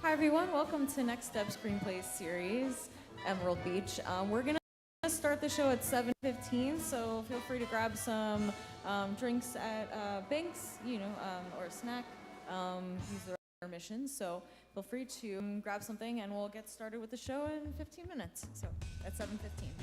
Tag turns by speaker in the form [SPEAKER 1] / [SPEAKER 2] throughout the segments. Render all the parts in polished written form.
[SPEAKER 1] Hi everyone, welcome to Next Step Screenplay Series, Emerald Beach. We're gonna start the show at 7:15, so feel free to grab some drinks at Binks, or a snack. Use the permission, so feel free to grab something and we'll get started with the show in 15 minutes, so at 7:15.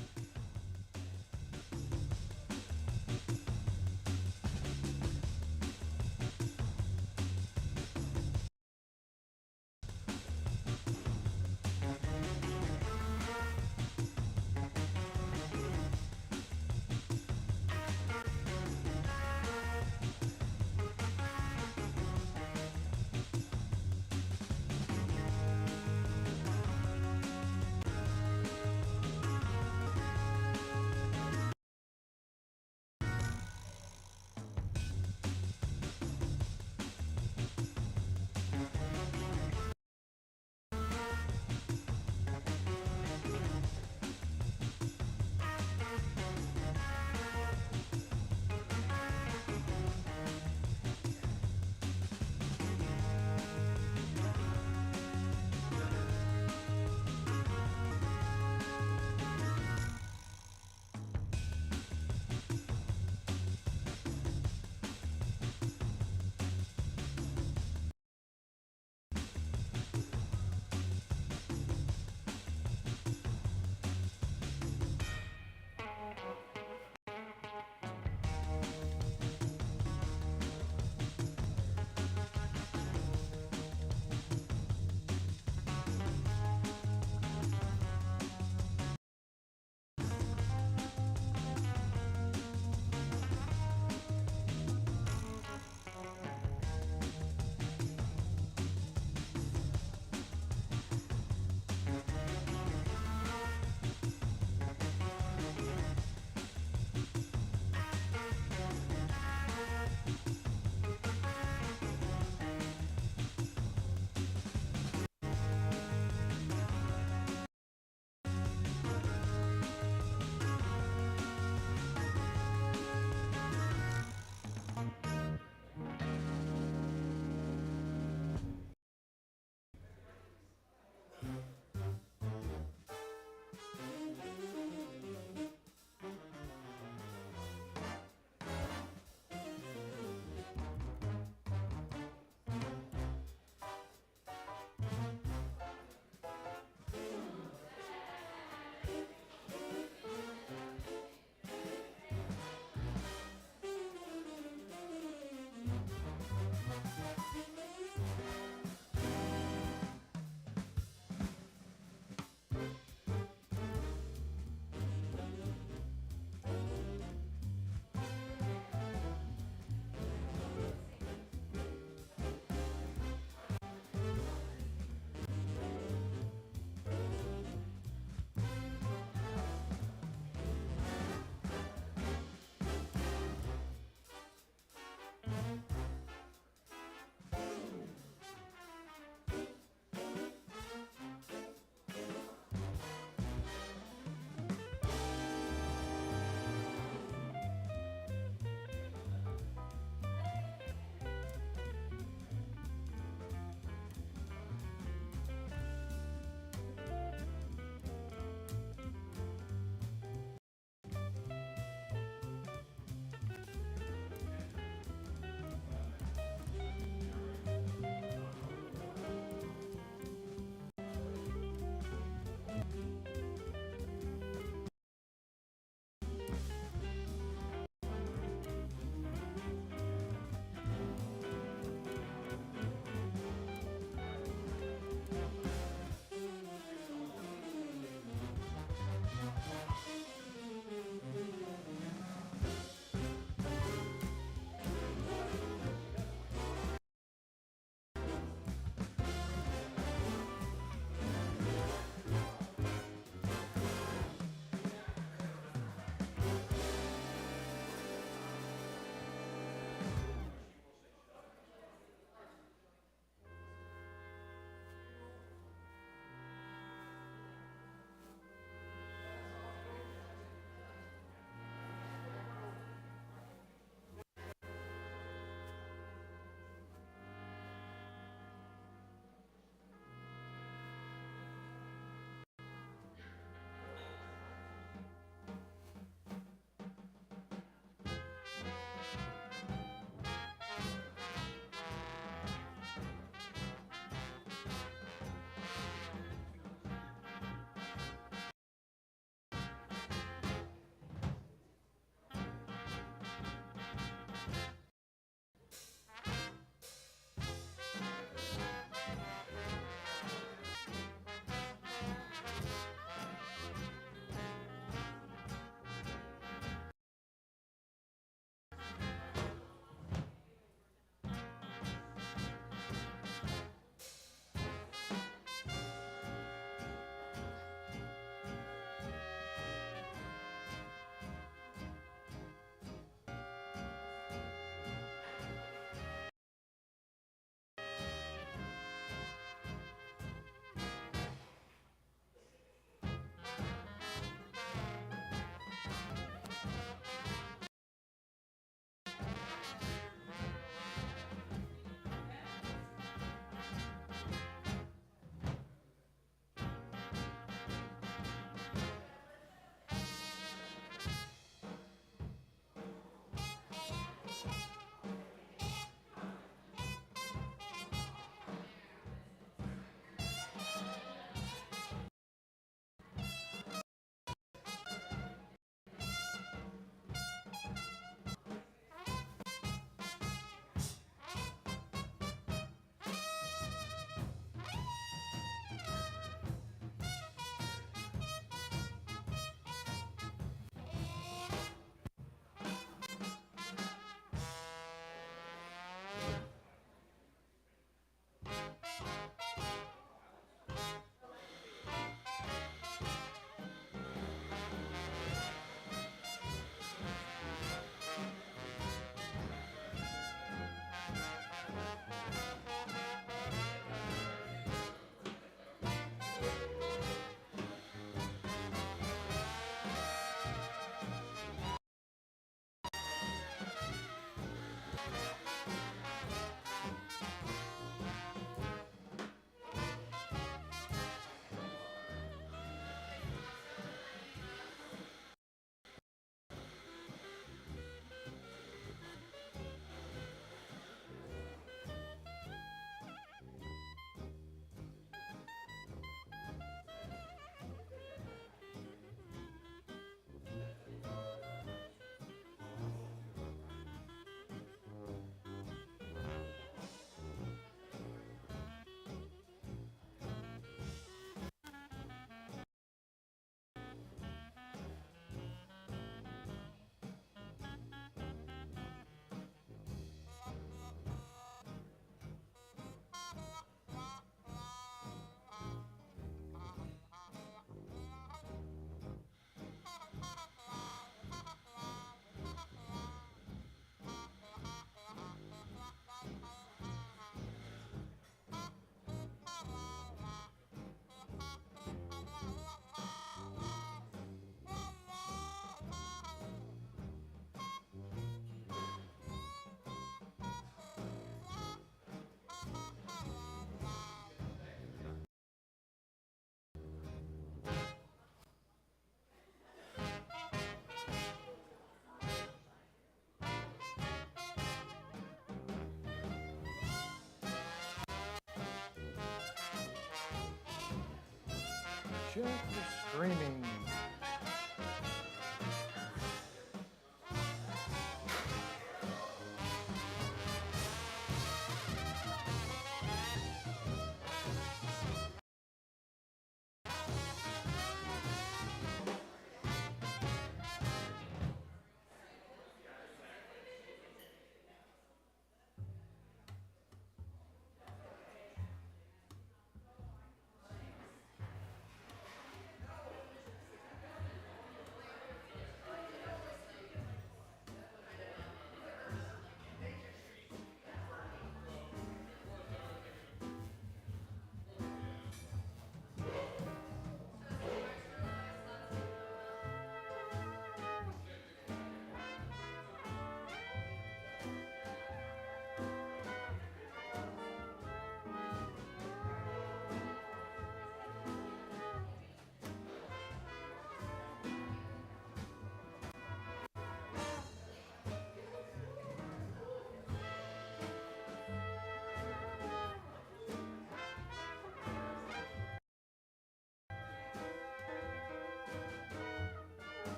[SPEAKER 2] check the streaming.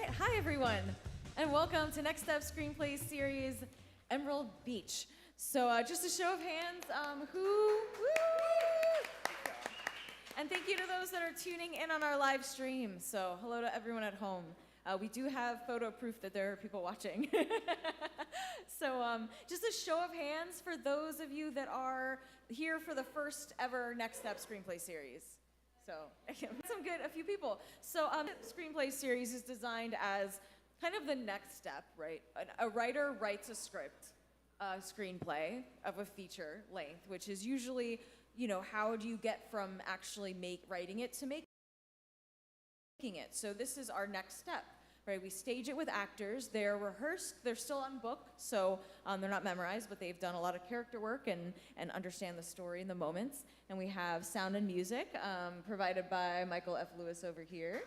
[SPEAKER 1] right, hi everyone, and welcome to Next Step Screenplay Series, Emerald Beach. So just a show of hands, woo! And thank you to those that are tuning in on our live stream. So hello to everyone at home. We do have photo proof that there are people watching. So just a show of hands for those of you that are here for the first ever Next Step Screenplay Series. So a few people. So Screenplay Series is designed as kind of the next step, right? A writer writes a script, a screenplay of a feature length, which is usually, you know, how do you get from actually writing it to making it? So this is our next step, right? We stage it with actors. They're rehearsed. They're still on book, so they're not memorized, but they've done a lot of character work and understand the story and the moments. And we have sound and music provided by Michael F. Lewis over here.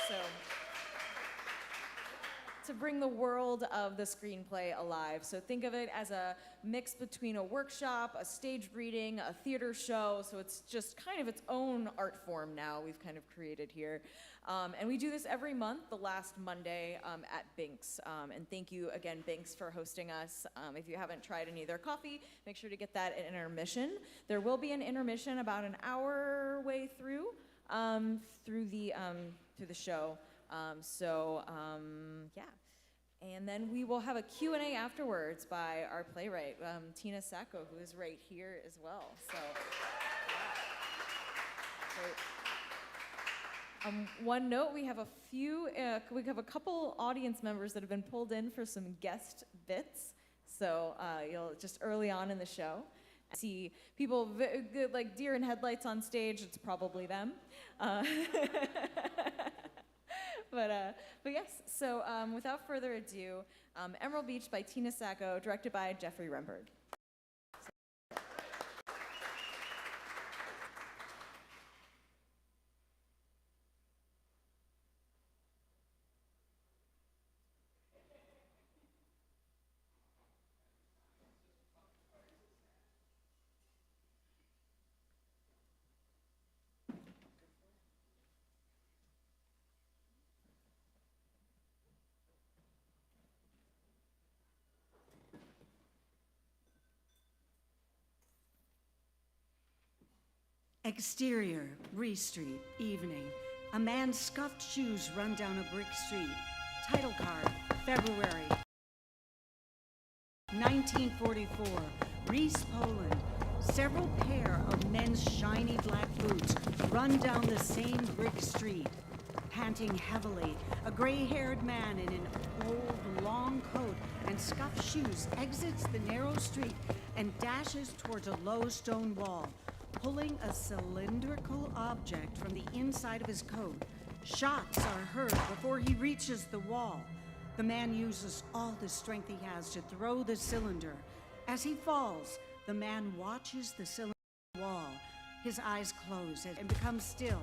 [SPEAKER 1] So to bring the world of the screenplay alive. So think of it as a mix between a workshop, a stage reading, a theater show. So it's just kind of its own art form now we've kind of created here. And we do this every month, the last Monday at Binks. And thank you again, Binks, for hosting us. If you haven't tried any of their coffee, make sure to get that at intermission. There will be an intermission about an hour way through the show. Yeah. And then we will have a Q&A afterwards by our playwright, Tina Sacco, who is right here as well. So, yeah. One note, we have a couple audience members that have been pulled in for some guest bits. So you'll just early on in the show see people like deer in headlights on stage. It's probably them. But yes, so without further ado, Emerald Beach by Tina Sacco, directed by Jeffrey Rembert.
[SPEAKER 2] Exterior, Ree Street, evening. A man's scuffed shoes run down a brick street. Title card, February 1944, Reese, Poland. Several pair of men's shiny black boots run down the same brick street. Panting heavily, a gray-haired man in an old long coat and scuffed shoes exits the narrow street and dashes towards a low stone wall, pulling a cylindrical object from the inside of his coat. Shots are heard before he reaches the wall. The man uses all the strength he has to throw the cylinder. As he falls, the man watches the cylinder wall. His eyes close and become still.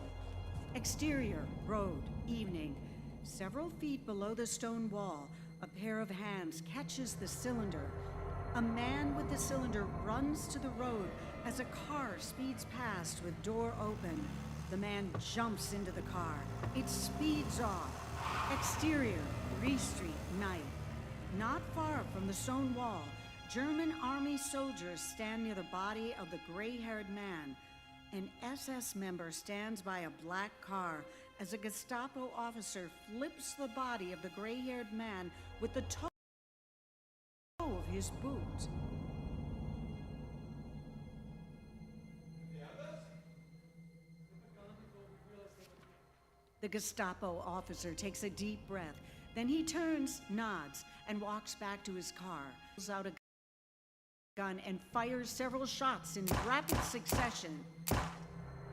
[SPEAKER 2] Exterior, road, evening. Several feet below the stone wall, a pair of hands catches the cylinder. A man with the cylinder runs to the road as a car speeds past with door open. The man jumps into the car. It speeds off. Exterior, Ree Street, night. Not far from the stone wall, German army soldiers stand near the body of the gray-haired man. An SS member stands by a black car as a Gestapo officer flips the body of the gray-haired man with the toe of his boot. The Gestapo officer takes a deep breath. Then he turns, nods, and walks back to his car. Pulls out a gun and fires several shots in rapid succession.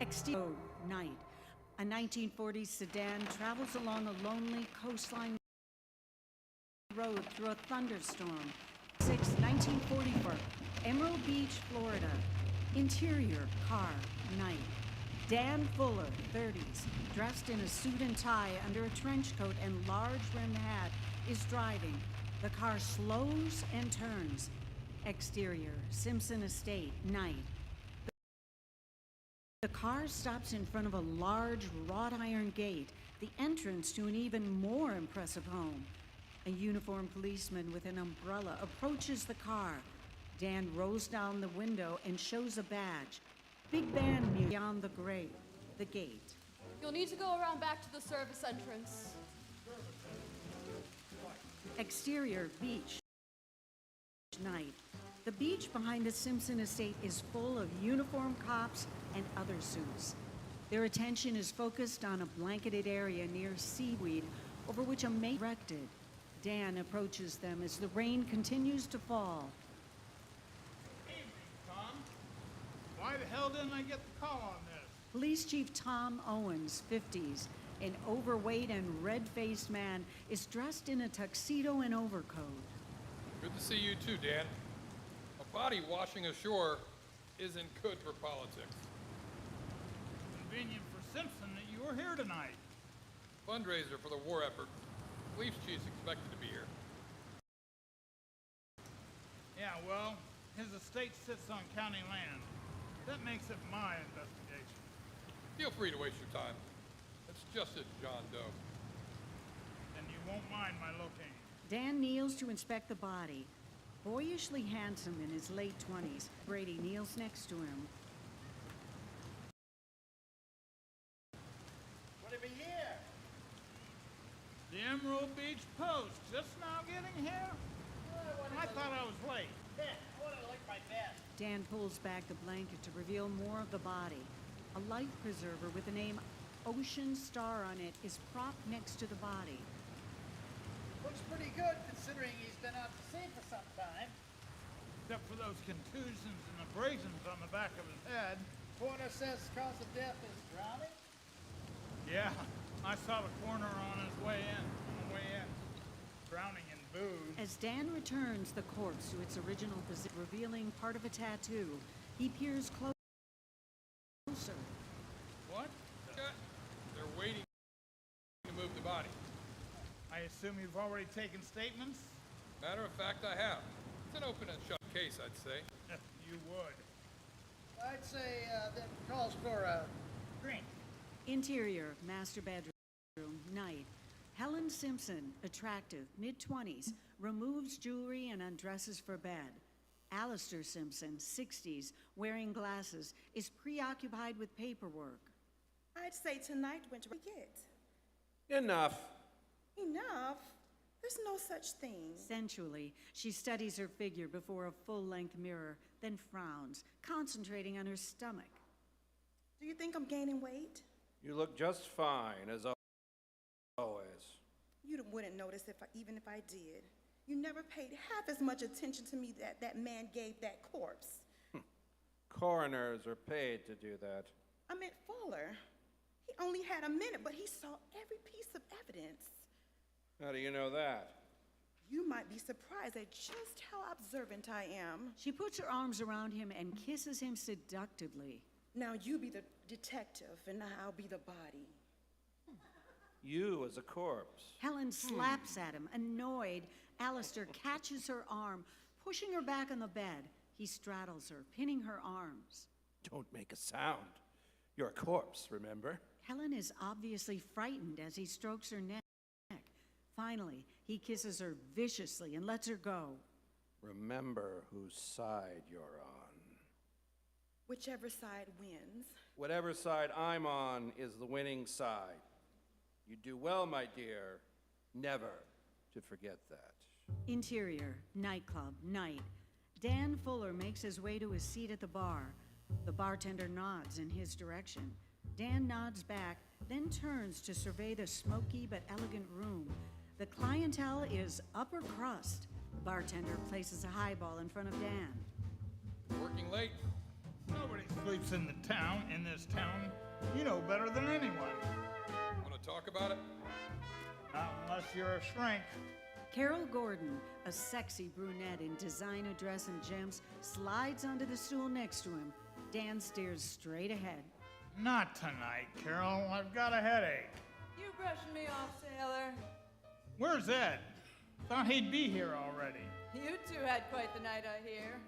[SPEAKER 2] Exterior, night. A 1940s sedan travels along a lonely coastline road through a thunderstorm. 1944, Emerald Beach, Florida. Interior, car, night. Dan Fuller, 30s, dressed in a suit and tie under a trench coat and large rimmed hat, is driving. The car slows and turns. Exterior, Simpson Estate, night. The car stops in front of a large wrought iron gate, the entrance to an even more impressive home. A uniformed policeman with an umbrella approaches the car. Dan rolls down the window and shows a badge. Big band music beyond the gate.
[SPEAKER 3] You'll need to go around back to the service entrance.
[SPEAKER 2] Exterior, beach. Night. The beach behind the Simpson estate is full of uniformed cops and other suits. Their attention is focused on a blanketed area near seaweed over which a mate erected. Dan approaches them as the rain continues to fall.
[SPEAKER 4] Evening, Tom. Why the hell didn't I get the call on this?
[SPEAKER 2] Police Chief Tom Owens, 50s, an overweight and red-faced man, is dressed in a tuxedo and overcoat.
[SPEAKER 5] Good to see you too, Dan. A body washing ashore isn't good for politics.
[SPEAKER 4] Convenient for Simpson that you were here tonight.
[SPEAKER 5] Fundraiser for the war effort. Police chief's expected to be here.
[SPEAKER 4] Yeah, well, his estate sits on county land. That makes it my investigation.
[SPEAKER 5] Feel free to waste your time. It's just a John Doe.
[SPEAKER 4] And you won't mind my locating.
[SPEAKER 2] Dan kneels to inspect the body. Boyishly handsome in his late 20s, Brady kneels next to him.
[SPEAKER 6] What have you here?
[SPEAKER 4] The Emerald Beach Post, just now getting here? I thought I was late.
[SPEAKER 6] Yeah, I want to lick my vest.
[SPEAKER 2] Dan pulls back the blanket to reveal more of the body. A life preserver with the name Ocean Star on it is propped next to the body.
[SPEAKER 6] Looks pretty good considering he's been out to sea for some time.
[SPEAKER 4] Except for those contusions and abrasions on the back of his head.
[SPEAKER 6] Coroner says the cause of death is drowning.
[SPEAKER 4] Yeah, I saw the coroner on his way in. Drowning in booze.
[SPEAKER 2] As Dan returns the corpse to its original position, revealing part of a tattoo, he peers closer.
[SPEAKER 5] What? They're waiting to move the body.
[SPEAKER 4] I assume you've already taken statements?
[SPEAKER 5] Matter of fact, I have. It's an open and shut case, I'd say.
[SPEAKER 4] You would.
[SPEAKER 6] I'd say that calls for a drink.
[SPEAKER 2] Interior, master bedroom, night. Helen Simpson, attractive, mid-20s, removes jewelry and undresses for bed. Alistair Simpson, 60s, wearing glasses, is preoccupied with paperwork.
[SPEAKER 7] I'd say tonight went to forget.
[SPEAKER 8] Enough.
[SPEAKER 7] Enough? There's no such thing.
[SPEAKER 2] Sensually, she studies her figure before a full-length mirror, then frowns, concentrating on her stomach.
[SPEAKER 7] Do you think I'm gaining weight?
[SPEAKER 8] You look just fine, as always.
[SPEAKER 7] You wouldn't notice even if I did. You never paid half as much attention to me that man gave that corpse.
[SPEAKER 8] Coroners are paid to do that.
[SPEAKER 7] I meant Fuller. He only had a minute, but he saw every piece of evidence.
[SPEAKER 8] How do you know that?
[SPEAKER 7] You might be surprised at just how observant I am.
[SPEAKER 2] She puts her arms around him and kisses him seductively.
[SPEAKER 7] Now you be the detective, and I'll be the body.
[SPEAKER 8] You as a corpse.
[SPEAKER 2] Helen slaps at him, annoyed. Alistair catches her arm, pushing her back on the bed. He straddles her, pinning her arms.
[SPEAKER 8] Don't make a sound. You're a corpse, remember?
[SPEAKER 2] Helen is obviously frightened as he strokes her neck. Finally, he kisses her viciously and lets her go.
[SPEAKER 8] Remember whose side you're on.
[SPEAKER 7] Whichever side wins.
[SPEAKER 8] Whatever side I'm on is the winning side. You do well, my dear, never to forget that.
[SPEAKER 2] Interior, nightclub, night. Dan Fuller makes his way to his seat at the bar. The bartender nods in his direction. Dan nods back, then turns to survey the smoky but elegant room. The clientele is upper crust. The bartender places a highball in front of Dan.
[SPEAKER 5] Working late?
[SPEAKER 4] Nobody sleeps in this town. You know better than anyone.
[SPEAKER 5] Want to talk about it?
[SPEAKER 4] Not unless you're a shrink.
[SPEAKER 2] Carol Gordon, a sexy brunette in designer dress and gems, slides onto the stool next to him. Dan stares straight ahead.
[SPEAKER 4] Not tonight, Carol. I've got a headache.
[SPEAKER 3] You brushing me off, sailor.
[SPEAKER 4] Where's Ed? Thought he'd be here already.
[SPEAKER 3] You two had quite the night, I hear.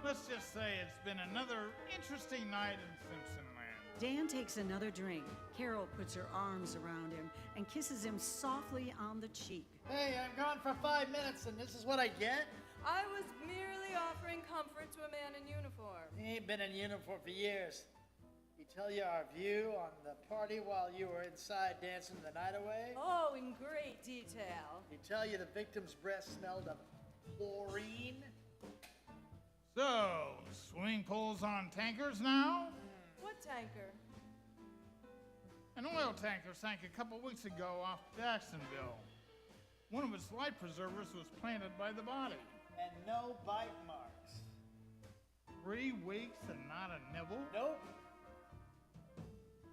[SPEAKER 4] Let's just say it's been another interesting night in Simpson Land.
[SPEAKER 2] Dan takes another drink. Carol puts her arms around him and kisses him softly on the cheek.
[SPEAKER 6] Hey, I'm gone for 5 minutes and this is what I get?
[SPEAKER 3] I was merely offering comfort to a man in uniform.
[SPEAKER 6] He ain't been in uniform for years. He tell you our view on the party while you were inside dancing the night away?
[SPEAKER 3] Oh, in great detail.
[SPEAKER 6] He tell you the victim's breath smelled of chlorine?
[SPEAKER 4] So, swimming pools on tankers now?
[SPEAKER 3] What tanker?
[SPEAKER 4] An oil tanker sank a couple weeks ago off Jacksonville. One of its life preservers was planted by the body.
[SPEAKER 6] And no bite marks.
[SPEAKER 4] 3 weeks and not a nibble?
[SPEAKER 6] Nope.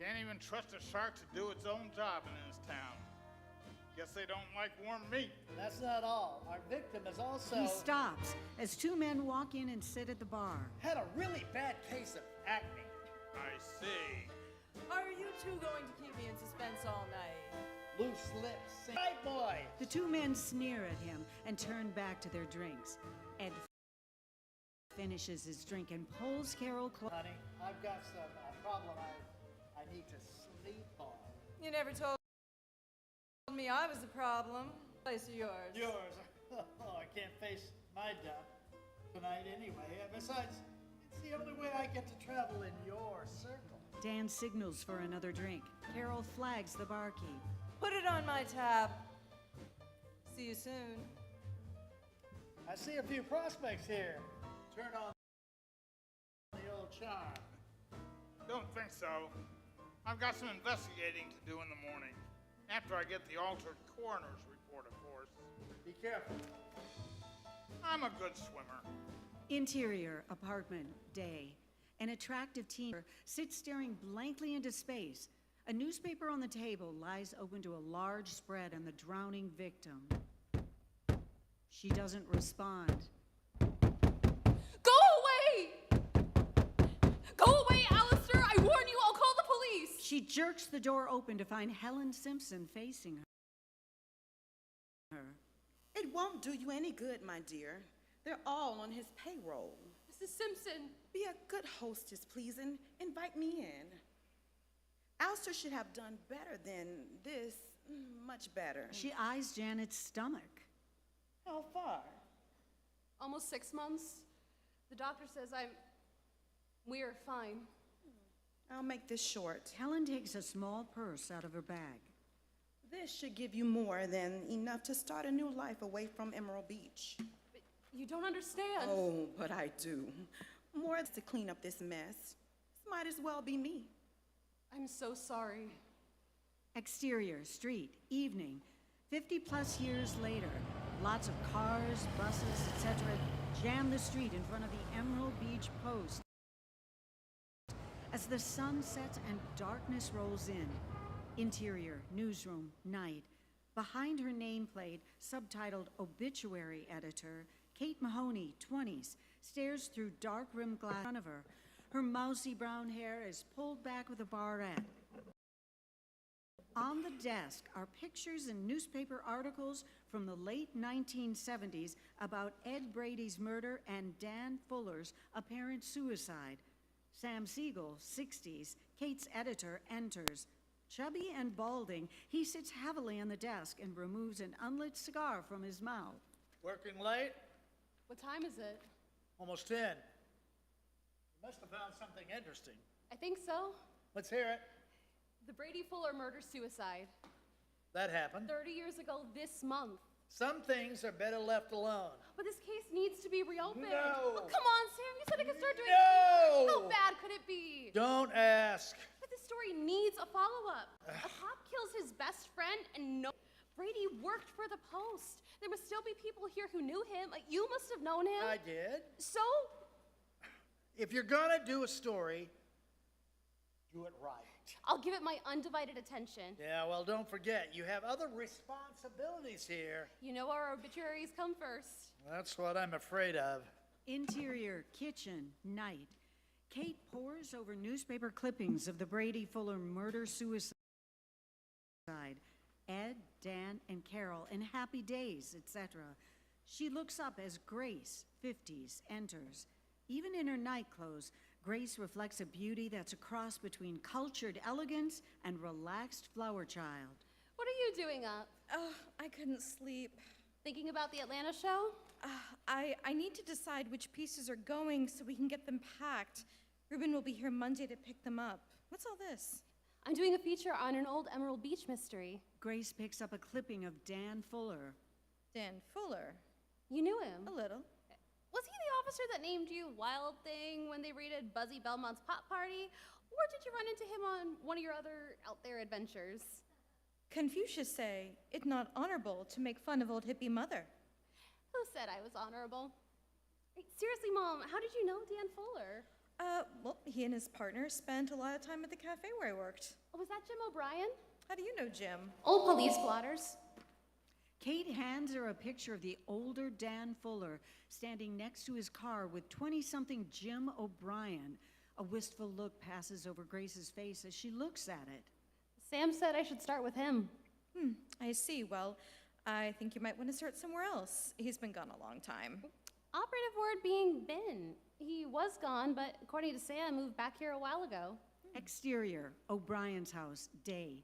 [SPEAKER 4] Can't even trust a shark to do its own job in this town. Guess they don't like warm meat.
[SPEAKER 6] That's not all. Our victim is also
[SPEAKER 2] He stops as two men walk in and sit at the bar.
[SPEAKER 6] had a really bad case of acne.
[SPEAKER 4] I see.
[SPEAKER 3] Are you two going to keep me in suspense all night?
[SPEAKER 6] Loose lips. Hey, boy.
[SPEAKER 2] The two men sneer at him and turn back to their drinks. Ed finishes his drink and pulls Carol close.
[SPEAKER 6] Honey, I've got some problem I need to sleep on.
[SPEAKER 3] You never told me I was the problem. Place of yours.
[SPEAKER 6] Yours. Oh, I can't face my dump tonight anyway. Besides, it's the only way I get to travel in your circle.
[SPEAKER 2] Dan signals for another drink. Carol flags the barkeep.
[SPEAKER 3] Put it on my tab. See you soon.
[SPEAKER 6] I see a few prospects here. Turn on the old charm.
[SPEAKER 4] Don't think so. I've got some investigating to do in the morning. After I get the altered coroner's report, of course.
[SPEAKER 6] Be careful.
[SPEAKER 4] I'm a good swimmer.
[SPEAKER 2] Interior apartment, day. An attractive teen sits staring blankly into space. A newspaper on the table lies open to a large spread on the drowning victim. She doesn't respond.
[SPEAKER 3] Go away! Go away, Alistair! I warn you, I'll call the police!
[SPEAKER 2] She jerks the door open to find Helen Simpson facing her.
[SPEAKER 7] It won't do you any good, my dear. They're all on his payroll.
[SPEAKER 3] Mrs. Simpson,
[SPEAKER 7] Be a good hostess, please, and invite me in. Alistair should have done better than this, much better.
[SPEAKER 2] She eyes Janet's stomach.
[SPEAKER 7] How far?
[SPEAKER 3] almost 6 months. The doctor says we're fine.
[SPEAKER 7] I'll make this short.
[SPEAKER 2] Helen takes a small purse out of her bag.
[SPEAKER 7] This should give you more than enough to start a new life away from Emerald Beach.
[SPEAKER 3] But you don't understand.
[SPEAKER 7] Oh, but I do. More to clean up this mess. This might as well be me.
[SPEAKER 3] I'm so sorry.
[SPEAKER 2] Exterior, street, evening. 50-plus years later, lots of cars, buses, etc. jam the street in front of the Emerald Beach Post. As the sun sets and darkness rolls in, interior, newsroom, night. Behind her nameplate, subtitled Obituary Editor, Kate Mahoney, 20s, stares through dark-rimmed glass in front of her. Her mousy brown hair is pulled back with a barrette. On the desk are pictures and newspaper articles from the late 1970s about Ed Brady's murder and Dan Fuller's apparent suicide. Sam Siegel, 60s, Kate's editor, enters. Chubby and balding, he sits heavily on the desk and removes an unlit cigar from his mouth.
[SPEAKER 6] Working late?
[SPEAKER 3] What time is it?
[SPEAKER 6] Almost 10. You must have found something interesting.
[SPEAKER 3] I think so.
[SPEAKER 6] Let's hear it.
[SPEAKER 3] The Brady Fuller murder-suicide.
[SPEAKER 6] That happened.
[SPEAKER 3] 30 years ago this month.
[SPEAKER 6] Some things are better left alone.
[SPEAKER 3] But this case needs to be reopened.
[SPEAKER 6] No.
[SPEAKER 3] Oh, come on, Sam. You said I could start doing
[SPEAKER 6] No.
[SPEAKER 3] How bad could it be?
[SPEAKER 6] Don't ask.
[SPEAKER 3] But this story needs a follow-up. A cop kills his best friend and no... Brady worked for the Post. There must still be people here who knew him. You must have known him.
[SPEAKER 6] I did.
[SPEAKER 3] So?
[SPEAKER 6] If you're gonna do a story, do it right.
[SPEAKER 3] I'll give it my undivided attention.
[SPEAKER 6] Yeah, well, don't forget, you have other responsibilities here.
[SPEAKER 3] You know our obituaries come first.
[SPEAKER 6] That's what I'm afraid of.
[SPEAKER 2] Interior, kitchen, night. Kate pores over newspaper clippings of the Brady Fuller murder-suicide. Ed, Dan, and Carol in happy days, etc. She looks up as Grace, 50s, enters. Even in her night clothes, Grace reflects a beauty that's a cross between cultured elegance and relaxed flower child.
[SPEAKER 3] What are you doing up?
[SPEAKER 9] Oh, I couldn't sleep.
[SPEAKER 3] Thinking about the Atlanta show?
[SPEAKER 9] I need to decide which pieces are going so we can get them packed. Ruben will be here Monday to pick them up. What's all this?
[SPEAKER 3] I'm doing a feature on an old Emerald Beach mystery.
[SPEAKER 2] Grace picks up a clipping of Dan Fuller.
[SPEAKER 9] Dan Fuller.
[SPEAKER 3] You knew him.
[SPEAKER 9] A little.
[SPEAKER 3] Was he the officer that named you Wild Thing when they raided Buzzy Belmont's pop party? Or did you run into him on one of your other out there adventures?
[SPEAKER 9] Confucius say, it not honorable to make fun of old hippie mother.
[SPEAKER 3] Who said I was honorable? Hey, seriously, Mom, how did you know Dan Fuller?
[SPEAKER 9] Well, he and his partner spent a lot of time at the cafe where I worked.
[SPEAKER 3] Oh, was that Jim O'Brien?
[SPEAKER 9] How do you know Jim?
[SPEAKER 3] Old police blotters.
[SPEAKER 2] Kate hands her a picture of the older Dan Fuller standing next to his car with 20-something Jim O'Brien. A wistful look passes over Grace's face as she looks at it.
[SPEAKER 3] Sam said I should start with him.
[SPEAKER 9] I see. Well, I think you might want to start somewhere else. He's been gone a long time.
[SPEAKER 3] Operative word being been. He was gone, but according to Sam, moved back here a while ago.
[SPEAKER 2] Exterior, O'Brien's house, day.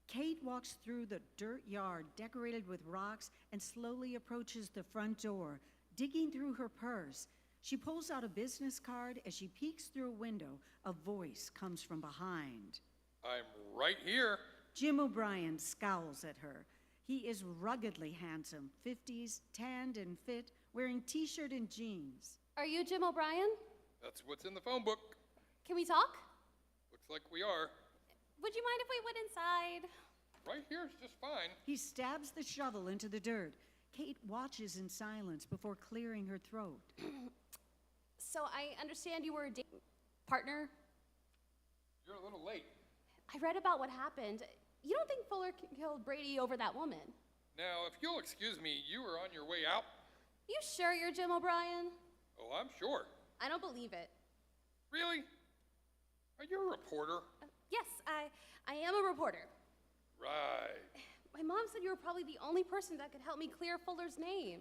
[SPEAKER 2] Kate walks through the dirt yard decorated with rocks and slowly approaches the front door, digging through her purse. She pulls out a business card. As she peeks through a window, a voice comes from behind.
[SPEAKER 5] I'm right here.
[SPEAKER 2] Jim O'Brien scowls at her. He is ruggedly handsome, 50s, tanned and fit, wearing t-shirt and jeans.
[SPEAKER 3] Are you Jim O'Brien?
[SPEAKER 5] That's what's in the phone book.
[SPEAKER 3] Can we talk?
[SPEAKER 5] Looks like we are.
[SPEAKER 3] Would you mind if we went inside?
[SPEAKER 5] Right here's just fine.
[SPEAKER 2] He stabs the shovel into the dirt. Kate watches in silence before clearing her throat.
[SPEAKER 3] So I understand you were a partner?
[SPEAKER 5] You're a little late.
[SPEAKER 3] I read about what happened. You don't think Fuller killed Brady over that woman?
[SPEAKER 5] Now, if you'll excuse me, you were on your way out.
[SPEAKER 3] You sure you're Jim O'Brien?
[SPEAKER 5] Oh, I'm sure.
[SPEAKER 3] I don't believe it.
[SPEAKER 5] Really? Are you a reporter?
[SPEAKER 3] Yes, I am a reporter.
[SPEAKER 5] Right.
[SPEAKER 3] My mom said you were probably the only person that could help me clear Fuller's name.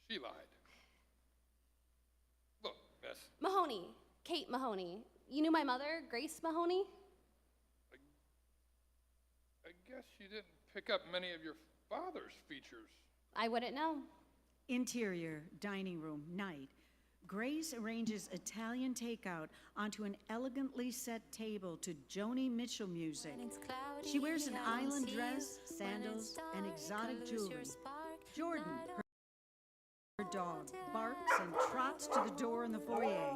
[SPEAKER 5] She lied. Look, miss.
[SPEAKER 3] Mahoney. Kate Mahoney. You knew my mother, Grace Mahoney?
[SPEAKER 5] I guess you didn't pick up many of your father's features.
[SPEAKER 3] I wouldn't know.
[SPEAKER 2] Interior, dining room, night. Grace arranges Italian takeout onto an elegantly set table to Joni Mitchell music. She wears an island dress, sandals, and exotic jewelry. Jordan, her dog, barks and trots to the door in the foyer.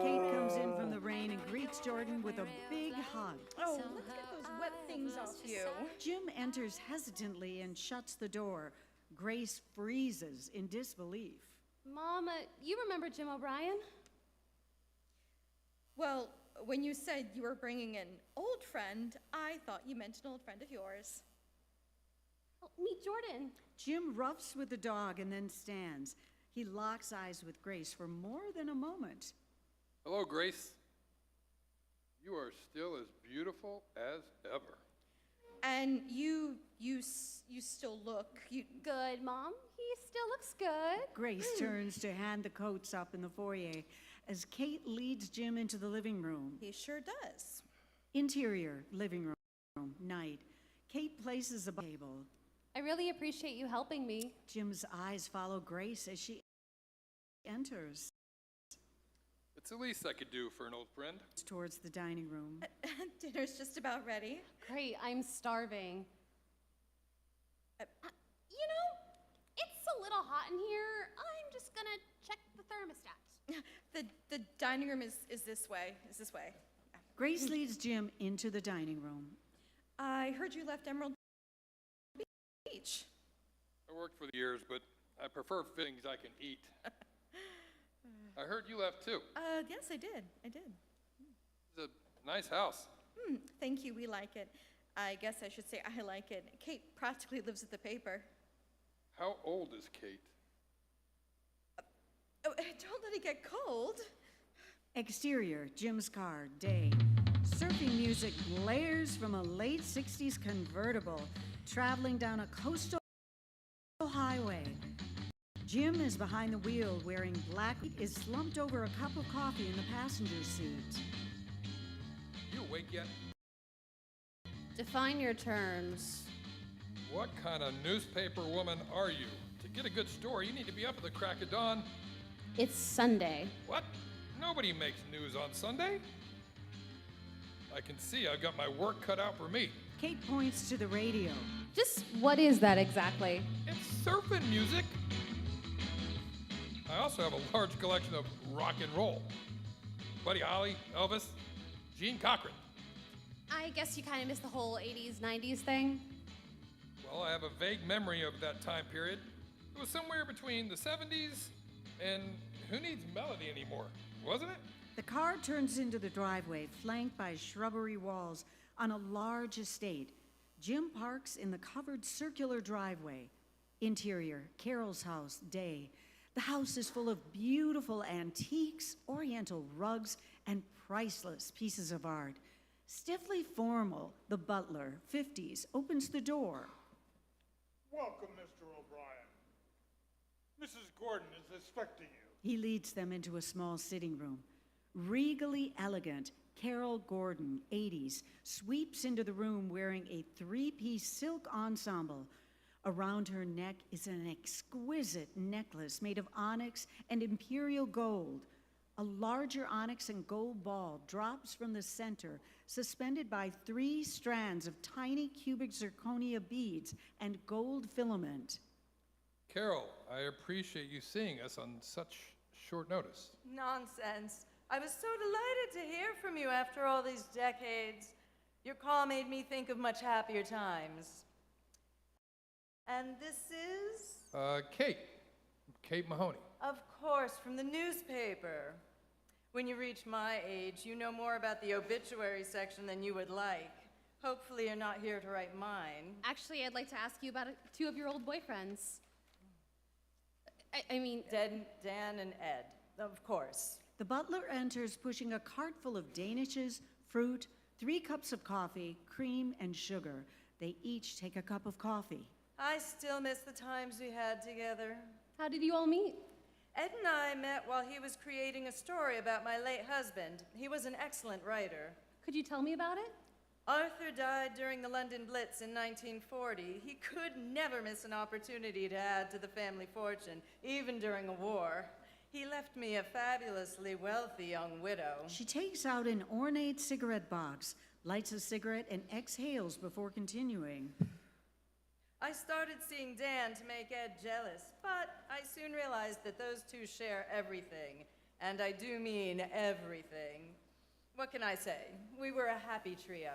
[SPEAKER 2] Kate comes in from the rain and greets Jordan with a big hug.
[SPEAKER 9] Oh, let's get those wet things off you.
[SPEAKER 2] Jim enters hesitantly and shuts the door. Grace freezes in disbelief.
[SPEAKER 3] Mom, you remember Jim O'Brien?
[SPEAKER 9] Well, when you said you were bringing an old friend, I thought you meant an old friend of yours.
[SPEAKER 3] Oh, meet Jordan.
[SPEAKER 2] Jim roughs with the dog and then stands. He locks eyes with Grace for more than a moment.
[SPEAKER 5] Hello, Grace. You are still as beautiful as ever.
[SPEAKER 9] And you still look,
[SPEAKER 3] Good, Mom. He still looks good.
[SPEAKER 2] Grace turns to hand the coats up in the foyer as Kate leads Jim into the living room.
[SPEAKER 9] he sure does.
[SPEAKER 2] Interior, living room, night. Kate places a table.
[SPEAKER 3] I really appreciate you helping me.
[SPEAKER 2] Jim's eyes follow Grace as she enters
[SPEAKER 5] It's the least I could do for an old friend.
[SPEAKER 2] towards the dining room.
[SPEAKER 9] Dinner's just about ready.
[SPEAKER 3] Great, I'm starving. You know, it's a little hot in here. I'm just gonna check the thermostat.
[SPEAKER 9] The dining room is this way,
[SPEAKER 2] Grace leads Jim into the dining room.
[SPEAKER 9] I heard you left Emerald Beach.
[SPEAKER 5] I worked for the years, but I prefer things I can eat. I heard you left too.
[SPEAKER 9] Yes, I did.
[SPEAKER 5] It's a nice house.
[SPEAKER 9] Thank you, we like it. I guess I should say I like it. Kate practically lives at the paper.
[SPEAKER 5] How old is Kate?
[SPEAKER 9] Oh, don't let it get cold.
[SPEAKER 2] Exterior, Jim's car, day. Surfing music blares from a late 60s convertible traveling down a coastal highway. Jim is behind the wheel wearing black, is slumped over a cup of coffee in the passenger seat.
[SPEAKER 5] You awake yet?
[SPEAKER 3] Define your terms.
[SPEAKER 5] What kind of newspaper woman are you? To get a good story, you need to be up at the crack of dawn.
[SPEAKER 3] It's Sunday.
[SPEAKER 5] What? Nobody makes news on Sunday. I can see I've got my work cut out for me.
[SPEAKER 2] Kate points to the radio.
[SPEAKER 3] Just what is that exactly?
[SPEAKER 5] It's surfing music. I also have a large collection of rock and roll. Buddy Holly, Elvis, Gene Cochran.
[SPEAKER 3] I guess you kind of missed the whole 80s, 90s thing.
[SPEAKER 5] Well, I have a vague memory of that time period. It was somewhere between the 70s and who needs melody anymore, wasn't it?
[SPEAKER 2] The car turns into the driveway, flanked by shrubbery walls on a large estate. Jim parks in the covered circular driveway. Interior, Carol's house, day. The house is full of beautiful antiques, oriental rugs, and priceless pieces of art. Stiffly formal, the butler, 50s, opens the door.
[SPEAKER 4] Welcome, Mr. O'Brien. Mrs. Gordon is expecting you.
[SPEAKER 2] He leads them into a small sitting room. Regally elegant, Carol Gordon, 80s, sweeps into the room wearing a three-piece silk ensemble. Around her neck is an exquisite necklace made of onyx and imperial gold. A larger onyx and gold ball drops from the center, suspended by 3 strands of tiny cubic zirconia beads and gold filament.
[SPEAKER 5] Carol, I appreciate you seeing us on such short notice.
[SPEAKER 10] Nonsense. I was so delighted to hear from you after all these decades. Your call made me think of much happier times. And this is?
[SPEAKER 5] Kate Mahoney.
[SPEAKER 10] Of course, from the newspaper. When you reach my age, you know more about the obituary section than you would like. Hopefully you're not here to write mine.
[SPEAKER 3] Actually, I'd like to ask you about 2 of your old boyfriends. I mean...
[SPEAKER 10] Dan and Ed, of course.
[SPEAKER 2] The butler enters pushing a cart full of danishes, fruit, 3 cups of coffee, cream, and sugar. They each take a cup of coffee.
[SPEAKER 10] I still miss the times we had together.
[SPEAKER 3] How did you all meet?
[SPEAKER 10] Ed and I met while he was creating a story about my late husband. He was an excellent writer.
[SPEAKER 3] Could you tell me about it?
[SPEAKER 10] Arthur died during the London Blitz in 1940. He could never miss an opportunity to add to the family fortune, even during a war. He left me a fabulously wealthy young widow.
[SPEAKER 2] She takes out an ornate cigarette box, lights a cigarette, and exhales before continuing.
[SPEAKER 10] I started seeing Dan to make Ed jealous, but I soon realized that those 2 share everything. And I do mean everything. What can I say? We were a happy trio.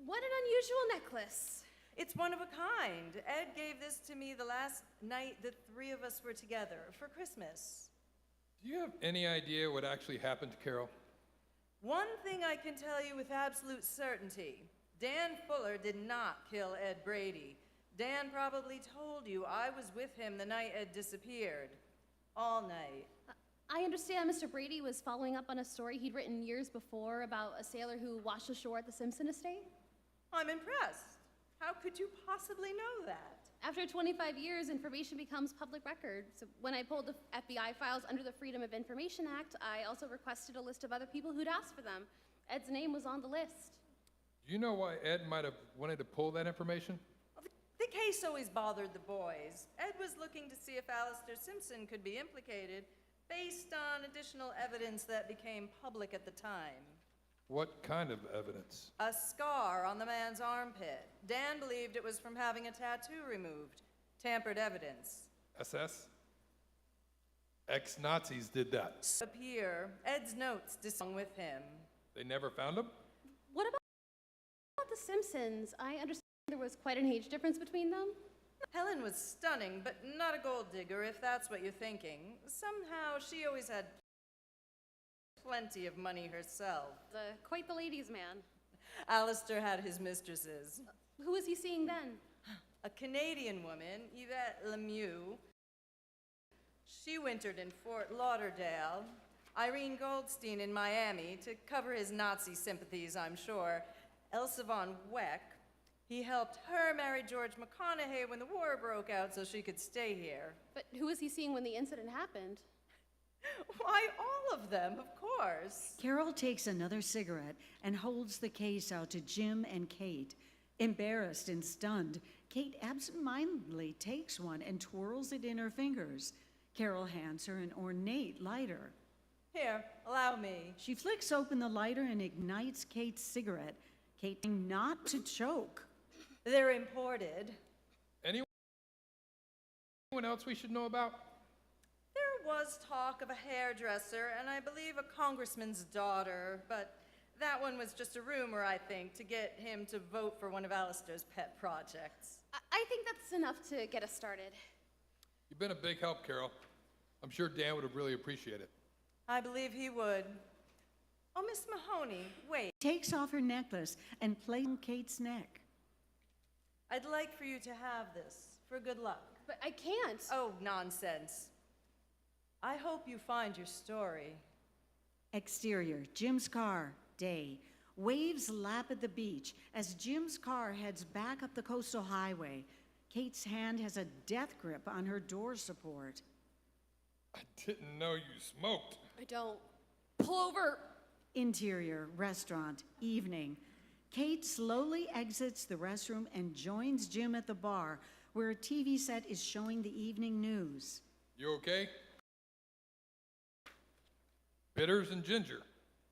[SPEAKER 3] What an unusual necklace.
[SPEAKER 10] It's one of a kind. Ed gave this to me the last night the 3 of us were together for Christmas.
[SPEAKER 5] Do you have any idea what actually happened to Carol?
[SPEAKER 10] One thing I can tell you with absolute certainty. Dan Fuller did not kill Ed Brady. Dan probably told you I was with him the night Ed disappeared. All night.
[SPEAKER 3] I understand Mr. Brady was following up on a story he'd written years before about a sailor who washed ashore at the Simpson estate.
[SPEAKER 10] I'm impressed. How could you possibly know that?
[SPEAKER 3] After 25 years, information becomes public record. So when I pulled the FBI files under the Freedom of Information Act, I also requested a list of other people who'd asked for them. Ed's name was on the list.
[SPEAKER 5] Do you know why Ed might have wanted to pull that information?
[SPEAKER 10] Well, the case always bothered the boys. Ed was looking to see if Alistair Simpson could be implicated based on additional evidence that became public at the time.
[SPEAKER 5] What kind of evidence?
[SPEAKER 10] A scar on the man's armpit. Dan believed it was from having a tattoo removed. Tampered evidence.
[SPEAKER 5] SS? Ex-Nazis did that.
[SPEAKER 10] Appear. Ed's notes along with him.
[SPEAKER 5] They never found him?
[SPEAKER 3] What about the Simpsons? I understand there was quite an age difference between them.
[SPEAKER 10] Helen was stunning, but not a gold digger, if that's what you're thinking. Somehow, she always had plenty of money herself.
[SPEAKER 3] Quite the ladies' man.
[SPEAKER 10] Alistair had his mistresses.
[SPEAKER 3] Who was he seeing then?
[SPEAKER 10] A Canadian woman, Yvette Lemieux. She wintered in Fort Lauderdale. Irene Goldstein in Miami, to cover his Nazi sympathies, I'm sure. Elsa von Weck. He helped her marry George McConaughey when the war broke out so she could stay here.
[SPEAKER 3] But who was he seeing when the incident happened?
[SPEAKER 10] Why, all of them, of course.
[SPEAKER 2] Carol takes another cigarette and holds the case out to Jim and Kate. Embarrassed and stunned, Kate absentmindedly takes one and twirls it in her fingers. Carol hands her an ornate lighter.
[SPEAKER 10] Here, allow me.
[SPEAKER 2] She flicks open the lighter and ignites Kate's cigarette. Kate not to choke.
[SPEAKER 10] They're imported.
[SPEAKER 5] Anyone else we should know about?
[SPEAKER 10] There was talk of a hairdresser and I believe a congressman's daughter, but that one was just a rumor, I think, to get him to vote for one of Alistair's pet projects.
[SPEAKER 3] I think that's enough to get us started.
[SPEAKER 5] You've been a big help, Carol. I'm sure Dan would have really appreciated it.
[SPEAKER 10] I believe he would. Oh, Miss Mahoney, wait.
[SPEAKER 2] Takes off her necklace and plays on Kate's neck.
[SPEAKER 10] I'd like for you to have this, for good luck.
[SPEAKER 3] But I can't.
[SPEAKER 10] Oh, nonsense. I hope you find your story.
[SPEAKER 2] Exterior, Jim's car, day. Waves lap at the beach as Jim's car heads back up the coastal highway. Kate's hand has a death grip on her door support.
[SPEAKER 5] I didn't know you smoked.
[SPEAKER 3] I don't. Pull over.
[SPEAKER 2] Interior, restaurant, evening. Kate slowly exits the restroom and joins Jim at the bar, where a TV set is showing the evening news.
[SPEAKER 5] You okay? Bitters and ginger.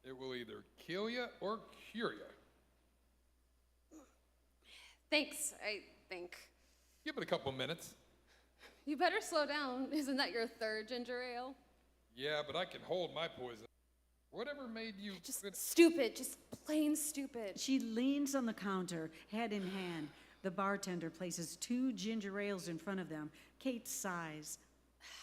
[SPEAKER 5] It will either kill you or cure you.
[SPEAKER 3] Thanks, I think.
[SPEAKER 5] Give it a couple minutes.
[SPEAKER 3] You better slow down. Isn't that your third ginger ale?
[SPEAKER 5] Yeah, but I can hold my poison. Whatever made you...
[SPEAKER 3] Just stupid, just plain stupid.
[SPEAKER 2] She leans on the counter, head in hand. The bartender places 2 ginger ales in front of them. Kate sighs.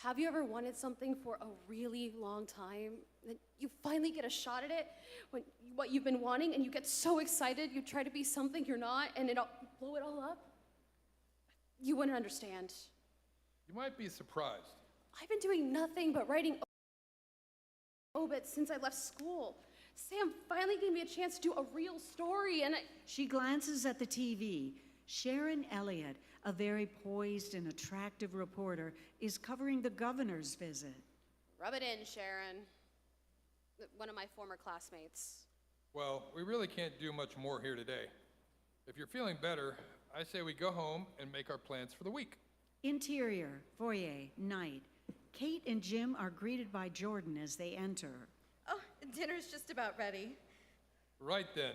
[SPEAKER 3] Have you ever wanted something for a really long time? Then you finally get a shot at it, when what you've been wanting, and you get so excited, you try to be something you're not, and blow it all up? You wouldn't understand.
[SPEAKER 5] You might be surprised.
[SPEAKER 3] I've been doing nothing but writing obits since I left school. Sam finally gave me a chance to do a real story, and
[SPEAKER 2] She glances at the TV. Sharon Elliott, a very poised and attractive reporter, is covering the governor's visit.
[SPEAKER 3] Rub it in, Sharon. One of my former classmates.
[SPEAKER 5] Well, we really can't do much more here today. If you're feeling better, I say we go home and make our plans for the week.
[SPEAKER 2] Interior, foyer, night. Kate and Jim are greeted by Jordan as they enter.
[SPEAKER 11] Oh, dinner's just about ready.
[SPEAKER 5] Right then.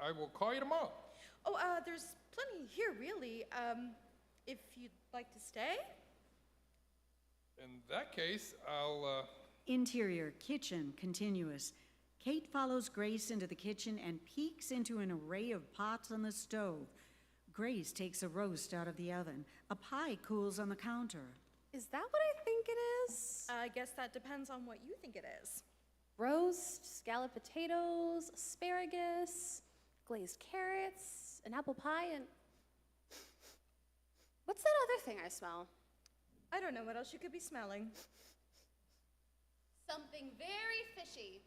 [SPEAKER 5] I will call you tomorrow.
[SPEAKER 11] Oh, there's plenty here, really. If you'd like to stay?
[SPEAKER 5] In that case, I'll,
[SPEAKER 2] Interior, kitchen, continuous. Kate follows Grace into the kitchen and peeks into an array of pots on the stove. Grace takes a roast out of the oven. A pie cools on the counter.
[SPEAKER 3] Is that what I think it is?
[SPEAKER 11] I guess that depends on what you think it is.
[SPEAKER 3] Roast, scalloped potatoes, asparagus, glazed carrots, an apple pie, and... What's that other thing I smell?
[SPEAKER 11] I don't know what else you could be smelling.
[SPEAKER 3] Something very fishy.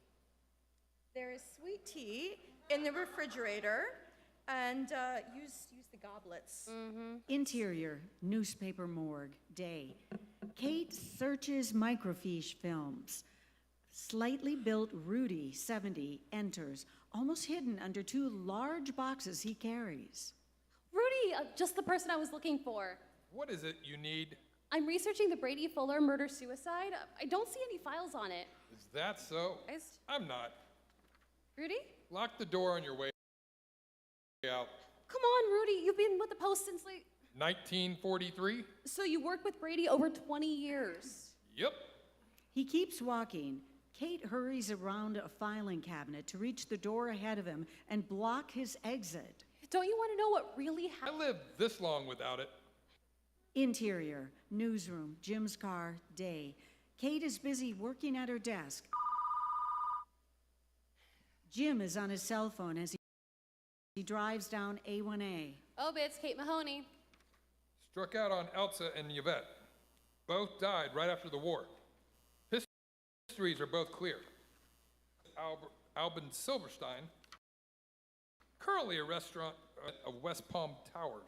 [SPEAKER 11] There is sweet tea in the refrigerator, and use the goblets.
[SPEAKER 2] Interior, newspaper morgue, day. Kate searches microfiche films. Slightly built Rudy, 70, enters, almost hidden under 2 large boxes he carries.
[SPEAKER 3] Rudy, just the person I was looking for.
[SPEAKER 5] what is it you need?
[SPEAKER 3] I'm researching the Brady Fuller murder-suicide. I don't see any files on it.
[SPEAKER 5] Is that so? I'm not.
[SPEAKER 3] Rudy?
[SPEAKER 5] Lock the door on your way out.
[SPEAKER 3] Come on, Rudy. You've been with the Post since
[SPEAKER 5] 1943?
[SPEAKER 3] So you worked with Brady over 20 years.
[SPEAKER 5] Yep.
[SPEAKER 2] He keeps walking. Kate hurries around a filing cabinet to reach the door ahead of him and block his exit.
[SPEAKER 3] Don't you want to know what really happened?
[SPEAKER 5] I lived this long without it.
[SPEAKER 2] Interior, newsroom, Jim's car, day. Kate is busy working at her desk. Jim is on his cell phone as he drives down A1A.
[SPEAKER 3] Oh, it's Kate Mahoney.
[SPEAKER 5] Struck out on Elsa and Yvette. Both died right after the war. Histories are both clear. Albin Silverstein, currently a of West Palm Towers.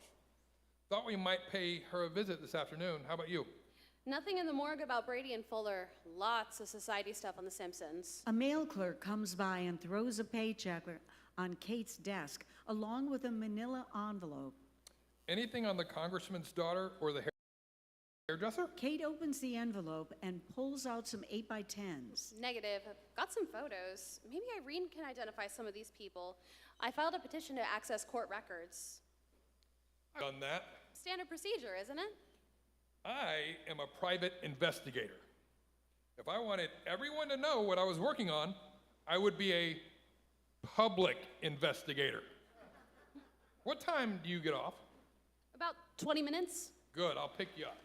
[SPEAKER 5] Thought we might pay her a visit this afternoon. How about you?
[SPEAKER 3] Nothing in the morgue about Brady and Fuller. Lots of society stuff on The Simpsons.
[SPEAKER 2] A mail clerk comes by and throws a paycheck on Kate's desk, along with a manila envelope.
[SPEAKER 5] Anything on the congressman's daughter or the hairdresser?
[SPEAKER 2] Kate opens the envelope and pulls out some 8x10s.
[SPEAKER 3] Negative. Got some photos. Maybe Irene can identify some of these people. I filed a petition to access court records.
[SPEAKER 5] I've done that.
[SPEAKER 3] Standard procedure, isn't it?
[SPEAKER 5] I am a private investigator. If I wanted everyone to know what I was working on, I would be a public investigator. What time do you get off?
[SPEAKER 3] About 20 minutes.
[SPEAKER 5] Good, I'll pick you up.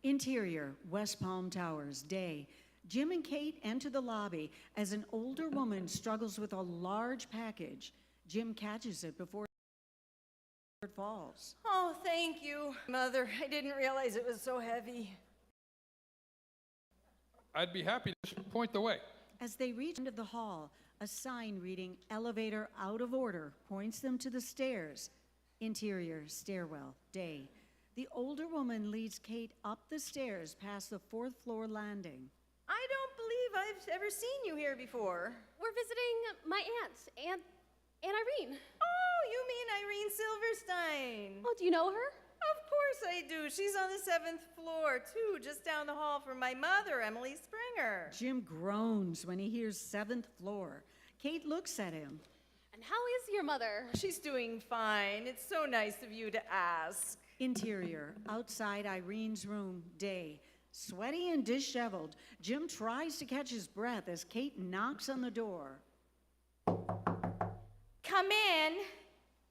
[SPEAKER 2] Interior, West Palm Towers, day. Jim and Kate enter the lobby as an older woman struggles with a large package. Jim catches it before it falls.
[SPEAKER 10] Oh, thank you, Mother. I didn't realize it was so heavy.
[SPEAKER 5] I'd be happy to just point the way.
[SPEAKER 2] As they reach the end of the hall, a sign reading "Elevator out of order" points them to the stairs. Interior, stairwell, day. The older woman leads Kate up the stairs past the 4th floor landing.
[SPEAKER 10] I don't believe I've ever seen you here before.
[SPEAKER 3] We're visiting my aunt, Aunt Irene.
[SPEAKER 10] Oh, you mean Irene Silverstein?
[SPEAKER 3] Oh, do you know her?
[SPEAKER 10] Of course I do. She's on the 7th floor, too, just down the hall from my mother, Emily Springer.
[SPEAKER 2] Jim groans when he hears 7th floor. Kate looks at him.
[SPEAKER 3] And how is your mother?
[SPEAKER 10] She's doing fine. It's so nice of you to ask.
[SPEAKER 2] Interior, outside Irene's room, day. Sweaty and disheveled, Jim tries to catch his breath as Kate knocks on the door.
[SPEAKER 9] Come in.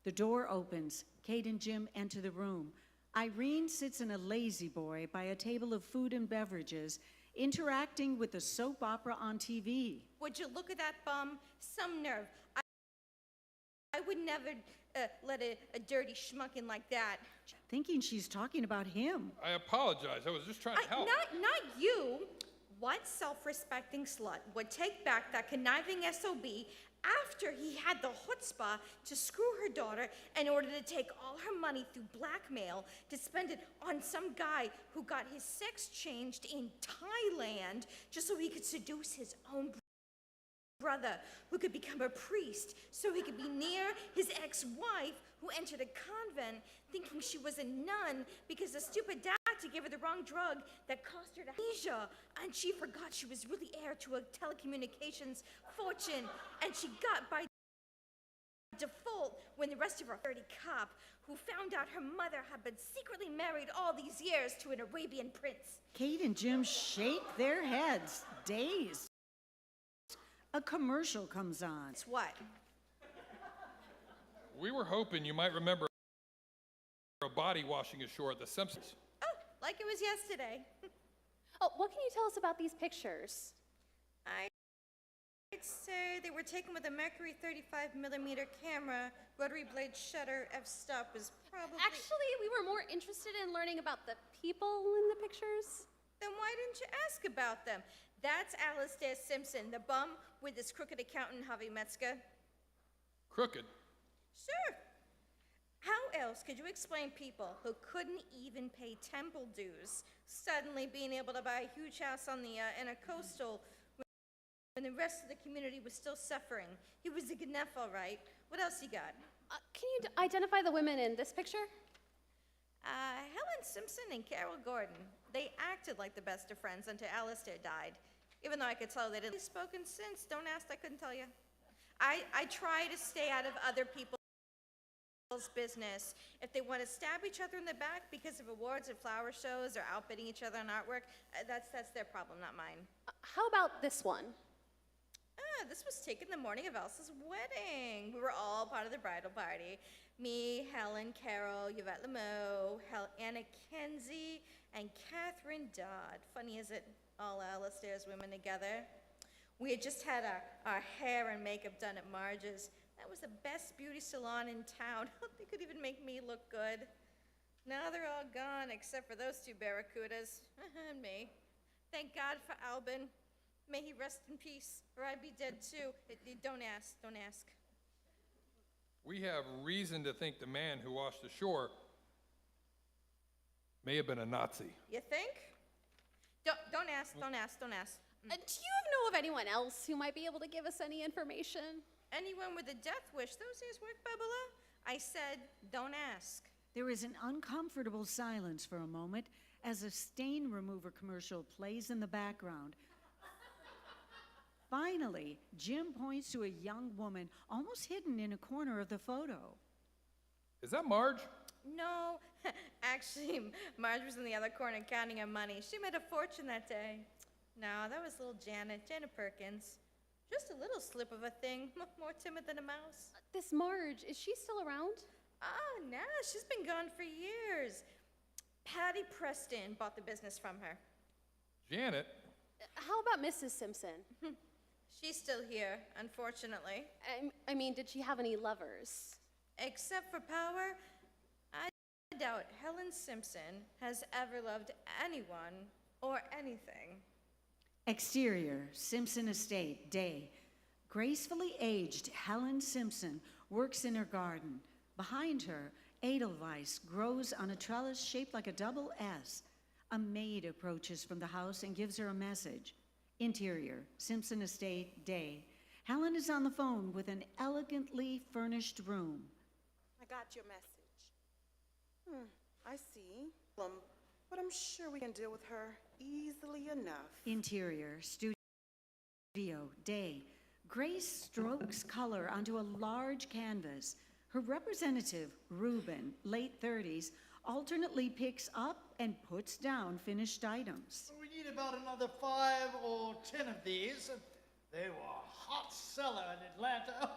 [SPEAKER 2] The door opens. Kate and Jim enter the room. Irene sits in a lazy boy by a table of food and beverages, interacting with the soap opera on TV.
[SPEAKER 9] Would you look at that bum? Some nerve. I would never let a dirty schmuck in like that.
[SPEAKER 2] Thinking she's talking about him.
[SPEAKER 5] I apologize. I was just trying to help.
[SPEAKER 9] Not you. What self-respecting slut would take back that conniving SOB after he had the chutzpah to screw her daughter in order to take all her money through blackmail to spend it on some guy who got his sex changed in Thailand just so he could seduce his own brother, who could become a priest so he could be near his ex-wife who entered a convent thinking she was a nun because the stupid doctor gave her the wrong drug that caused her amnesia, and she forgot she was really heir to a telecommunications fortune, and she got by default when the rest of her dirty cop who found out her mother had been secretly married all these years to an Arabian prince.
[SPEAKER 2] Kate and Jim shake their heads, dazed. A commercial comes on.
[SPEAKER 9] It's what?
[SPEAKER 5] We were hoping you might remember a body washing ashore at the Simpsons.
[SPEAKER 9] Oh, like it was yesterday.
[SPEAKER 3] Oh, what can you tell us about these pictures?
[SPEAKER 9] I'd say they were taken with a Mercury 35mm camera. Rotary blade shutter f-stop was probably...
[SPEAKER 3] Actually, we were more interested in learning about the people in the pictures.
[SPEAKER 9] Then why didn't you ask about them? That's Alastair Simpson, the bum with his crooked accountant, Javi Metzger.
[SPEAKER 5] Crooked?
[SPEAKER 9] Sure. How else could you explain people who couldn't even pay temple dues suddenly being able to buy a huge house on the intercoastal when the rest of the community was still suffering? He was a Gneff, all right. What else you got?
[SPEAKER 3] Can you identify the women in this picture?
[SPEAKER 9] Helen Simpson and Carol Gordon. They acted like the best of friends until Alastair died. Even though I could tell they didn't spoken since. Don't ask, I couldn't tell you. I try to stay out of other people's business. If they want to stab each other in the back because of awards at flower shows or outbidding each other on artwork, that's their problem, not mine.
[SPEAKER 3] How about this one?
[SPEAKER 9] This was taken the morning of Elsa's wedding. We were all part of the bridal party. Me, Helen, Carol, Yvette Lameau, Anna Kenzie, and Catherine Dodd. Funny, is it? All Alastair's women together. We had just had our hair and makeup done at Marge's. That was the best beauty salon in town. They could even make me look good. Now they're all gone, except for those two barracudas, and me. Thank God for Albin. May he rest in peace, or I'd be dead too. Don't ask, don't ask.
[SPEAKER 5] We have reason to think the man who washed ashore may have been a Nazi.
[SPEAKER 9] You think? Don't ask.
[SPEAKER 3] Do you know of anyone else who might be able to give us any information?
[SPEAKER 9] Anyone with a death wish, those days work, Babala? I said, don't ask.
[SPEAKER 2] There is an uncomfortable silence for a moment as a stain remover commercial plays in the background. Finally, Jim points to a young woman almost hidden in a corner of the photo.
[SPEAKER 5] Is that Marge?
[SPEAKER 9] No, actually, Marge was in the other corner counting her money. She made a fortune that day. No, that was little Janet Perkins. Just a little slip of a thing, more timid than a mouse.
[SPEAKER 3] This Marge, is she still around?
[SPEAKER 9] Oh, no, she's been gone for years. Patty Preston bought the business from her.
[SPEAKER 5] Janet?
[SPEAKER 3] How about Mrs. Simpson?
[SPEAKER 9] She's still here, unfortunately.
[SPEAKER 3] I mean, did she have any lovers?
[SPEAKER 9] Except for power, I doubt Helen Simpson has ever loved anyone or anything.
[SPEAKER 2] Exterior, Simpson Estate, day. Gracefully aged Helen Simpson works in her garden. Behind her, Edelweiss grows on a trellis shaped like a double S. A maid approaches from the house and gives her a message. Interior, Simpson Estate, day. Helen is on the phone with an elegantly furnished room.
[SPEAKER 7] I got your message. I see. But I'm sure we can deal with her easily enough.
[SPEAKER 2] Interior, studio, day. Grace strokes color onto a large canvas. Her representative, Reuben, late 30s, alternately picks up and puts down finished items.
[SPEAKER 6] We need about another 5 or 10 of these. They were a hot seller in Atlanta.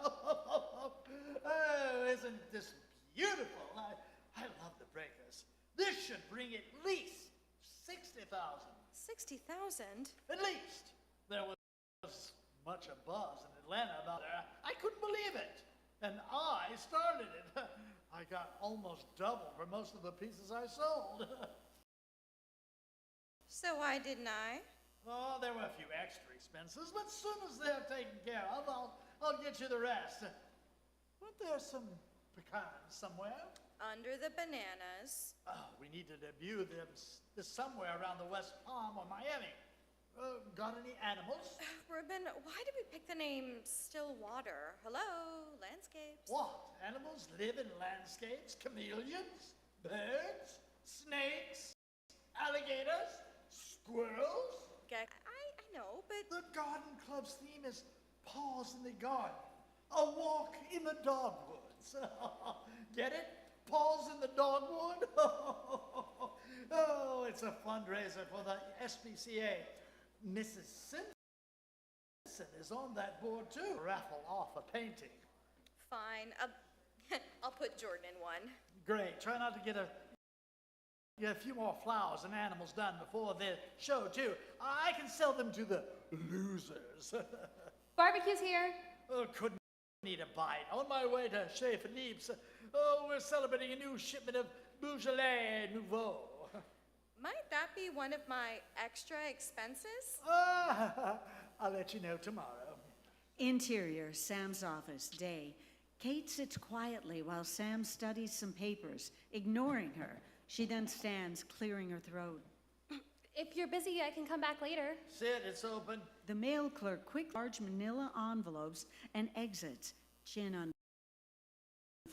[SPEAKER 6] Oh, isn't this beautiful? I love the breakers. This should bring at least 60,000.
[SPEAKER 9] 60,000?
[SPEAKER 6] At least. There was much a buzz in Atlanta about it. I couldn't believe it. And I started it. I got almost double for most of the pieces I sold.
[SPEAKER 9] So why didn't I?
[SPEAKER 6] Oh, there were a few extra expenses, but as soon as they're taken care of, I'll get you the rest. Weren't there some pecans somewhere?
[SPEAKER 9] Under the bananas.
[SPEAKER 6] Oh, we need to debut them somewhere around the West Palm or Miami. Got any animals?
[SPEAKER 9] Reuben, why did we pick the name Stillwater? Hello, landscapes.
[SPEAKER 6] What? Animals live in landscapes? Chameleons? Birds? Snakes? Alligators? Squirrels?
[SPEAKER 9] Okay, I know, but...
[SPEAKER 6] The garden club's theme is Paws in the Garden. A walk in the dogwoods. Get it? Paws in the dogwood? Oh, it's a fundraiser for the SPCA. Mrs. Simpson is on that board too. Raffle off a painting.
[SPEAKER 9] Fine, I'll put Jordan in one.
[SPEAKER 6] Great. Try not to get a few more flowers and animals done before the show too. I can sell them to the losers.
[SPEAKER 3] Barbecue's here.
[SPEAKER 6] Oh, couldn't need a bite. On my way to Chez Philippe's. Oh, we're celebrating a new shipment of Beaujolais Nouveau.
[SPEAKER 9] Might that be one of my extra expenses?
[SPEAKER 6] I'll let you know tomorrow.
[SPEAKER 2] Interior, Sam's office, day. Kate sits quietly while Sam studies some papers, ignoring her. She then stands, clearing her throat.
[SPEAKER 3] If you're busy, I can come back later.
[SPEAKER 6] Sit, it's open.
[SPEAKER 2] The mail clerk quickly large manila envelopes and exits, chin on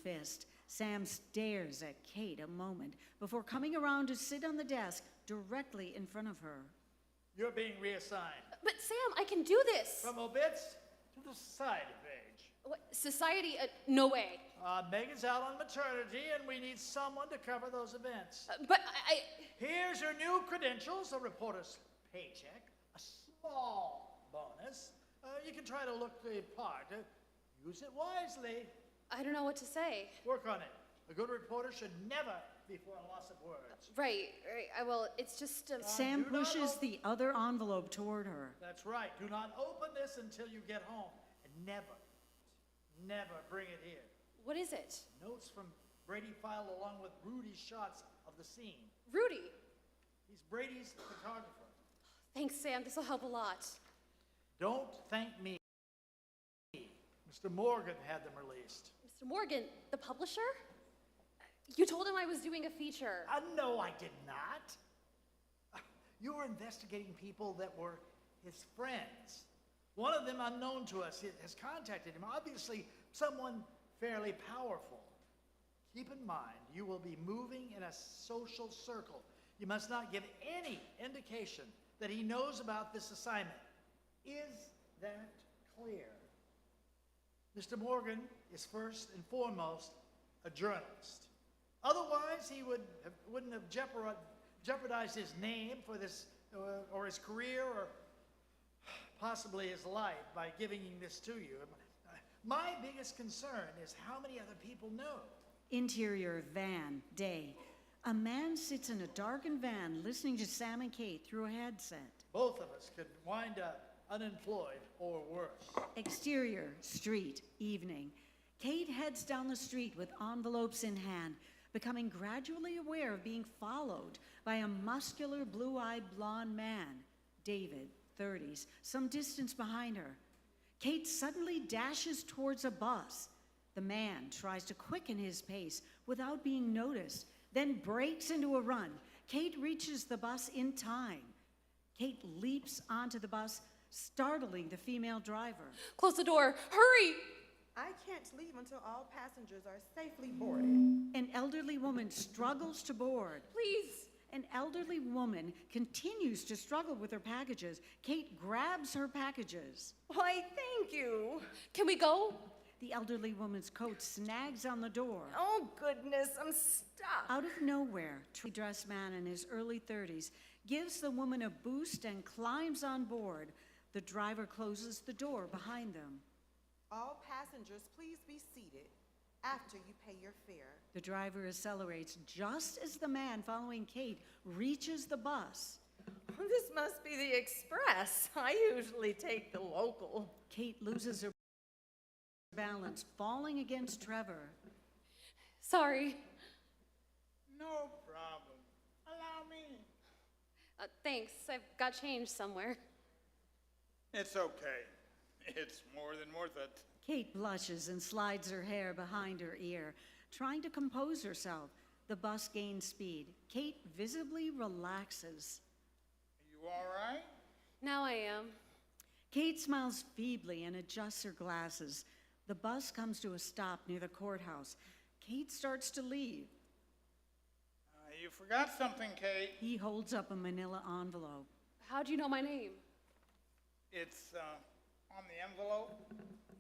[SPEAKER 2] fist. Sam stares at Kate a moment before coming around to sit on the desk directly in front of her.
[SPEAKER 6] You're being reassigned.
[SPEAKER 3] But Sam, I can do this.
[SPEAKER 6] From obits to the society page.
[SPEAKER 3] What, society? No way.
[SPEAKER 6] Megan's out on maternity, and we need someone to cover those events.
[SPEAKER 3] But
[SPEAKER 6] Here's your new credentials, a reporter's paycheck, a small bonus. You can try to look the part. Use it wisely.
[SPEAKER 3] I don't know what to say.
[SPEAKER 6] Work on it. A good reporter should never be for a loss of words.
[SPEAKER 3] Right. Well, it's just...
[SPEAKER 2] Sam pushes the other envelope toward her.
[SPEAKER 6] That's right. Do not open this until you get home. And never bring it here.
[SPEAKER 3] What is it?
[SPEAKER 6] Notes from Brady file along with Rudy's shots of the scene.
[SPEAKER 3] Rudy.
[SPEAKER 6] He's Brady's photographer.
[SPEAKER 3] Thanks, Sam. This will help a lot.
[SPEAKER 6] Don't thank me. Mr. Morgan had them released.
[SPEAKER 3] Mr. Mr. Morgan, the publisher? You told him I was doing a feature.
[SPEAKER 6] No, I did not. You were investigating people that were his friends. One of them, unknown to us, has contacted him. Obviously, someone fairly powerful. Keep in mind, you will be moving in a social circle. You must not give any indication that he knows about this assignment. Is that clear? Mr. Morgan is first and foremost a journalist. Otherwise, he wouldn't have jeopardized his name for this, or his career, or possibly his life by giving this to you. My biggest concern is how many other people know.
[SPEAKER 2] Interior van, day. A man sits in a darkened van listening to Sam and Kate through a headset.
[SPEAKER 6] Both of us could wind up unemployed or worse.
[SPEAKER 2] Exterior, street, evening. Kate heads down the street with envelopes in hand, becoming gradually aware of being followed by a muscular, blue-eyed blonde man, David, 30s, some distance behind her. Kate suddenly dashes towards a bus. The man tries to quicken his pace without being noticed, then breaks into a run. Kate reaches the bus in time. Kate leaps onto the bus, startling the female driver.
[SPEAKER 3] Close the door, hurry!
[SPEAKER 7] I can't leave until all passengers are safely boarded.
[SPEAKER 2] An elderly woman struggles to board.
[SPEAKER 3] Please.
[SPEAKER 2] An elderly woman continues to struggle with her packages. Kate grabs her packages.
[SPEAKER 9] Why, thank you.
[SPEAKER 3] Can we go?
[SPEAKER 2] The elderly woman's coat snags on the door.
[SPEAKER 9] Oh, goodness, I'm stuck.
[SPEAKER 2] Out of nowhere, a dressed man in his early 30s gives the woman a boost and climbs on board. The driver closes the door behind them.
[SPEAKER 7] All passengers, please be seated after you pay your fare.
[SPEAKER 2] The driver accelerates just as the man following Kate reaches the bus.
[SPEAKER 9] This must be the express. I usually take the local.
[SPEAKER 2] Kate loses her balance, falling against Trevor.
[SPEAKER 3] Sorry.
[SPEAKER 4] No problem. Allow me.
[SPEAKER 3] Thanks, I've got change somewhere.
[SPEAKER 4] It's okay. It's more than worth it.
[SPEAKER 2] Kate blushes and slides her hair behind her ear, trying to compose herself. The bus gains speed. Kate visibly relaxes.
[SPEAKER 4] Are you all right?
[SPEAKER 3] Now I am.
[SPEAKER 2] Kate smiles feebly and adjusts her glasses. The bus comes to a stop near the courthouse. Kate starts to leave.
[SPEAKER 4] You forgot something, Kate.
[SPEAKER 2] He holds up a manila envelope.
[SPEAKER 3] How do you know my name?
[SPEAKER 4] It's on the envelope.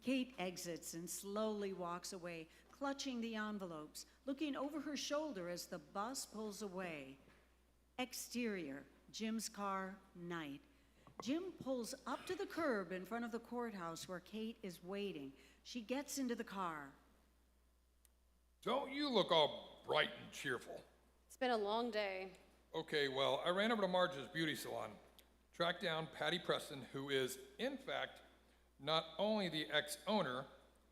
[SPEAKER 2] Kate exits and slowly walks away, clutching the envelopes, looking over her shoulder as the bus pulls away. Exterior, Jim's car, night. Jim pulls up to the curb in front of the courthouse where Kate is waiting. She gets into the car.
[SPEAKER 5] Don't you look all bright and cheerful?
[SPEAKER 3] It's been a long day.
[SPEAKER 5] Okay, well, I ran over to Marge's beauty salon, tracked down Patty Preston, who is, in fact, not only the ex-owner,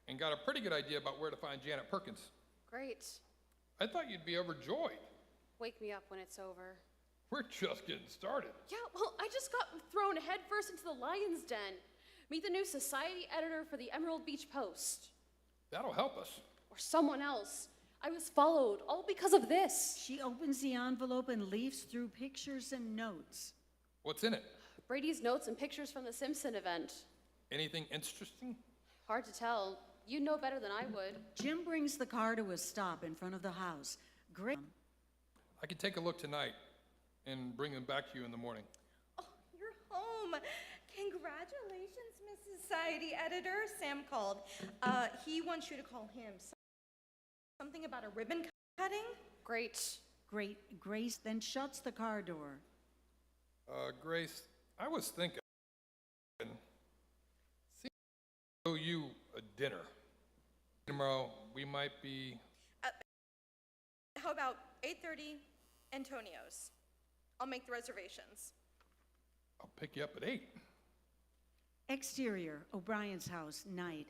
[SPEAKER 5] and got a pretty good idea about where to find Janet Perkins.
[SPEAKER 3] Great.
[SPEAKER 5] I thought you'd be overjoyed.
[SPEAKER 3] Wake me up when it's over.
[SPEAKER 5] We're just getting started.
[SPEAKER 3] Yeah, well, I just got thrown headfirst into the lion's den. Meet the new society editor for the Emerald Beach Post.
[SPEAKER 5] That'll help us.
[SPEAKER 3] Or someone else. I was followed, all because of this.
[SPEAKER 2] She opens the envelope and leafs through pictures and notes.
[SPEAKER 5] What's in it?
[SPEAKER 3] Brady's notes and pictures from the Simpson event.
[SPEAKER 5] Anything interesting?
[SPEAKER 3] Hard to tell. You know better than I would.
[SPEAKER 2] Jim brings the car to a stop in front of the house. Great.
[SPEAKER 5] I could take a look tonight and bring them back to you in the morning.
[SPEAKER 9] Oh, you're home. Congratulations, Miss Society Editor. Sam called. He wants you to call him. Something about a ribbon cutting?
[SPEAKER 3] Great.
[SPEAKER 2] Grace then shuts the car door.
[SPEAKER 5] Grace, I was thinking, see, owe you a dinner. Tomorrow, we might be...
[SPEAKER 9] How about 8:30, Antonio's? I'll make the reservations.
[SPEAKER 5] I'll pick you up at 8.
[SPEAKER 2] Exterior, O'Brien's house, night.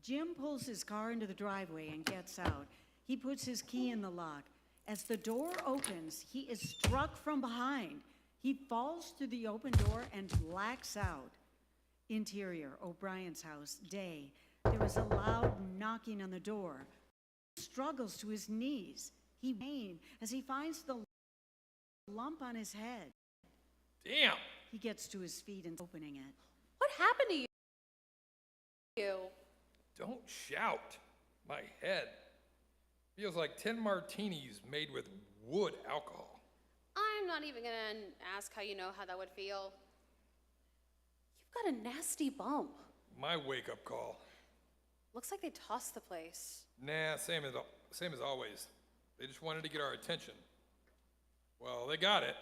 [SPEAKER 2] Jim pulls his car into the driveway and gets out. He puts his key in the lock. As the door opens, he is struck from behind. He falls through the open door and blacks out. Interior, O'Brien's house, day. There is a loud knocking on the door. struggles to his knees. He pain as he finds the lump on his head.
[SPEAKER 5] Damn!
[SPEAKER 2] He gets to his feet and opening it.
[SPEAKER 3] What happened to you?
[SPEAKER 5] Don't shout. My head feels like 10 martinis made with wood alcohol.
[SPEAKER 3] I'm not even gonna ask how you know how that would feel. You've got a nasty bump.
[SPEAKER 5] My wake-up call.
[SPEAKER 3] Looks like they tossed the place.
[SPEAKER 5] Nah, same as always. They just wanted to get our attention. Well, they got it.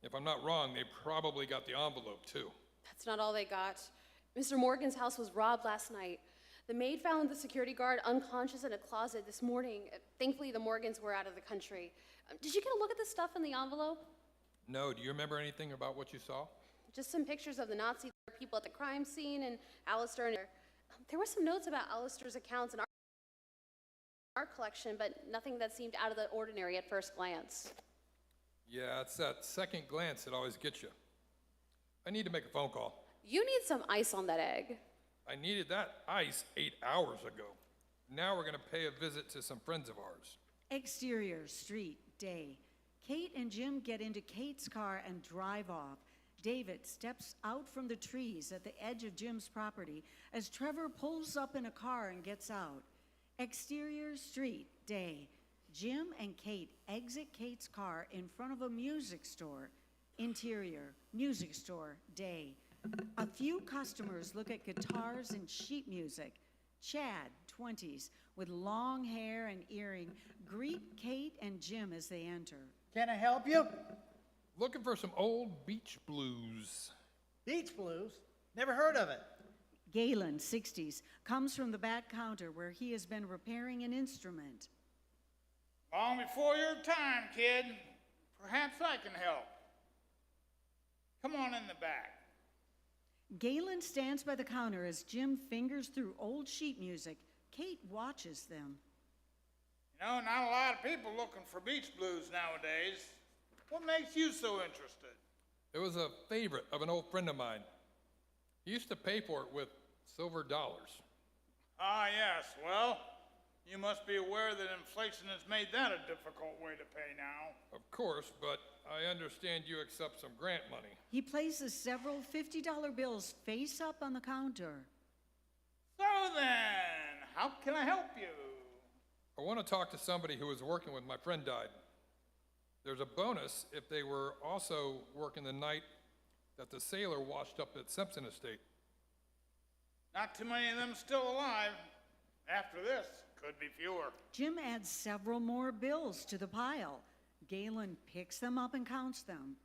[SPEAKER 5] If I'm not wrong, they probably got the envelope, too.
[SPEAKER 3] That's not all they got. Mr. Morgan's house was robbed last night. The maid found the security guard unconscious in a closet this morning. Thankfully, the Morgans were out of the country. Did you get a look at the stuff in the envelope?
[SPEAKER 5] No, do you remember anything about what you saw?
[SPEAKER 3] Just some pictures of the Nazi people at the crime scene and Alistair. And there were some notes about Alistair's accounts and art collection, but nothing that seemed out of the ordinary at first glance.
[SPEAKER 5] Yeah, it's that second glance that always gets you. I need to make a phone call.
[SPEAKER 3] You need some ice on that egg.
[SPEAKER 5] I needed that ice 8 hours ago. Now we're gonna pay a visit to some friends of ours.
[SPEAKER 2] Exterior, street, day. Kate and Jim get into Kate's car and drive off. David steps out from the trees at the edge of Jim's property as Trevor pulls up in a car and gets out. Exterior, street, day. Jim and Kate exit Kate's car in front of a music store. Interior, music store, day. A few customers look at guitars and sheet music. Chad, 20s, with long hair and earring, greet Kate and Jim as they enter.
[SPEAKER 6] Can I help you?
[SPEAKER 5] Looking for some old beach blues.
[SPEAKER 6] Beach blues? Never heard of it.
[SPEAKER 2] Galen, 60s, comes from the back counter where he has been repairing an instrument.
[SPEAKER 4] Long before your time, kid. Perhaps I can help. Come on in the back.
[SPEAKER 2] Galen stands by the counter as Jim fingers through old sheet music. Kate watches them.
[SPEAKER 4] You know, not a lot of people looking for beach blues nowadays. What makes you so interested?
[SPEAKER 5] It was a favorite of an old friend of mine. He used to pay for it with silver dollars.
[SPEAKER 4] Ah, yes. Well, you must be aware that inflation has made that a difficult way to pay now.
[SPEAKER 5] Of course, but I understand you accept some grant money.
[SPEAKER 2] He places several $50 bills face up on the counter.
[SPEAKER 4] So then, how can I help you?
[SPEAKER 5] I want to talk to somebody who was working when my friend died. There's a bonus if they were also working the night that the sailor washed up at Simpson Estate.
[SPEAKER 4] Not too many of them still alive. After this, could be fewer.
[SPEAKER 2] Jim adds several more bills to the pile. Galen picks them up and counts them.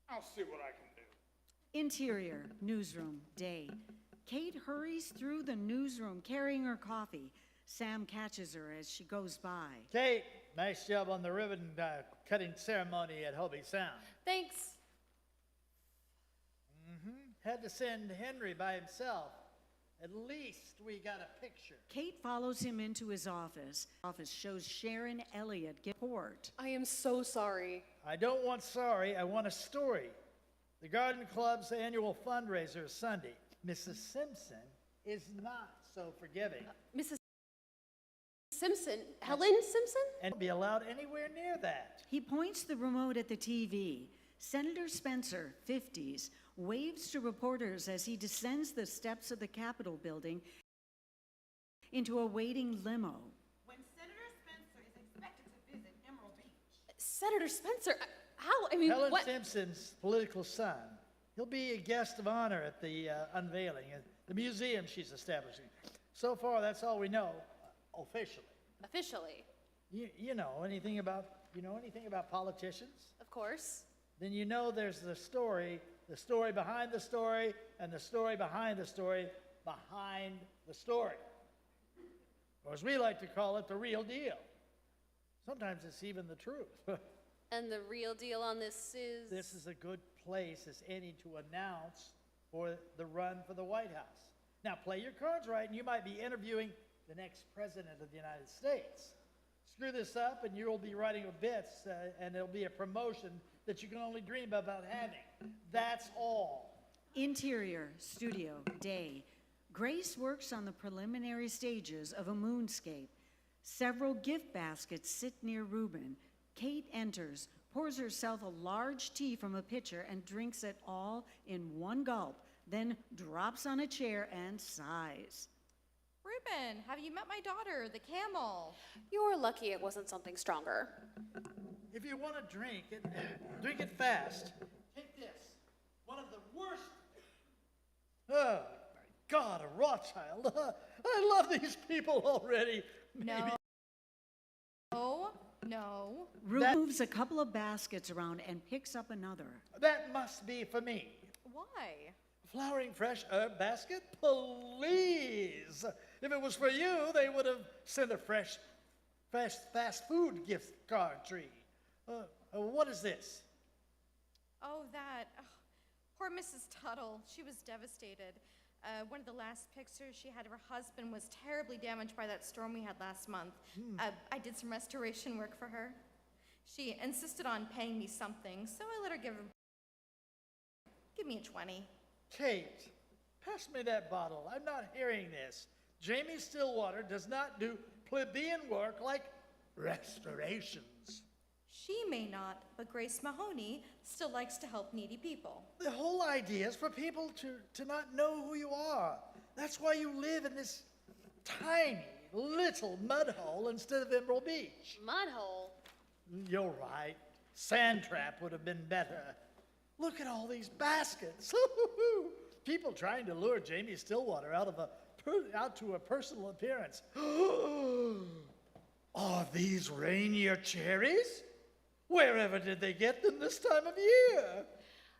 [SPEAKER 4] I'll see what I can do.
[SPEAKER 2] Interior, newsroom, day. Kate hurries through the newsroom carrying her coffee. Sam catches her as she goes by.
[SPEAKER 6] Kate, nice job on the ribbon cutting ceremony at Hobie Sound.
[SPEAKER 3] Thanks.
[SPEAKER 6] Had to send Henry by himself. At least we got a picture.
[SPEAKER 2] Kate follows him into his office. Office shows Sharon Elliott get report.
[SPEAKER 3] I am so sorry.
[SPEAKER 6] I don't want sorry, I want a story. The Garden Club's annual fundraiser is Sunday. Mrs. Simpson is not so forgiving.
[SPEAKER 3] Mrs. Simpson? Helen Simpson?
[SPEAKER 6] And be allowed anywhere near that.
[SPEAKER 2] He points the remote at the TV. Senator Spencer, 50s, waves to reporters as he descends the steps of the Capitol building into a waiting limo.
[SPEAKER 7] When Senator Spencer is expected to visit Emerald Beach.
[SPEAKER 3] Senator Spencer? How? I mean,
[SPEAKER 6] Helen
[SPEAKER 3] what?
[SPEAKER 6] Simpson's political son. He'll be a guest of honor at the unveiling, the museum she's establishing. So far, that's all we know, officially.
[SPEAKER 3] Officially?
[SPEAKER 6] You know anything about politicians?
[SPEAKER 3] Of course.
[SPEAKER 6] Then you know there's the story behind the story, and the story behind the story behind the story. Or as we like to call it, the real deal. Sometimes it's even the truth.
[SPEAKER 3] And the real deal on this is?
[SPEAKER 6] This is a good place as any to announce for the run for the White House. Now, play your cards right, and you might be interviewing the next president of the United States. Screw this up, and you'll be writing bits, and it'll be a promotion that you can only dream about having. That's all.
[SPEAKER 2] Interior, studio, day. Grace works on the preliminary stages of a moonscape. Several gift baskets sit near Reuben. Kate enters, pours herself a large tea from a pitcher, and drinks it all in one gulp, then drops on a chair and sighs.
[SPEAKER 11] Reuben, have you met my daughter, the camel?
[SPEAKER 3] You're lucky it wasn't something stronger.
[SPEAKER 6] If you want to drink it fast. Take this. One of the worst. Oh, my God, a Rothschild. I love these people already. Maybe.
[SPEAKER 11] No.
[SPEAKER 2] Reuben moves a couple of baskets around and picks up another.
[SPEAKER 6] That must be for me.
[SPEAKER 11] Why?
[SPEAKER 6] Flowering fresh herb basket? Please. If it was for you, they would have sent a fresh fast food gift card tree. What is this?
[SPEAKER 11] Oh, that. Oh, poor Mrs. Tuttle. She was devastated. One of the last pictures she had of her husband was terribly damaged by that storm we had last month. I did some restoration work for her. She insisted on paying me something, so I let her give me a 20.
[SPEAKER 6] Kate, pass me that bottle. I'm not hearing this. Jamie Stillwater does not do plebeian work like restorations.
[SPEAKER 11] She may not, but Grace Mahoney still likes to help needy people.
[SPEAKER 6] The whole idea is for people to not know who you are. That's why you live in this tiny little mud hole instead of Emerald Beach.
[SPEAKER 3] Mud hole?
[SPEAKER 6] You're right. Sand trap would have been better. Look at all these baskets. People trying to lure Jamie Stillwater out to a personal appearance. Are these Rainier cherries? Wherever did they get them this time of year?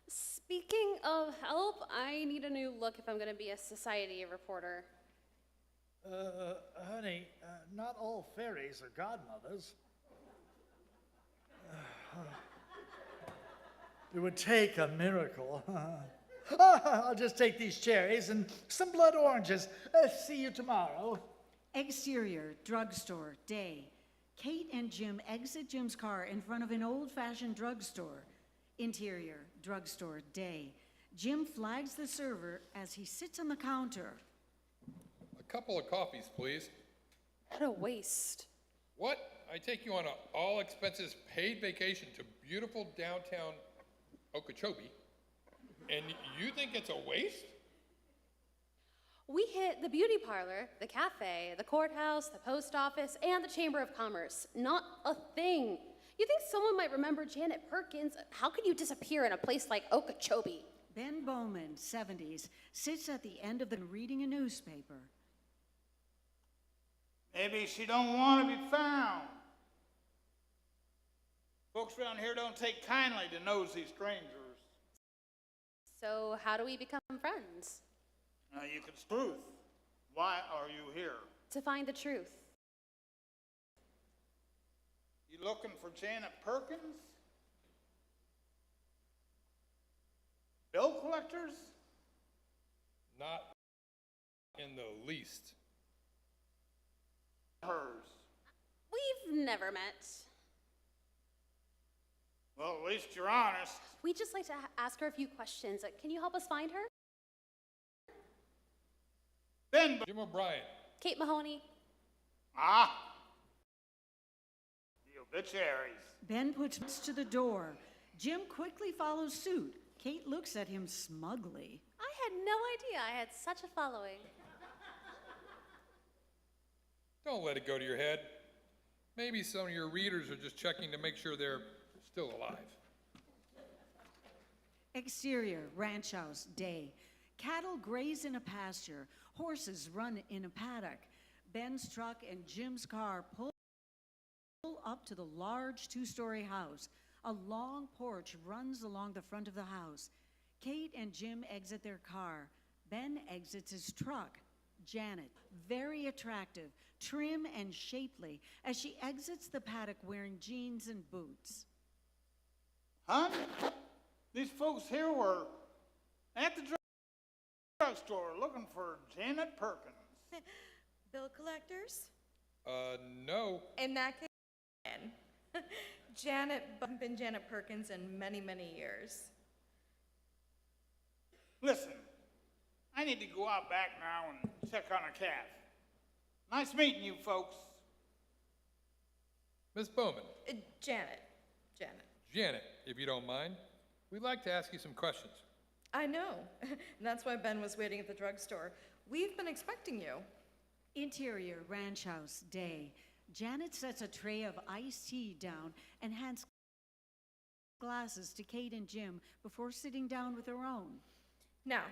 [SPEAKER 3] Speaking of help, I need a new look if I'm going to be a society reporter.
[SPEAKER 6] Honey, not all fairies are godmothers. It would take a miracle. I'll just take these cherries and some blood oranges. See you tomorrow.
[SPEAKER 2] Exterior, drugstore, day. Kate and Jim exit Jim's car in front of an old-fashioned drugstore. Interior, drugstore, day. Jim flags the server as he sits on the counter.
[SPEAKER 5] A couple of coffees, please.
[SPEAKER 3] What a waste.
[SPEAKER 5] What? I take you on an all-expenses-paid vacation to beautiful downtown Okeechobee, and you think it's a waste?
[SPEAKER 3] We hit the beauty parlor, the cafe, the courthouse, the post office, and the Chamber of Commerce. Not a thing. You think someone might remember Janet Perkins? How could you disappear in a place like Okeechobee?
[SPEAKER 2] Ben Bowman, 70s, sits at the end of the reading a newspaper.
[SPEAKER 4] Maybe she don't want to be found. Folks around here don't take kindly to nosy strangers.
[SPEAKER 3] So how do we become friends?
[SPEAKER 4] You can truth. Why are you here?
[SPEAKER 3] To find the truth.
[SPEAKER 4] You looking for Janet Perkins? Bill collectors?
[SPEAKER 5] Not in the least.
[SPEAKER 4] Hers.
[SPEAKER 3] We've never met.
[SPEAKER 4] Well, at least you're honest.
[SPEAKER 3] We'd just like to ask her a few questions. Can you help us find her?
[SPEAKER 4] Ben.
[SPEAKER 5] Jim O'Brien.
[SPEAKER 3] Kate Mahoney.
[SPEAKER 4] Ah. The obituaries.
[SPEAKER 2] Ben puts to the door. Jim quickly follows suit. Kate looks at him smugly.
[SPEAKER 3] I had no idea I had such a following.
[SPEAKER 5] Don't let it go to your head. Maybe some of your readers are just checking to make sure they're still alive.
[SPEAKER 2] Exterior, ranch house, day. Cattle graze in a pasture. Horses run in a paddock. Ben's truck and Jim's car pull up to the large two-story house. A long porch runs along the front of the house. Kate and Jim exit their car. Ben exits his truck. Janet, very attractive, trim and shapely, as she exits the paddock wearing jeans and boots.
[SPEAKER 4] Hon, these folks here were at the drugstore looking for Janet Perkins.
[SPEAKER 11] Bill collectors?
[SPEAKER 5] No.
[SPEAKER 11] In that case, Janet been Janet Perkins in many, many years.
[SPEAKER 4] Listen, I need to go out back now and check on a calf. Nice meeting you folks.
[SPEAKER 5] Miss Bowman,
[SPEAKER 10] Janet.
[SPEAKER 5] Janet, if you don't mind, we'd like to ask you some questions.
[SPEAKER 10] I know. That's why Ben was waiting at the drugstore. We've been expecting you.
[SPEAKER 2] Interior ranch house, day. Janet sets a tray of iced tea down and hands glasses to Kate and Jim before sitting down with her own.
[SPEAKER 10] Now,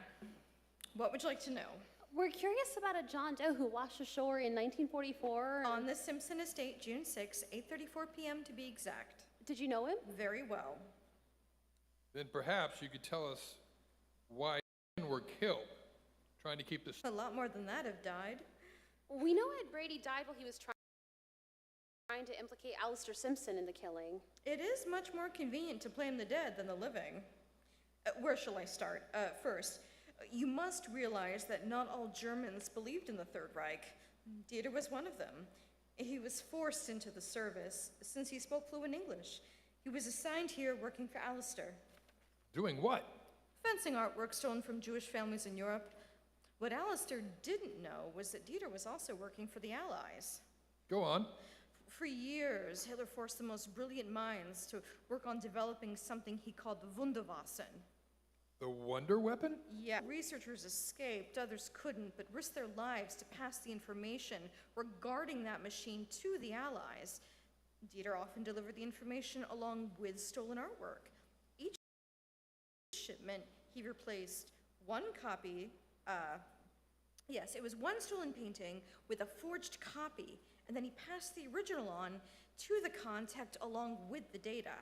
[SPEAKER 10] what would you like to know?
[SPEAKER 3] We're curious about a John Doe who washed ashore in 1944.
[SPEAKER 10] On the Simpson estate, June 6, 8:34 p.m. to be exact.
[SPEAKER 3] Did you know him?
[SPEAKER 10] Very well.
[SPEAKER 5] Then perhaps you could tell us why men were killed, trying to keep this.
[SPEAKER 10] A lot more than that have died.
[SPEAKER 3] We know Ed Brady died while he was trying to implicate Alistair Simpson in the killing.
[SPEAKER 10] It is much more convenient to blame the dead than the living. Where shall I start? First, you must realize that not all Germans believed in the Third Reich. Dieter was one of them. He was forced into the service since he spoke fluent English. He was assigned here working for Alistair.
[SPEAKER 5] Doing what?
[SPEAKER 10] Fencing artwork stolen from Jewish families in Europe. What Alistair didn't know was that Dieter was also working for the Allies.
[SPEAKER 5] Go on.
[SPEAKER 10] For years, Hitler forced the most brilliant minds to work on developing something he called the Wunderwaffen.
[SPEAKER 5] The wonder weapon?
[SPEAKER 10] Yeah, researchers escaped, others couldn't, but risked their lives to pass the information regarding that machine to the Allies. Dieter often delivered the information along with stolen artwork. Each shipment, he replaced one copy, it was one stolen painting with a forged copy, and then he passed the original on to the contact along with the data.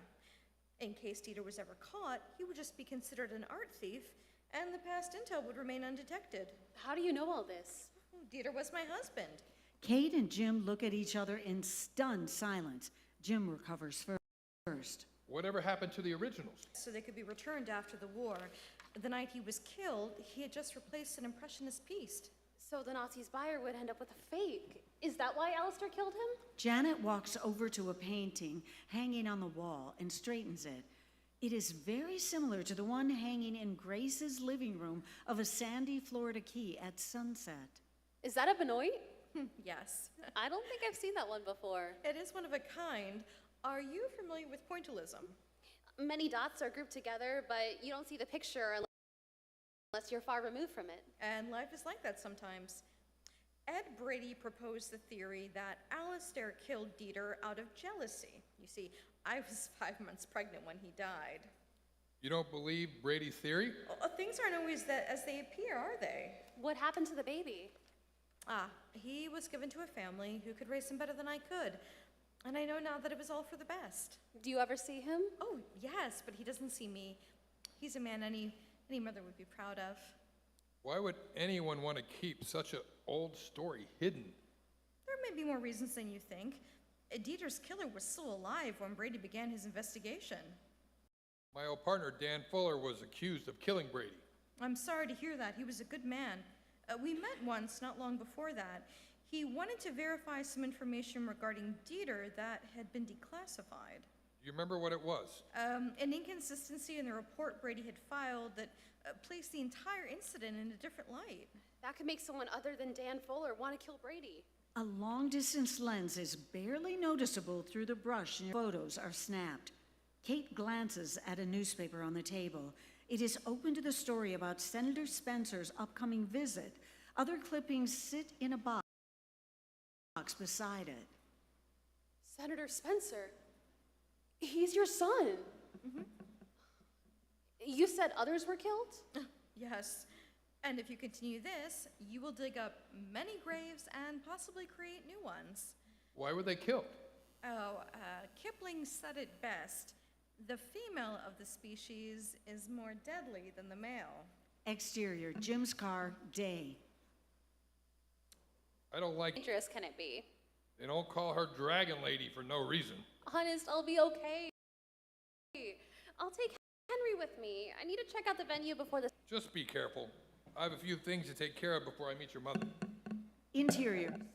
[SPEAKER 10] In case Dieter was ever caught, he would just be considered an art thief, and the past intel would remain undetected.
[SPEAKER 3] How do you know all this?
[SPEAKER 10] Dieter was my husband.
[SPEAKER 2] Kate and Jim look at each other in stunned silence. Jim recovers first.
[SPEAKER 5] Whatever happened to the originals?
[SPEAKER 10] So they could be returned after the war. The night he was killed, he had just replaced an impressionist piece.
[SPEAKER 3] So the Nazis' buyer would end up with a fake. Is that why Alistair killed him?
[SPEAKER 2] Janet walks over to a painting hanging on the wall and straightens it. It is very similar to the one hanging in Grace's living room of a sandy Florida key at sunset.
[SPEAKER 3] Is that a Benoit?
[SPEAKER 10] Yes.
[SPEAKER 3] I don't think I've seen that one before.
[SPEAKER 10] It is one of a kind. Are you familiar with pointillism?
[SPEAKER 3] Many dots are grouped together, but you don't see the picture unless you're far removed from it.
[SPEAKER 10] And life is like that sometimes. Ed Brady proposed the theory that Alistair killed Dieter out of jealousy. You see, I was 5 months pregnant when he died.
[SPEAKER 5] You don't believe Brady's theory?
[SPEAKER 10] Things aren't always as they appear, are they?
[SPEAKER 3] What happened to the baby?
[SPEAKER 10] He was given to a family who could raise him better than I could. And I know now that it was all for the best.
[SPEAKER 3] Do you ever see him?
[SPEAKER 10] Oh, yes, but he doesn't see me. He's a man any mother would be proud of.
[SPEAKER 5] Why would anyone want to keep such an old story hidden?
[SPEAKER 10] There may be more reasons than you think. Dieter's killer was still alive when Brady began his investigation.
[SPEAKER 5] My old partner, Dan Fuller, was accused of killing Brady.
[SPEAKER 10] I'm sorry to hear that. He was a good man. We met once not long before that. He wanted to verify some information regarding Dieter that had been declassified.
[SPEAKER 5] Do you remember what it was?
[SPEAKER 10] An inconsistency in the report Brady had filed that placed the entire incident in a different light.
[SPEAKER 3] That could make someone other than Dan Fuller want to kill Brady.
[SPEAKER 2] A long-distance lens is barely noticeable through the brush and photos are snapped. Kate glances at a newspaper on the table. It is open to the story about Senator Spencer's upcoming visit. Other clippings sit in a box beside it.
[SPEAKER 3] Senator Spencer? He's your son.
[SPEAKER 10] Mm-hmm.
[SPEAKER 3] You said others were killed?
[SPEAKER 10] Yes. And if you continue this, you will dig up many graves and possibly create new ones.
[SPEAKER 5] Why were they killed?
[SPEAKER 10] Kipling said it best. The female of the species is more deadly than the male.
[SPEAKER 2] Exterior, Jim's car, day.
[SPEAKER 5] I don't like.
[SPEAKER 3] Dangerous can it be?
[SPEAKER 5] They don't call her Dragon Lady for no reason.
[SPEAKER 3] Honest, I'll be okay. I'll take Henry with me. I need to check out the venue before the...
[SPEAKER 5] Just be careful. I have a few things to take care of before I meet your mother.
[SPEAKER 2] Interior, Simpson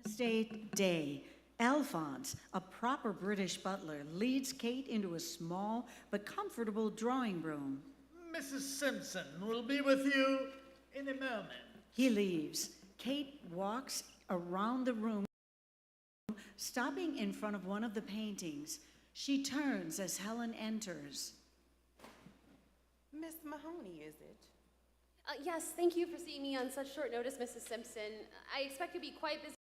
[SPEAKER 2] Estate, day. Alphonse, a proper British butler, leads Kate into a small but comfortable drawing room.
[SPEAKER 6] Mrs. Simpson will be with you in a moment.
[SPEAKER 2] He leaves. Kate walks around the room, Stopping in front of one of the paintings, she turns as Helen enters.
[SPEAKER 7] Miss Mahoney, is it?
[SPEAKER 3] Yes, thank you for seeing me on such short notice, Mrs. Simpson. I expect you'll be quite busy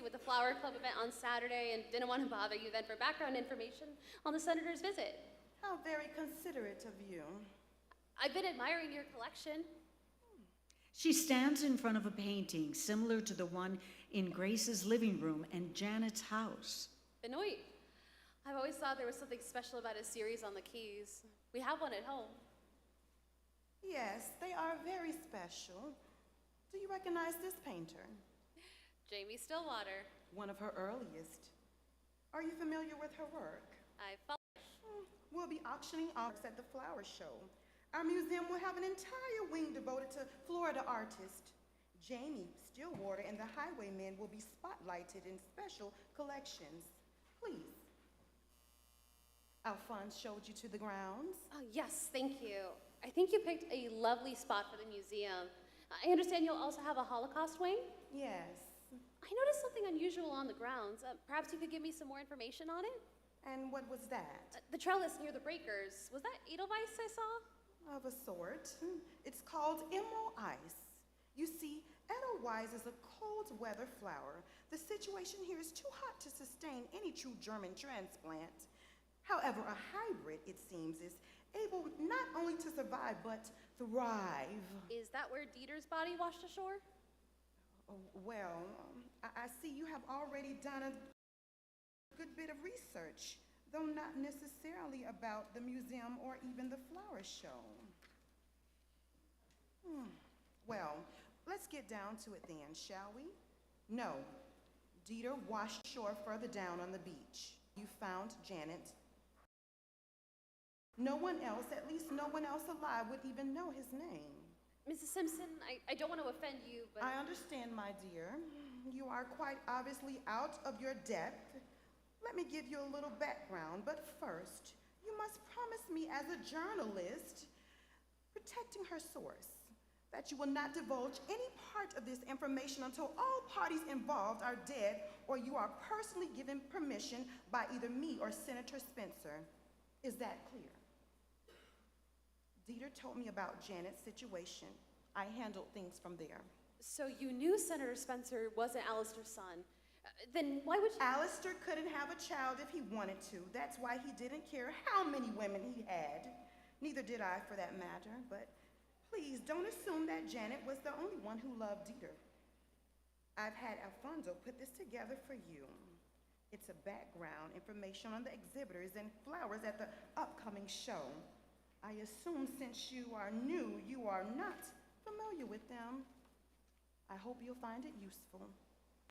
[SPEAKER 3] with the Flower Club event on Saturday and didn't want to bother you then for background information on the Senator's visit.
[SPEAKER 7] How very considerate of you.
[SPEAKER 3] I've been admiring your collection.
[SPEAKER 2] She stands in front of a painting similar to the one in Grace's living room and Janet's house.
[SPEAKER 3] Benoit. I've always thought there was something special about a series on the Keys. We have one at home.
[SPEAKER 7] Yes, they are very special. Do you recognize this painter?
[SPEAKER 3] Jamie Stillwater.
[SPEAKER 7] One of her earliest. Are you familiar with her work?
[SPEAKER 3] I follow.
[SPEAKER 7] We'll be auctioning off at the flower show. Our museum will have an entire wing devoted to Florida artists. Jamie Stillwater and the Highwaymen will be spotlighted in special collections. Please. Alphonse showed you to the grounds?
[SPEAKER 3] Yes, thank you. I think you picked a lovely spot for the museum. I understand you'll also have a Holocaust wing?
[SPEAKER 7] Yes.
[SPEAKER 3] I noticed something unusual on the grounds. Perhaps you could give me some more information on it?
[SPEAKER 7] And what was that?
[SPEAKER 3] The trellis near the breakers. Was that Edelweiss I saw?
[SPEAKER 7] Of a sort. It's called emerald ice. You see, Edelweiss is a cold weather flower. The situation here is too hot to sustain any true German transplant. However, a hybrid, it seems, is able not only to survive, but thrive.
[SPEAKER 3] Is that where Dieter's body washed ashore?
[SPEAKER 7] Well, I see you have already done a good bit of research, though not necessarily about the museum or even the flower show. Well, let's get down to it then, shall we? No, Dieter washed ashore further down on the beach. You found Janet. No one else, at least no one else alive, would even know his name.
[SPEAKER 3] Mrs. Simpson, I don't want to offend you, but...
[SPEAKER 7] I understand, my dear. You are quite obviously out of your depth. Let me give you a little background, but first, you must promise me as a journalist, protecting her source, that you will not divulge any part of this information until all parties involved are dead or you are personally given permission by either me or Senator Spencer. Is that clear? Dieter told me about Janet's situation. I handled things from there.
[SPEAKER 3] So you knew Senator Spencer wasn't Alistair's son. Then why would you...
[SPEAKER 7] Alistair couldn't have a child if he wanted to. That's why he didn't care how many women he had. Neither did I, for that matter. But please don't assume that Janet was the only one who loved Dieter. I've had Alfonso put this together for you. It's a background information on the exhibitors and flowers at the upcoming show. I assume since you are new, you are not familiar with them. I hope you'll find it useful.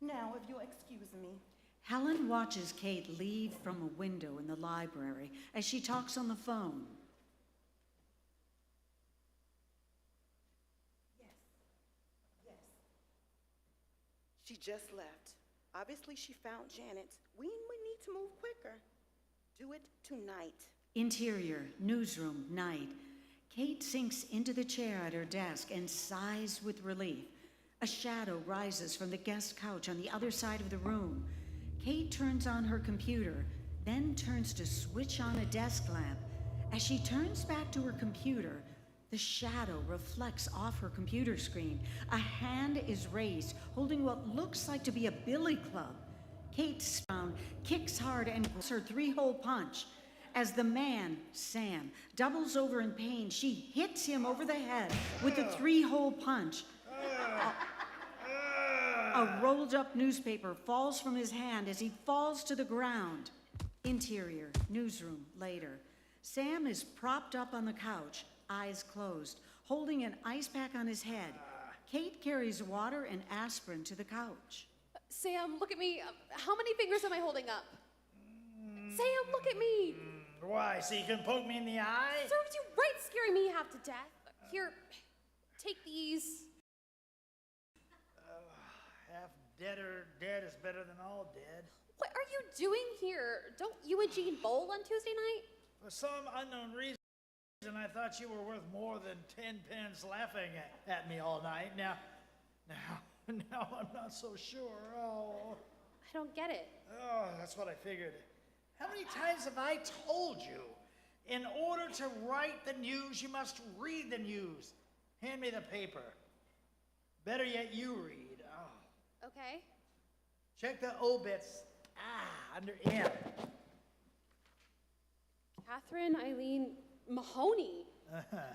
[SPEAKER 7] Now, if you'll excuse me.
[SPEAKER 2] Helen watches Kate leave from a window in the library as she talks on the phone.
[SPEAKER 7] Yes. She just left. Obviously, she found Janet. We need to move quicker. Do it tonight.
[SPEAKER 2] Interior, newsroom, night. Kate sinks into the chair at her desk and sighs with relief. A shadow rises from the guest couch on the other side of the room. Kate turns on her computer, then turns to switch on a desk lamp. As she turns back to her computer, the shadow reflects off her computer screen. A hand is raised, holding what looks like to be a billy club. Kate's down, kicks hard, and gives her three-hole punch. As the man, Sam, doubles over in pain, she hits him over the head with a three-hole punch. A rolled-up newspaper falls from his hand as he falls to the ground. Interior, newsroom, later. Sam is propped up on the couch, eyes closed, holding an ice pack on his head. Kate carries water and aspirin to the couch.
[SPEAKER 3] Sam, look at me. How many fingers am I holding up? Sam, look at me.
[SPEAKER 6] Why, so you can poke me in the eye?
[SPEAKER 3] Serves you right, scaring me half to death. Here, take these.
[SPEAKER 6] Half dead or dead is better than all dead.
[SPEAKER 3] What are you doing here? Don't you and Jean bowl on Tuesday night?
[SPEAKER 6] For some unknown reason, I thought you were worth more than 10 pence laughing at me all night. Now I'm not so sure. Oh.
[SPEAKER 3] I don't get it.
[SPEAKER 6] Oh, that's what I figured. How many times have I told you? In order to write the news, you must read the news. Hand me the paper. Better yet, you read. Oh.
[SPEAKER 3] Okay.
[SPEAKER 6] Check the obits. Under M.
[SPEAKER 3] Catherine Eileen Mahoney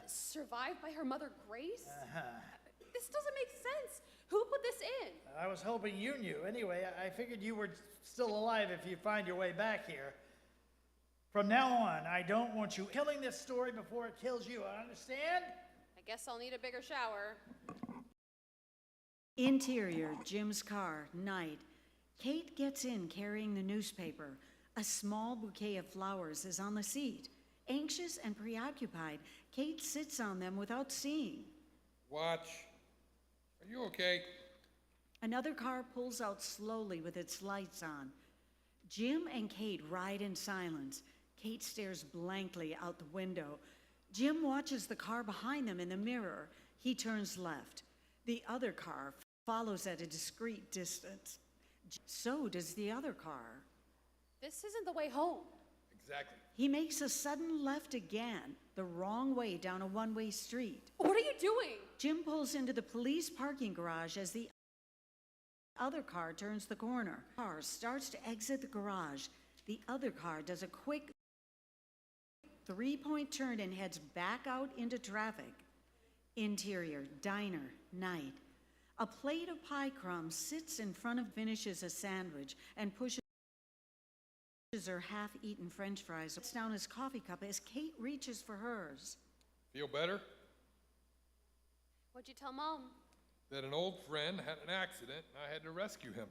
[SPEAKER 3] survived by her mother Grace? This doesn't make sense. Who put this in?
[SPEAKER 6] I was hoping you knew. Anyway, I figured you were still alive if you find your way back here. From now on, I don't want you killing this story before it kills you. Understand?
[SPEAKER 3] I guess I'll need a bigger shower.
[SPEAKER 2] Interior, Jim's car, night. Kate gets in carrying the newspaper. A small bouquet of flowers is on the seat. Anxious and preoccupied, Kate sits on them without seeing.
[SPEAKER 5] Watch. Are you okay?
[SPEAKER 2] Another car pulls out slowly with its lights on. Jim and Kate ride in silence. Kate stares blankly out the window. Jim watches the car behind them in the mirror. He turns left. The other car follows at a discreet distance. So does the other car.
[SPEAKER 3] This isn't the way home.
[SPEAKER 5] Exactly.
[SPEAKER 2] He makes a sudden left again, the wrong way down a one-way street.
[SPEAKER 3] What are you doing?
[SPEAKER 2] Jim pulls into the police parking garage as the other car turns the corner. The car starts to exit the garage. The other car does a quick three-point turn and heads back out into traffic. Interior, diner, night. A plate of pie crumbs sits in front of, finishes a sandwich and pushes her half-eaten French fries. Puts down his coffee cup as Kate reaches for hers.
[SPEAKER 5] Feel better?
[SPEAKER 3] What'd you tell Mom?
[SPEAKER 5] That an old friend had an accident and I had to rescue him.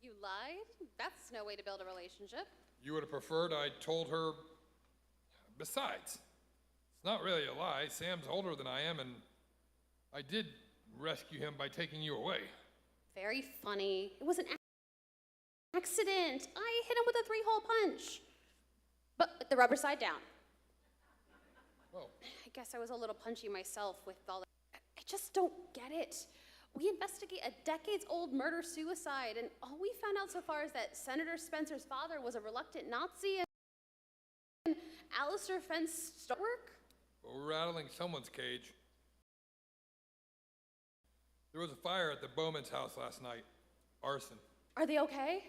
[SPEAKER 3] You lied? That's no way to build a relationship.
[SPEAKER 5] You would have preferred I told her. Besides, it's not really a lie. Sam's older than I am, and I did rescue him by taking you away.
[SPEAKER 3] Very funny. It was an accident. I hit him with a 3-hole punch. But with the rubber side down.
[SPEAKER 5] Oh.
[SPEAKER 3] I guess I was a little punchy myself with all the... I just don't get it. We investigate a decades-old murder-suicide, and all we found out so far is that Senator Spencer's father was a reluctant Nazi, and Alistair fenced work?
[SPEAKER 5] Well, we're rattling someone's cage. There was a fire at the Bowman's house last night. Arson.
[SPEAKER 3] Are they okay?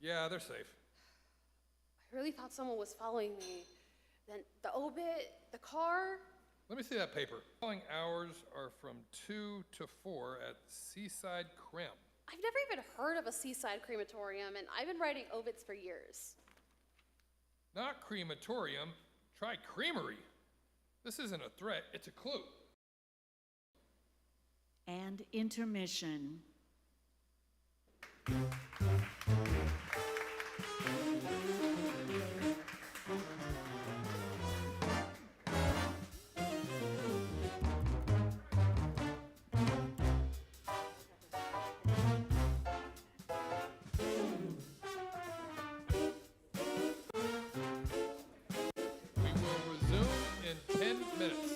[SPEAKER 5] Yeah, they're safe.
[SPEAKER 3] I really thought someone was following me. Then the obit, the car.
[SPEAKER 5] Let me see that paper. Calling hours are from 2 to 4 at Seaside Creme.
[SPEAKER 3] I've never even heard of a seaside crematorium, and I've been writing obits for years.
[SPEAKER 5] Not crematorium, try creamery. This isn't a threat, it's a clue.
[SPEAKER 2] And intermission.
[SPEAKER 5] We will resume in 10 minutes.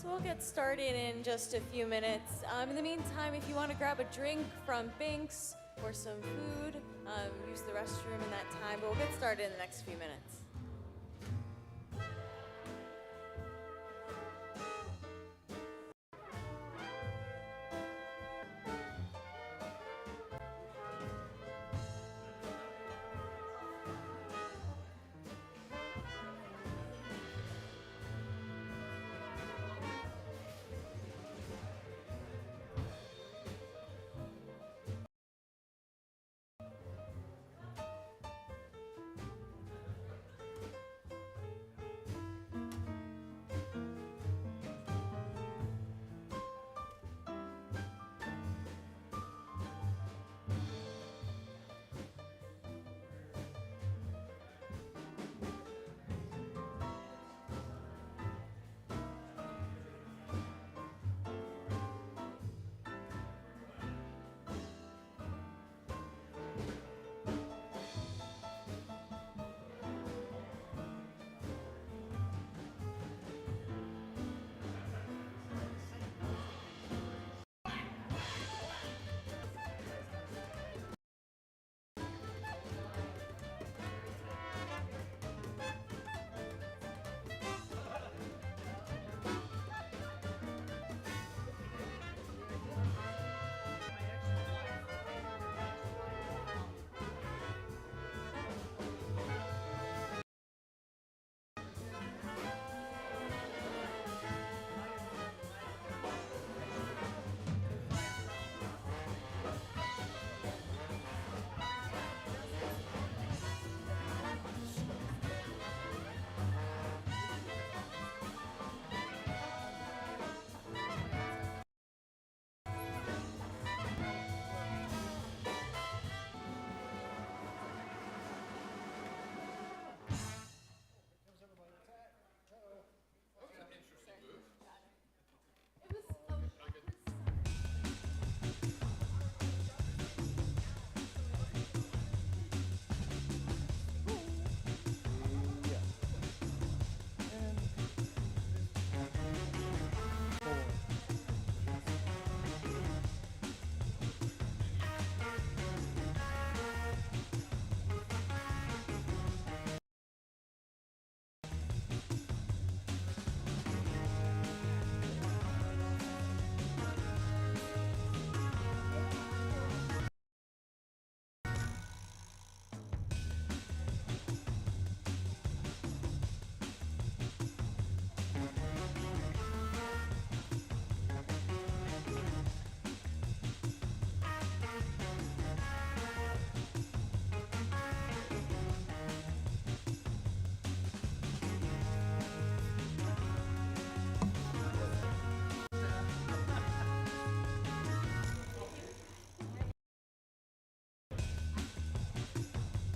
[SPEAKER 1] So we'll get started in just a few minutes. In the meantime, if you want to grab a drink from Binks or some food, use the restroom in that time, but we'll get started in the next few minutes.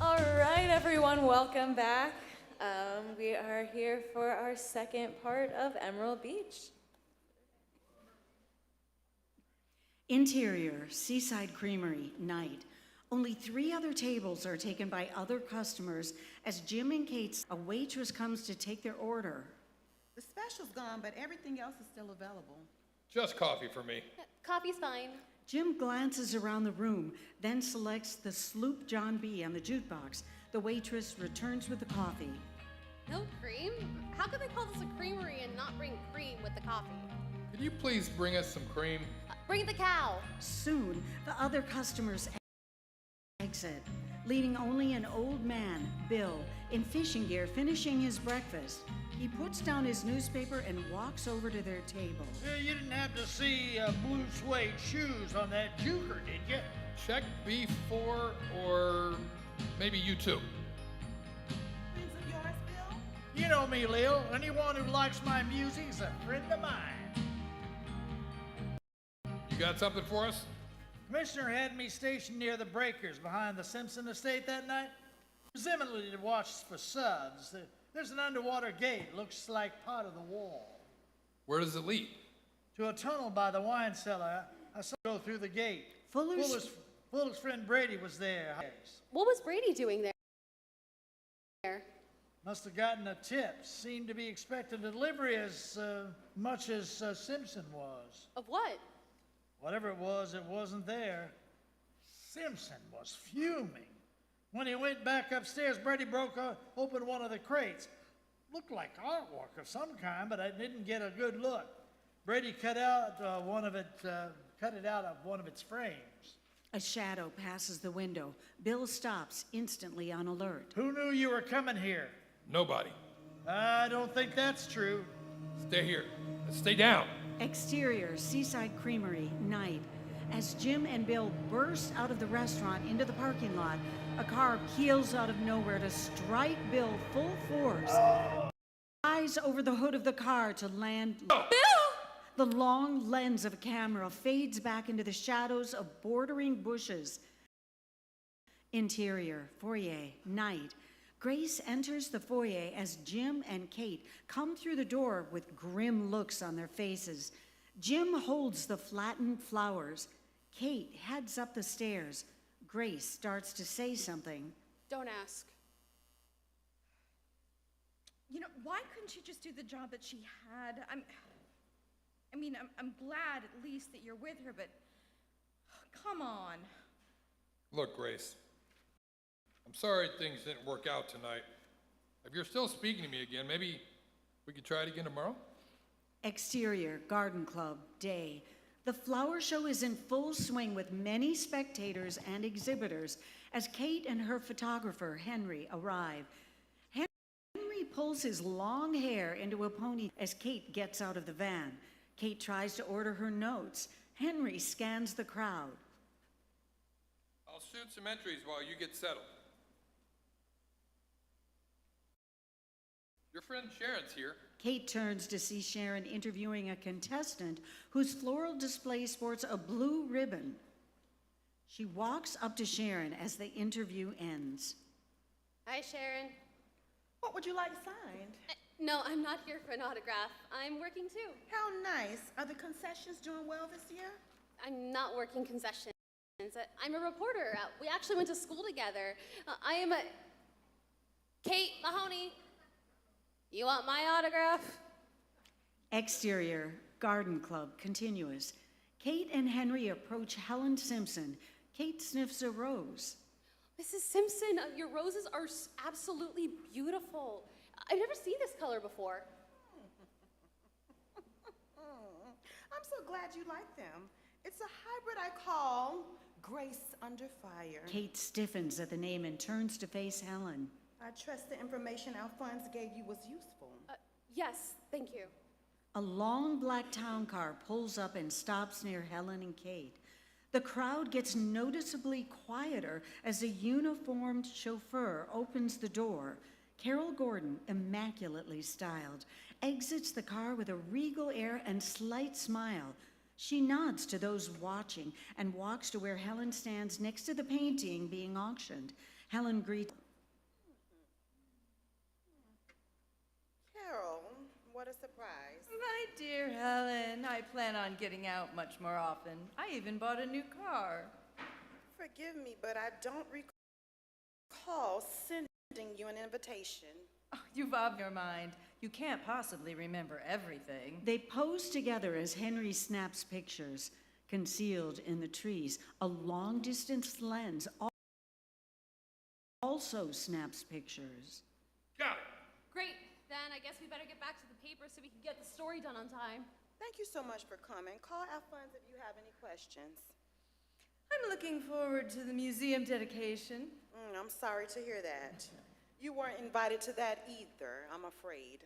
[SPEAKER 1] All right, everyone, welcome back. We are here for our second part of Emerald Beach.
[SPEAKER 2] Interior, Seaside Creamery, night. Only 3 other tables are taken by other customers as Jim and Kate's a waitress comes to take their order.
[SPEAKER 7] The special's gone, but everything else is still available.
[SPEAKER 5] Just coffee for me.
[SPEAKER 3] Coffee's fine.
[SPEAKER 2] Jim glances around the room, then selects the Sloop John B on the jukebox. The waitress returns with the coffee.
[SPEAKER 3] No cream? How could they call this a creamery and not bring cream with the coffee?
[SPEAKER 5] Could you please bring us some cream?
[SPEAKER 3] Bring the cow.
[SPEAKER 2] Soon, the other customers exit, leaving only an old man, Bill, in fishing gear finishing his breakfast. He puts down his newspaper and walks over to their table.
[SPEAKER 6] You didn't have to see blue suede shoes on that juker, did you?
[SPEAKER 5] Check B4 or maybe you too.
[SPEAKER 7] Friends of yours, Bill?
[SPEAKER 6] You know me, Lil. Anyone who likes my music's a friend of mine.
[SPEAKER 5] You got something for us?
[SPEAKER 6] Commissioner had me stationed near the breakers behind the Simpson estate that night, presumably to watch for suds. There's an underwater gate, looks like part of the wall.
[SPEAKER 5] Where does it lead?
[SPEAKER 6] To a tunnel by the wine cellar. I saw him go through the gate.
[SPEAKER 2] Fuller's
[SPEAKER 6] Fuller's friend Brady was there.
[SPEAKER 3] What was Brady doing there?
[SPEAKER 6] Must have gotten a tip. Seemed to be expecting delivery as much as Simpson was.
[SPEAKER 3] Of what?
[SPEAKER 6] Whatever it wasn't there. Simpson was fuming. When he went back upstairs, Brady broke open one of the crates. Looked like artwork of some kind, but I didn't get a good look. Brady cut it out of one of its frames.
[SPEAKER 2] A shadow passes the window. Bill stops, instantly on alert.
[SPEAKER 6] Who knew you were coming here?
[SPEAKER 5] Nobody.
[SPEAKER 6] I don't think that's true.
[SPEAKER 5] Stay here. Stay down.
[SPEAKER 2] Exterior, Seaside Creamery, night. As Jim and Bill burst out of the restaurant into the parking lot, a car peels out of nowhere to strike Bill full force. Flies over the hood of the car to land.
[SPEAKER 3] Bill!
[SPEAKER 2] The long lens of a camera fades back into the shadows of bordering bushes. Interior, foyer, night. Grace enters the foyer as Jim and Kate come through the door with grim looks on their faces. Jim holds the flattened flowers. Kate heads up the stairs. Grace starts to say something.
[SPEAKER 3] Don't ask.
[SPEAKER 11] You know, why couldn't she just do the job that she had? I'm glad at least that you're with her, but come on.
[SPEAKER 5] Look, Grace, I'm sorry things didn't work out tonight. If you're still speaking to me again, maybe we could try it again tomorrow?
[SPEAKER 2] Exterior, Garden Club, day. The flower show is in full swing with many spectators and exhibitors as Kate and her photographer, Henry, arrive. Henry pulls his long hair into a pony as Kate gets out of the van. Kate tries to order her notes. Henry scans the crowd.
[SPEAKER 5] I'll shoot some entries while you get settled. Your friend Sharon's here.
[SPEAKER 2] Kate turns to see Sharon interviewing a contestant whose floral display sports a blue ribbon. She walks up to Sharon as the interview ends.
[SPEAKER 3] Hi, Sharon.
[SPEAKER 7] What would you like signed?
[SPEAKER 3] No, I'm not here for an autograph. I'm working too.
[SPEAKER 7] How nice. Are the concessions doing well this year?
[SPEAKER 3] I'm not working concessions. I'm a reporter. We actually went to school together. I am a... Kate Mahoney, you want my autograph?
[SPEAKER 2] Exterior, Garden Club, continuous. Kate and Henry approach Helen Simpson. Kate sniffs a rose.
[SPEAKER 3] Mrs. Simpson, your roses are absolutely beautiful. I've never seen this color before.
[SPEAKER 7] I'm so glad you like them. It's a hybrid I call Grace Under Fire.
[SPEAKER 2] Kate stiffens at the name and turns to face Helen.
[SPEAKER 7] I trust the information Alphonse gave you was useful.
[SPEAKER 3] Yes, thank you.
[SPEAKER 2] A long black town car pulls up and stops near Helen and Kate. The crowd gets noticeably quieter as a uniformed chauffeur opens the door. Carol Gordon, immaculately styled, exits the car with a regal air and slight smile. She nods to those watching and walks to where Helen stands next to the painting being auctioned. Helen greets.
[SPEAKER 7] Carol, what a surprise.
[SPEAKER 10] My dear Helen, I plan on getting out much more often. I even bought a new car.
[SPEAKER 7] Forgive me, but I don't recall sending you an invitation.
[SPEAKER 10] Oh, you've off your mind. You can't possibly remember everything.
[SPEAKER 2] They pose together as Henry snaps pictures. Concealed in the trees, a long-distance lens also snaps pictures.
[SPEAKER 5] Got it.
[SPEAKER 3] Great. Then I guess we better get back to the paper so we can get the story done on time.
[SPEAKER 7] Thank you so much for coming. Call Alphonse if you have any questions.
[SPEAKER 10] I'm looking forward to the museum dedication.
[SPEAKER 7] I'm sorry to hear that. You weren't invited to that either, I'm afraid.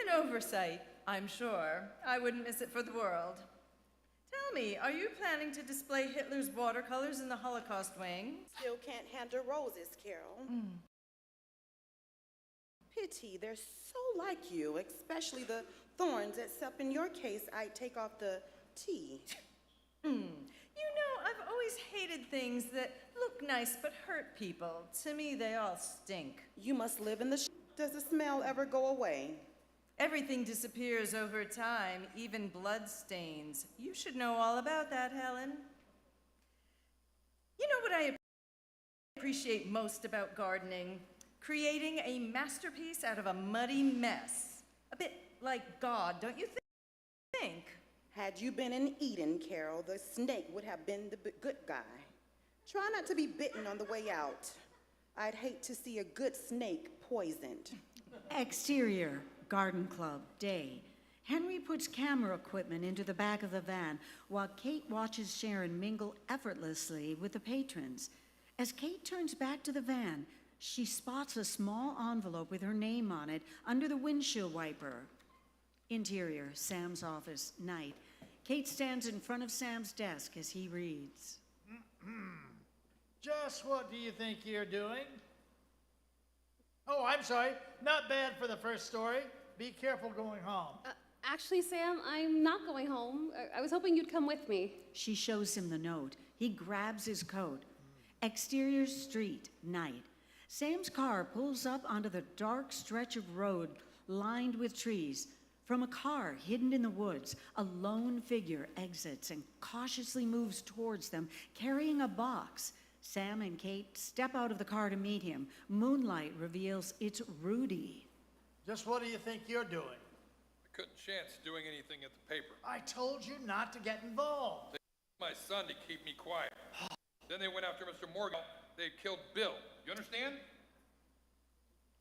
[SPEAKER 10] An oversight, I'm sure. I wouldn't miss it for the world. Tell me, are you planning to display Hitler's watercolors in the Holocaust wing?
[SPEAKER 7] Still can't handle roses, Carol. Pity, they're so like you, especially the thorns, except in your case, I'd take off the T.
[SPEAKER 10] You know, I've always hated things that look nice but hurt people. To me, they all stink.
[SPEAKER 7] You must live in the Does the smell ever go away?
[SPEAKER 10] Everything disappears over time, even blood stains. You should know all about that, Helen. You know what I appreciate most about gardening? creating a masterpiece out of a muddy mess. A bit like God, don't you think?
[SPEAKER 7] Had you been in Eden, Carol, the snake would have been the good guy. Try not to be bitten on the way out. I'd hate to see a good snake poisoned.
[SPEAKER 2] Exterior, garden club, day. Henry puts camera equipment into the back of the van while Kate watches Sharon mingle effortlessly with the patrons. As Kate turns back to the van, she spots a small envelope with her name on it under the windshield wiper. Interior, Sam's office, night. Kate stands in front of Sam's desk as he reads.
[SPEAKER 6] Just what do you think you're doing? Oh, I'm sorry. Not bad for the first story. Be careful going home.
[SPEAKER 3] Actually, Sam, I'm not going home. I was hoping you'd come with me.
[SPEAKER 2] She shows him the note. He grabs his coat. Exterior street, night. Sam's car pulls up onto the dark stretch of road lined with trees. From a car hidden in the woods, a lone figure exits and cautiously moves towards them, carrying a box. Sam and Kate step out of the car to meet him. Moonlight reveals it's Rudy.
[SPEAKER 6] Just what do you think you're doing?
[SPEAKER 5] I couldn't chance doing anything at the paper.
[SPEAKER 6] I told you not to get involved.
[SPEAKER 5] They told my son to keep me quiet. Then they went after Mr. Morgan. They killed Bill. You understand?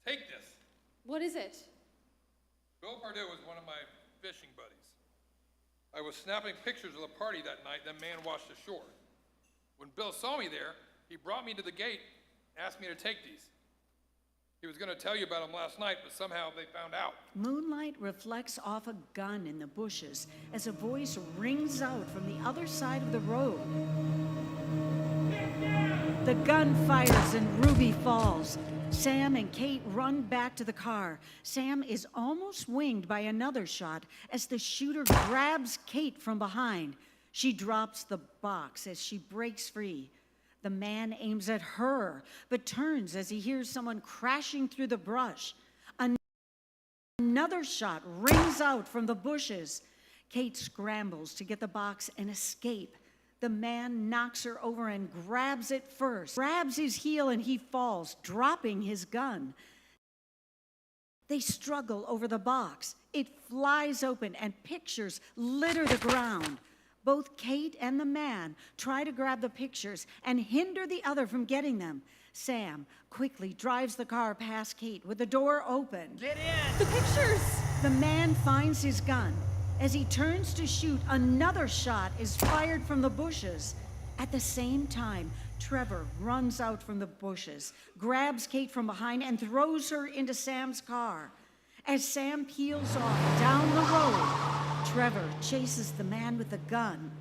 [SPEAKER 5] Take this.
[SPEAKER 3] What is it?
[SPEAKER 5] Bill Pardue was one of my fishing buddies. I was snapping pictures of the party that night, then man washed ashore. When Bill saw me there, he brought me to the gate, asked me to take these. He was going to tell you about them last night, but somehow they found out.
[SPEAKER 2] Moonlight reflects off a gun in the bushes as a voice rings out from the other side of the road. The gun fires and Ruby falls. Sam and Kate run back to the car. Sam is almost winged by another shot as the shooter grabs Kate from behind. She drops the box as she breaks free. The man aims at her, but turns as he hears someone crashing through the brush. Another shot rings out from the bushes. Kate scrambles to get the box and escape. The man knocks her over and grabs it first, grabs his heel, and he falls, dropping his gun. They struggle over the box. It flies open and pictures litter the ground. Both Kate and the man try to grab the pictures and hinder the other from getting them. Sam quickly drives the car past Kate with the door open.
[SPEAKER 6] Get in!
[SPEAKER 3] The pictures!
[SPEAKER 2] The man finds his gun. As he turns to shoot, another shot is fired from the bushes. At the same time, Trevor runs out from the bushes, grabs Kate from behind, and throws her into Sam's car. As Sam peels off down the road, Trevor chases the man with the gun.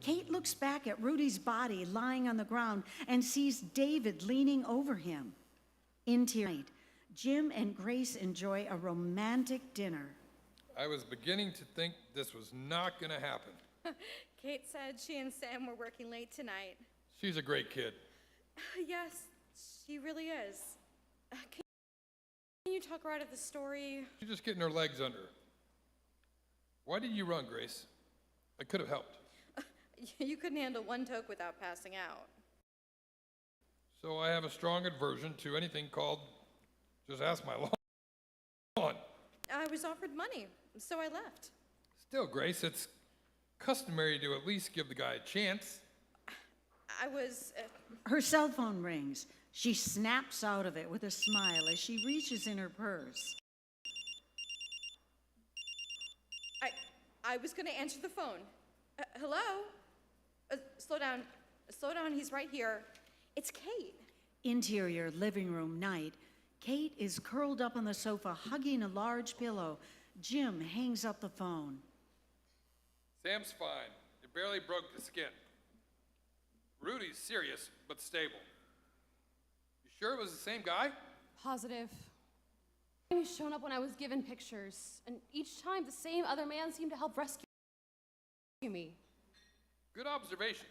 [SPEAKER 2] Kate looks back at Rudy's body lying on the ground and sees David leaning over him. Into night, Jim and Grace enjoy a romantic dinner.
[SPEAKER 5] I was beginning to think this was not going to happen.
[SPEAKER 11] Kate said she and Sam were working late tonight.
[SPEAKER 5] She's a great kid.
[SPEAKER 11] Yes, she really is. Can you talk her out of the story?
[SPEAKER 5] She's just getting her legs under her. Why did you run, Grace? I could have helped.
[SPEAKER 11] You couldn't handle one toke without passing out.
[SPEAKER 5] So I have a strong aversion to anything called just ask my lawn.
[SPEAKER 11] I was offered money, so I left.
[SPEAKER 5] Still, Grace, it's customary to at least give the guy a chance.
[SPEAKER 11] I was...
[SPEAKER 2] Her cell phone rings. She snaps out of it with a smile as she reaches in her purse.
[SPEAKER 11] I was going to answer the phone. Hello? Slow down. Slow down, he's right here. It's Kate.
[SPEAKER 2] Interior, living room, night. Kate is curled up on the sofa, hugging a large pillow. Jim hangs up the phone.
[SPEAKER 5] Sam's fine. It barely broke the skin. Rudy's serious, but stable. You sure it was the same guy?
[SPEAKER 3] Positive. He was shown up when I was given pictures, and each time the same other man seemed to help rescue me.
[SPEAKER 5] Good observation.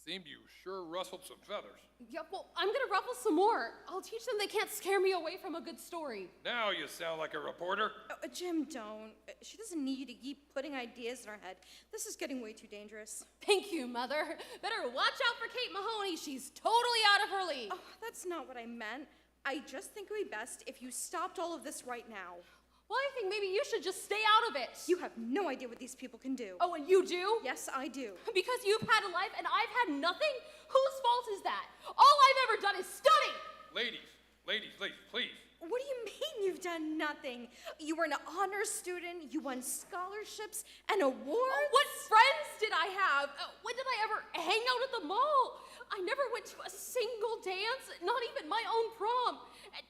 [SPEAKER 5] Seemed you sure rustled some feathers.
[SPEAKER 3] Yeah, well, I'm gonna ruffle some more. I'll teach them they can't scare me away from a good story.
[SPEAKER 5] Now you sound like a reporter.
[SPEAKER 11] Jim, don't. She doesn't need you to keep putting ideas in her head. This is getting way too dangerous.
[SPEAKER 3] Thank you, Mother. Better watch out for Kate Mahoney. She's totally out of her league.
[SPEAKER 11] Oh, that's not what I meant.
[SPEAKER 9] I just think it would be best if you stopped all of this right now.
[SPEAKER 3] Well, I think maybe you should just stay out of it.
[SPEAKER 9] You have no idea what these people can do.
[SPEAKER 3] Oh, and you do?
[SPEAKER 9] Yes, I do.
[SPEAKER 3] Because you've had a life and I've had nothing? Whose fault is that? All I've ever done is study!
[SPEAKER 5] Ladies, please.
[SPEAKER 9] What do you mean you've done nothing? You were an honor student, you won scholarships and awards.
[SPEAKER 3] Oh, what friends did I have? When did I ever hang out at the mall? I never went to a single dance, not even my own prom.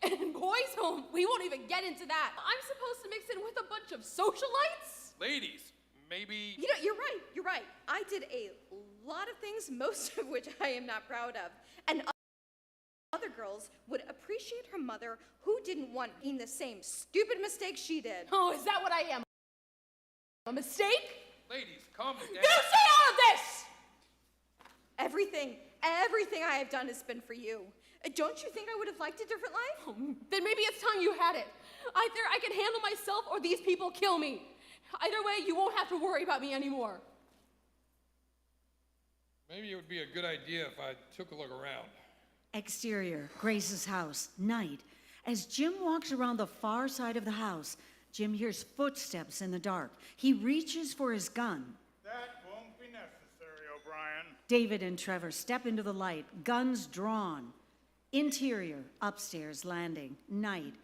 [SPEAKER 3] And boys' home, we won't even get into that. I'm supposed to mix in with a bunch of socialites?
[SPEAKER 5] Ladies, maybe...
[SPEAKER 9] You know, you're right. I did a lot of things, most of which I am not proud of. And other girls would appreciate her mother who didn't want in the same stupid mistake she did.
[SPEAKER 3] Oh, is that what I am? A mistake?
[SPEAKER 5] Ladies, calm down.
[SPEAKER 3] You stay out of this!
[SPEAKER 9] Everything I have done has been for you. Don't you think I would have liked a different life?
[SPEAKER 3] Oh, then maybe it's time you had it. Either I can handle myself or these people kill me. Either way, you won't have to worry about me anymore.
[SPEAKER 5] Maybe it would be a good idea if I took a look around.
[SPEAKER 2] Exterior, Grace's house, night. As Jim walks around the far side of the house, Jim hears footsteps in the dark. He reaches for his gun.
[SPEAKER 4] That won't be necessary, O'Brien.
[SPEAKER 2] David and Trevor step into the light, guns drawn. Interior, upstairs, landing, night.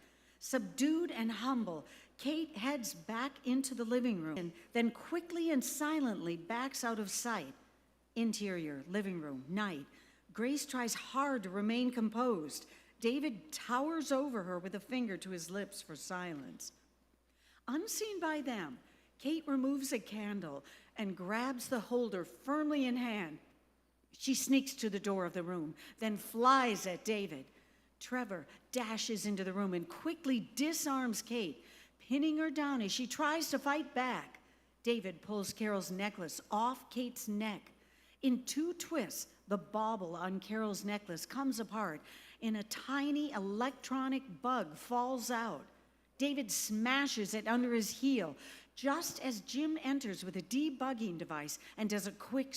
[SPEAKER 2] Subdued and humble, Kate heads back into the living room, and then quickly and silently backs out of sight. Interior, living room, night. Grace tries hard to remain composed. David towers over her with a finger to his lips for silence. Unseen by them, Kate removes a candle and grabs the holder firmly in hand. She sneaks to the door of the room, then flies at David. Trevor dashes into the room and quickly disarms Kate, pinning her down as she tries to fight back. David pulls Carol's necklace off Kate's neck. In two twists, the bauble on Carol's necklace comes apart, and a tiny electronic bug falls out. David smashes it under his heel, just as Jim enters with a debugging device and does a quick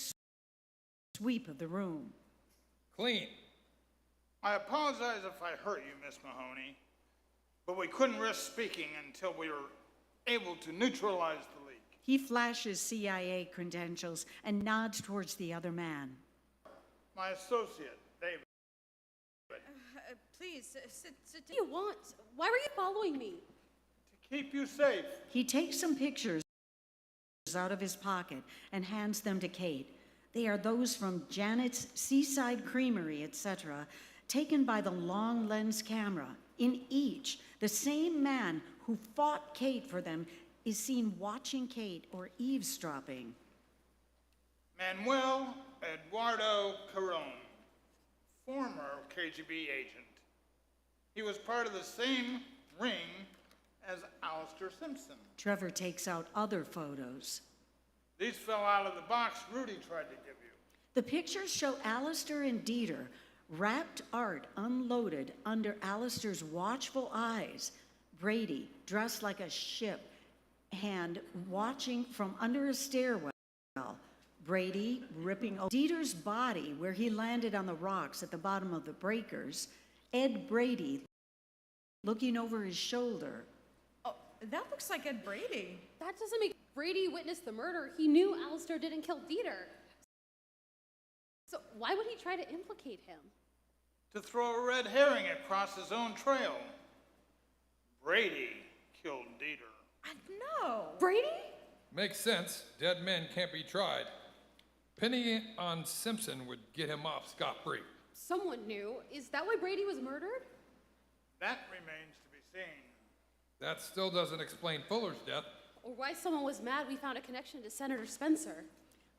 [SPEAKER 2] sweep of the room.
[SPEAKER 5] Clean.
[SPEAKER 4] I apologize if I hurt you, Miss Mahoney, but we couldn't risk speaking until we were able to neutralize the leak.
[SPEAKER 2] He flashes CIA credentials and nods towards the other man.
[SPEAKER 4] My associate, David.
[SPEAKER 9] Please, sit
[SPEAKER 3] What do you want? Why were you following me?
[SPEAKER 4] To keep you safe.
[SPEAKER 2] He takes some pictures out of his pocket and hands them to Kate. They are those from Janet's Seaside Creamery, etc., taken by the long lens camera. In each, the same man who fought Kate for them is seen watching Kate or eavesdropping.
[SPEAKER 4] Manuel Eduardo Carone, former KGB agent. He was part of the same ring as Alistair Simpson.
[SPEAKER 2] Trevor takes out other photos.
[SPEAKER 4] These fell out of the box Rudy tried to give you.
[SPEAKER 2] The pictures show Alistair and Dieter, wrapped art unloaded under Alistair's watchful eyes. Brady, dressed like a ship, hand watching from under a stairwell. Brady ripping Dieter's body where he landed on the rocks at the bottom of the breakers. Ed Brady looking over his shoulder.
[SPEAKER 9] Oh, that looks like Ed Brady.
[SPEAKER 3] That doesn't make Brady witnessed the murder. He knew Alistair didn't kill Dieter. So why would he try to implicate him?
[SPEAKER 4] To throw a red herring across his own trail. Brady killed Dieter.
[SPEAKER 9] No.
[SPEAKER 3] Brady?
[SPEAKER 5] Makes sense. Dead men can't be tried. Pinning it on Simpson would get him off scot-free.
[SPEAKER 3] Someone knew. Is that why Brady was murdered?
[SPEAKER 4] That remains to be seen.
[SPEAKER 5] That still doesn't explain Fuller's death.
[SPEAKER 3] Or why someone was mad we found a connection to Senator Spencer.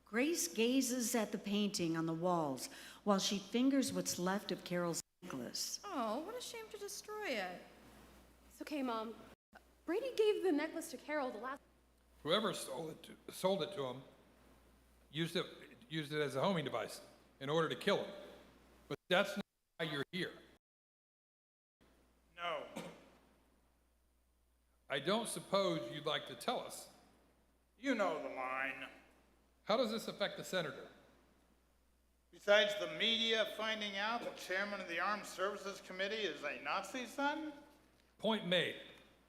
[SPEAKER 2] Grace gazes at the painting on the walls while she fingers what's left of Carol's necklace.
[SPEAKER 9] Oh, what a shame to destroy it.
[SPEAKER 3] It's okay, Mom. Brady gave the necklace to Carol the last...
[SPEAKER 5] Whoever sold it to him used it as a homing device in order to kill him. But that's not why you're here.
[SPEAKER 4] No.
[SPEAKER 5] I don't suppose you'd like to tell us.
[SPEAKER 4] You know the line.
[SPEAKER 5] How does this affect the senator?
[SPEAKER 4] Besides the media finding out the chairman of the Armed Services Committee is a Nazi son?
[SPEAKER 5] Point made.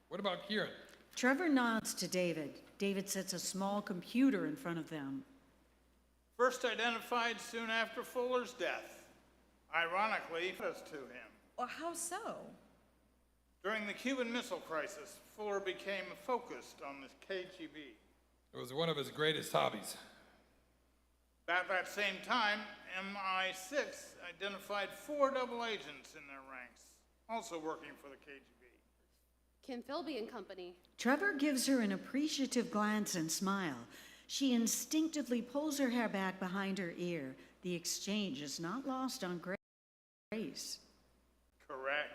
[SPEAKER 5] What about Kieran?
[SPEAKER 2] Trevor nods to David. David sets a small computer in front of them.
[SPEAKER 4] First identified soon after Fuller's death. Ironically, us to him.
[SPEAKER 10] Well, how so?
[SPEAKER 4] During the Cuban Missile Crisis, Fuller became focused on the KGB.
[SPEAKER 5] It was one of his greatest hobbies.
[SPEAKER 4] At that same time, MI6 identified 4 double agents in their ranks, also working for the KGB.
[SPEAKER 3] Kim Philby and company.
[SPEAKER 2] Trevor gives her an appreciative glance and smile. She instinctively pulls her hair back behind her ear. The exchange is not lost on Grace.
[SPEAKER 4] Correct.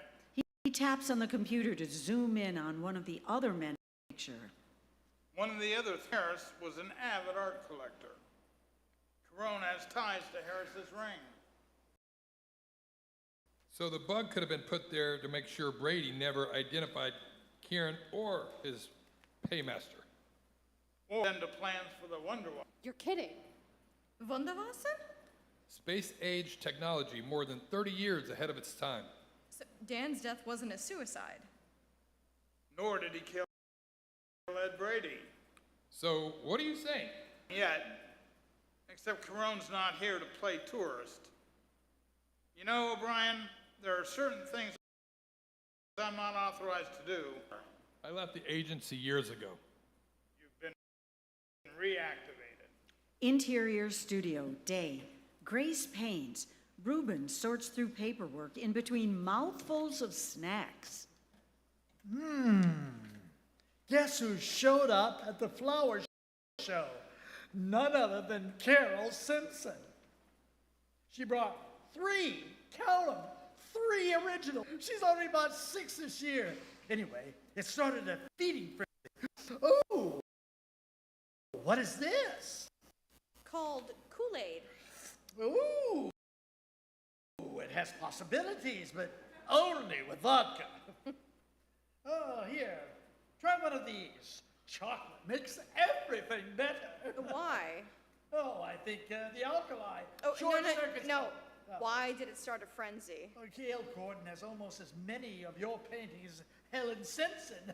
[SPEAKER 2] He taps on the computer to zoom in on one of the other men in the picture.
[SPEAKER 4] One of the other Harris was an avid art collector. Carone has ties to Harris's ring.
[SPEAKER 5] So the bug could have been put there to make sure Brady never identified Kieran or his paymaster.
[SPEAKER 4] Or into plans for the Wonder Woman.
[SPEAKER 3] You're kidding.
[SPEAKER 11] Wunderwasser?
[SPEAKER 5] Space-age technology more than 30 years ahead of its time.
[SPEAKER 11] So Dan's death wasn't a suicide.
[SPEAKER 4] Nor did he kill Ed Brady.
[SPEAKER 5] So what are you saying?
[SPEAKER 4] Yet, except Carone's not here to play tourist. You know, O'Brien, there are certain things I'm not authorized to do.
[SPEAKER 5] I left the agency years ago.
[SPEAKER 4] You've been reactivated.
[SPEAKER 2] Interior studio, day. Grace paints. Ruben sorts through paperwork in between mouthfuls of snacks.
[SPEAKER 6] Guess who showed up at the flower show? None other than Carol Simpson. She brought 3, count them, 3 original. She's only bought 6 this year. Anyway, it started a feeding frenzy. Oh, what is this?
[SPEAKER 11] Called Kool-Aid.
[SPEAKER 6] Ooh, it has possibilities, but only with vodka. Oh, here, try one of these. Chocolate makes everything better.
[SPEAKER 11] Why?
[SPEAKER 6] Oh, I think the alkali.
[SPEAKER 11] Oh,
[SPEAKER 6] Short circuits.
[SPEAKER 11] no.
[SPEAKER 6] Oh.
[SPEAKER 11] Why did it start a frenzy?
[SPEAKER 6] Oh, Gail Gordon has almost as many of your paintings as Helen Simpson.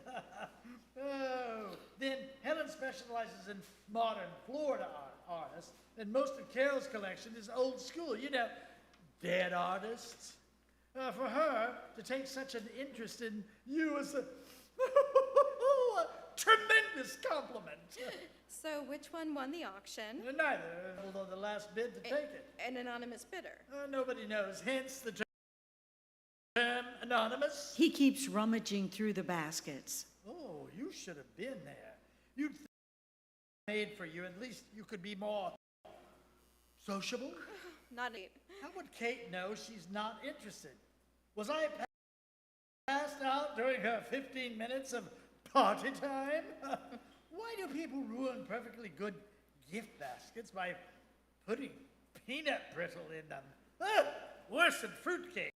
[SPEAKER 6] Oh, then Helen specializes in modern Florida artists, and most of Carol's collection is old school, you know, dead artists. For her to take such an interest in you is a tremendous compliment.
[SPEAKER 11] So which one won the auction?
[SPEAKER 6] Neither, although the last bid to take it.
[SPEAKER 11] An anonymous bidder.
[SPEAKER 6] Nobody knows, hence the term anonymous.
[SPEAKER 2] He keeps rummaging through the baskets.
[SPEAKER 6] Oh, you should have been there. You'd think made for you. At least you could be more sociable.
[SPEAKER 11] Not it.
[SPEAKER 6] How would Kate know she's not interested? Was I passed out during her 15 minutes of party time? Why do people ruin perfectly good gift baskets by putting peanut brittle in them? Worse than fruitcake.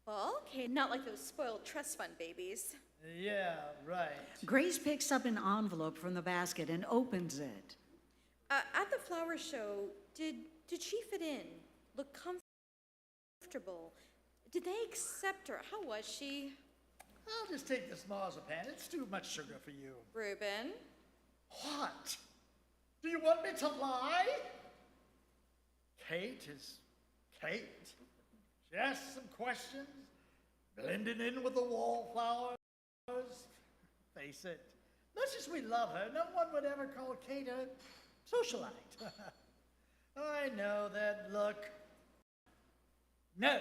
[SPEAKER 11] Well, okay, not like those spoiled trust fund babies.
[SPEAKER 6] Yeah, right.
[SPEAKER 2] Grace picks up an envelope from the basket and opens it.
[SPEAKER 11] At the flower show, did she fit in? Look comfortable? Did they accept her? How was she?
[SPEAKER 6] I'll just take this marzipan. It's too much sugar for you.
[SPEAKER 11] Reuben?
[SPEAKER 6] What? Do you want me to lie? Kate is Kate. She asks some questions, blending in with the wallflowers. Face it, much as we love her, no one would ever call Kate a socialite. I know that look. No.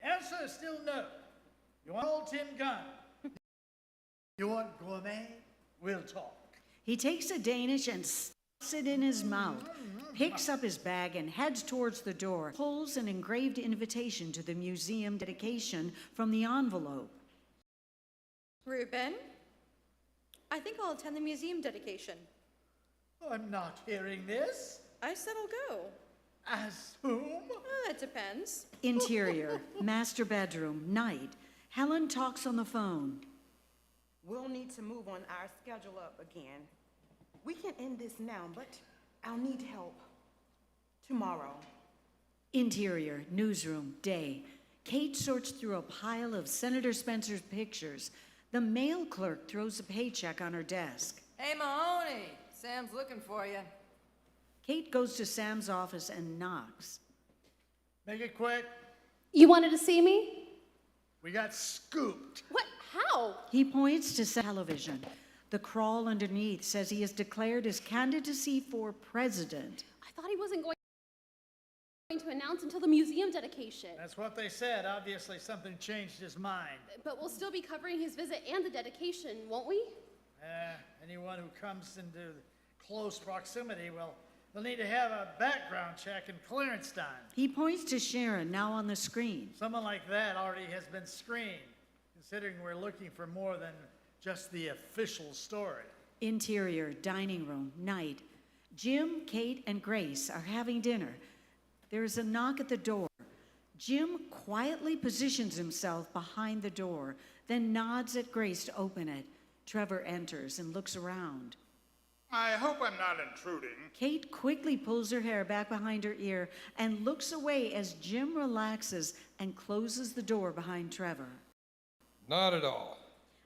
[SPEAKER 6] The answer is still no. You want old Tim Gunn? You want gourmet? We'll talk.
[SPEAKER 2] He takes a Danish and stuffs it in his mouth, picks up his bag and heads towards the door, pulls an engraved invitation to the museum dedication from the envelope.
[SPEAKER 11] Reuben? I think I'll attend the museum dedication.
[SPEAKER 6] I'm not hearing this.
[SPEAKER 11] I said I'll go.
[SPEAKER 6] As whom?
[SPEAKER 11] That depends.
[SPEAKER 2] Interior, master bedroom, night. Helen talks on the phone.
[SPEAKER 7] We'll need to move on our schedule up again. We can end this now, but I'll need help. Tomorrow.
[SPEAKER 2] Interior, newsroom, day. Kate sorts through a pile of Senator Spencer's pictures. The mail clerk throws a paycheck on her desk.
[SPEAKER 10] Hey, Mahoney, Sam's looking for you.
[SPEAKER 2] Kate goes to Sam's office and knocks.
[SPEAKER 6] Make it quick.
[SPEAKER 3] You wanted to see me?
[SPEAKER 6] We got scooped.
[SPEAKER 3] What? How?
[SPEAKER 2] He points to television. The crawl underneath says he is declared his candidacy for president.
[SPEAKER 3] I thought he wasn't going to announce until the museum dedication.
[SPEAKER 6] That's what they said. Obviously, something changed his mind.
[SPEAKER 3] But we'll still be covering his visit and the dedication, won't we?
[SPEAKER 6] Anyone who comes into close proximity will need to have a background check and clearance done.
[SPEAKER 2] He points to Sharon, now on the screen.
[SPEAKER 6] Someone like that already has been screened, considering we're looking for more than just the official story.
[SPEAKER 2] Interior, dining room, night. Jim, Kate, and Grace are having dinner. There is a knock at the door. Jim quietly positions himself behind the door, then nods at Grace to open it. Trevor enters and looks around.
[SPEAKER 4] I hope I'm not intruding.
[SPEAKER 2] Kate quickly pulls her hair back behind her ear and looks away as Jim relaxes and closes the door behind Trevor.
[SPEAKER 5] Not at all.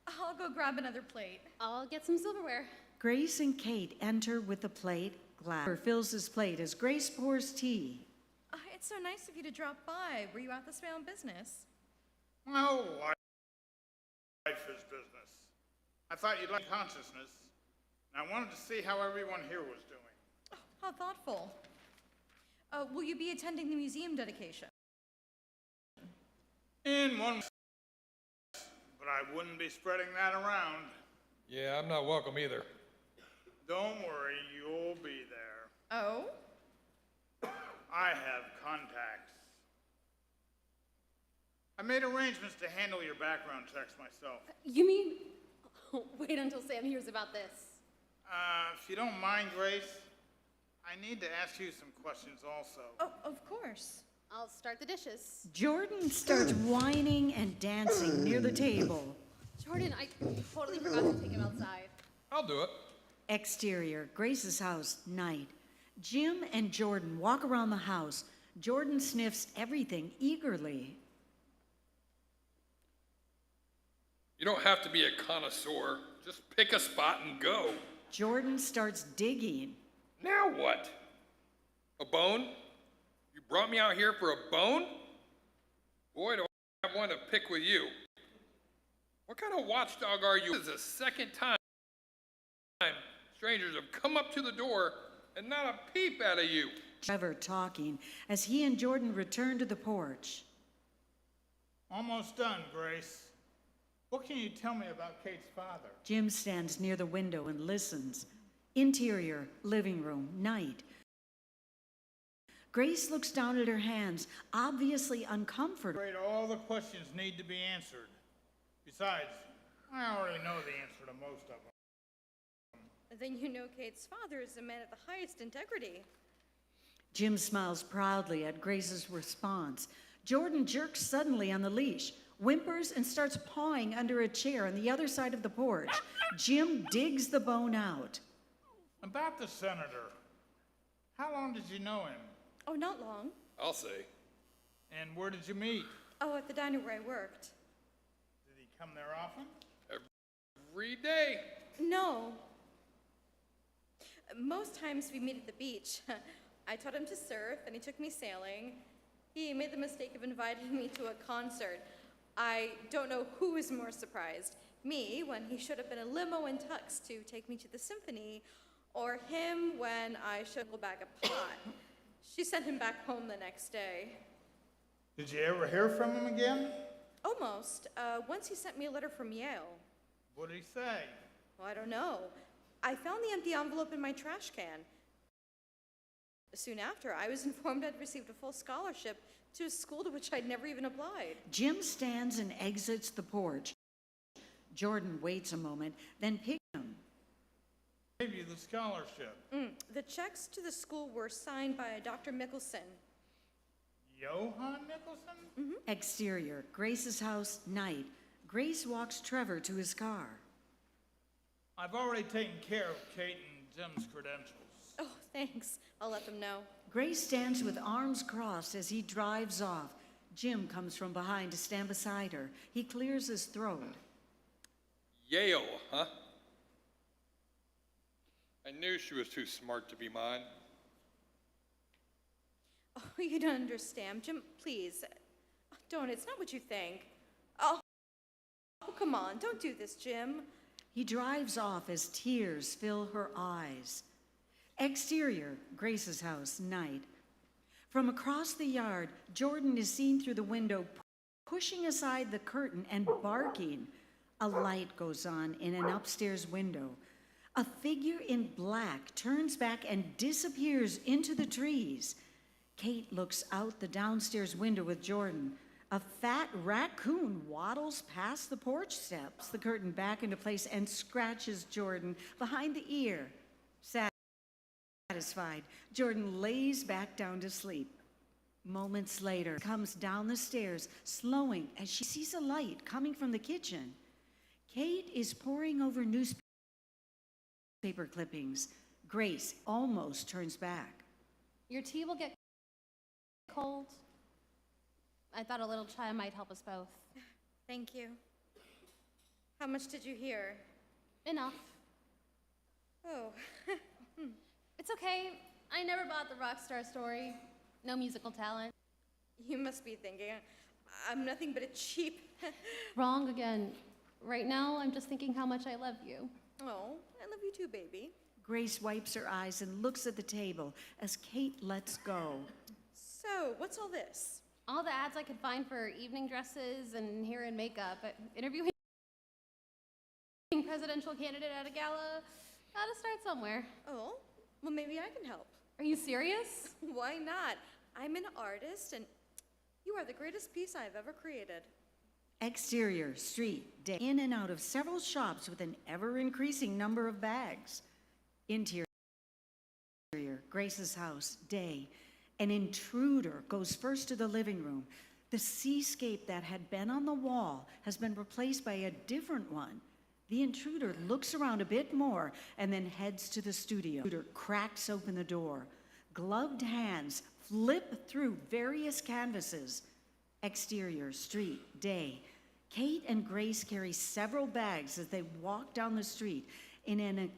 [SPEAKER 11] I'll go grab another plate.
[SPEAKER 3] I'll get some silverware.
[SPEAKER 2] Grace and Kate enter with the plate. Glass fills his plate as Grace pours tea.
[SPEAKER 11] It's so nice of you to drop by. Were you out this way on business?
[SPEAKER 4] My whole life is business. I thought you'd like consciousness, and I wanted to see how everyone here was doing.
[SPEAKER 11] Oh, how thoughtful. Will you be attending the museum dedication?
[SPEAKER 4] In one sense, but I wouldn't be spreading that around.
[SPEAKER 5] Yeah, I'm not welcome either.
[SPEAKER 4] Don't worry, you'll be there.
[SPEAKER 11] Oh?
[SPEAKER 4] I have contacts. I made arrangements to handle your background checks myself.
[SPEAKER 3] You mean? Wait until Sam hears about this.
[SPEAKER 4] If you don't mind, Grace, I need to ask you some questions also.
[SPEAKER 11] Oh, of course.
[SPEAKER 3] I'll start the dishes.
[SPEAKER 2] Jordan starts whining and dancing near the table.
[SPEAKER 3] Jordan, I totally forgot to take him outside.
[SPEAKER 5] I'll do it.
[SPEAKER 2] Exterior, Grace's house, night. Jim and Jordan walk around the house. Jordan sniffs everything eagerly.
[SPEAKER 5] You don't have to be a connoisseur. Just pick a spot and go.
[SPEAKER 2] Jordan starts digging.
[SPEAKER 5] Now what? A bone? You brought me out here for a bone? Boy, do I have one to pick with you. What kind of watchdog are you? This is the second time strangers have come up to the door and not a peep out of you.
[SPEAKER 2] Trevor talking as he and Jordan return to the porch.
[SPEAKER 4] Almost done, Grace. What can you tell me about Kate's father?
[SPEAKER 2] Jim stands near the window and listens. Interior, living room, night. Grace looks down at her hands, obviously uncomfortable.
[SPEAKER 4] I'm afraid all the questions need to be answered. Besides, I already know the answer to most of them.
[SPEAKER 11] Then you know Kate's father is a man of the highest integrity.
[SPEAKER 2] Jim smiles proudly at Grace's response. Jordan jerks suddenly on the leash, whimpers, and starts pawing under a chair on the other side of the porch. Jim digs the bone out.
[SPEAKER 4] About the senator, how long did you know him?
[SPEAKER 11] Oh, not long.
[SPEAKER 5] I'll say.
[SPEAKER 4] And where did you meet?
[SPEAKER 11] Oh, at the diner where I worked.
[SPEAKER 4] Did he come there often?
[SPEAKER 5] Every day.
[SPEAKER 11] No. Most times we meet at the beach. I taught him to surf, and he took me sailing. He made the mistake of inviting me to a concert. I don't know who was more surprised, me when he showed up in a limo and tux to take me to the symphony, or him when I showed a bag of pot. She sent him back home the next day.
[SPEAKER 4] Did you ever hear from him again?
[SPEAKER 11] Almost. Once he sent me a letter from Yale.
[SPEAKER 4] What did he say?
[SPEAKER 11] Well, I don't know. I found the empty envelope in my trash can. Soon after, I was informed I'd received a full scholarship to a school to which I'd never even applied.
[SPEAKER 2] Jim stands and exits the porch. Jordan waits a moment, then picks him.
[SPEAKER 4] Gave you the scholarship.
[SPEAKER 11] The checks to the school were signed by Dr. Mickelson.
[SPEAKER 4] Johann Nicholson?
[SPEAKER 2] Exterior, Grace's house, night. Grace walks Trevor to his car.
[SPEAKER 4] I've already taken care of Kate and Jim's credentials.
[SPEAKER 11] Oh, thanks. I'll let them know.
[SPEAKER 2] Grace stands with arms crossed as he drives off. Jim comes from behind to stand beside her. He clears his throat.
[SPEAKER 5] Yale, huh? I knew she was too smart to be mine.
[SPEAKER 9] Oh, you don't understand. Jim, please. Don't. It's not what you think. Oh, come on. Don't do this, Jim.
[SPEAKER 2] He drives off as tears fill her eyes. Exterior, Grace's house, night. From across the yard, Jordan is seen through the window, pushing aside the curtain and barking. A light goes on in an upstairs window. A figure in black turns back and disappears into the trees. Kate looks out the downstairs window with Jordan. A fat raccoon waddles past the porch steps, the curtain back into place, and scratches Jordan behind the ear. Satisfied, Jordan lays back down to sleep. Moments later, comes down the stairs, slowing as she sees a light coming from the kitchen. Kate is poring over newspaper clippings. Grace almost turns back.
[SPEAKER 3] Your tea will get cold. I thought a little chai might help us both.
[SPEAKER 9] Thank you. How much did you hear?
[SPEAKER 3] Enough.
[SPEAKER 9] Oh.
[SPEAKER 3] It's okay. I never bought the rock star story. No musical talent.
[SPEAKER 9] You must be thinking, I'm nothing but a cheap...
[SPEAKER 3] Wrong again. Right now, I'm just thinking how much I love you.
[SPEAKER 9] Oh, I love you too, baby.
[SPEAKER 2] Grace wipes her eyes and looks at the table as Kate lets go.
[SPEAKER 9] So, what's all this?
[SPEAKER 3] All the ads I could find for evening dresses and hair and makeup, interviewing presidential candidate at a gala. Gotta start somewhere.
[SPEAKER 9] Oh, well, maybe I can help.
[SPEAKER 3] Are you serious?
[SPEAKER 9] Why not? I'm an artist, and you are the greatest piece I've ever created.
[SPEAKER 2] Exterior, street, day. In and out of several shops with an ever-increasing number of bags. Interior, Grace's house, day. An intruder goes first to the living room. The seascape that had been on the wall has been replaced by a different one. The intruder looks around a bit more and then heads to the studio. The intruder cracks open the door. Gloved hands flip through various canvases. Exterior, street, day. Kate and Grace carry several bags as they walk down the street in an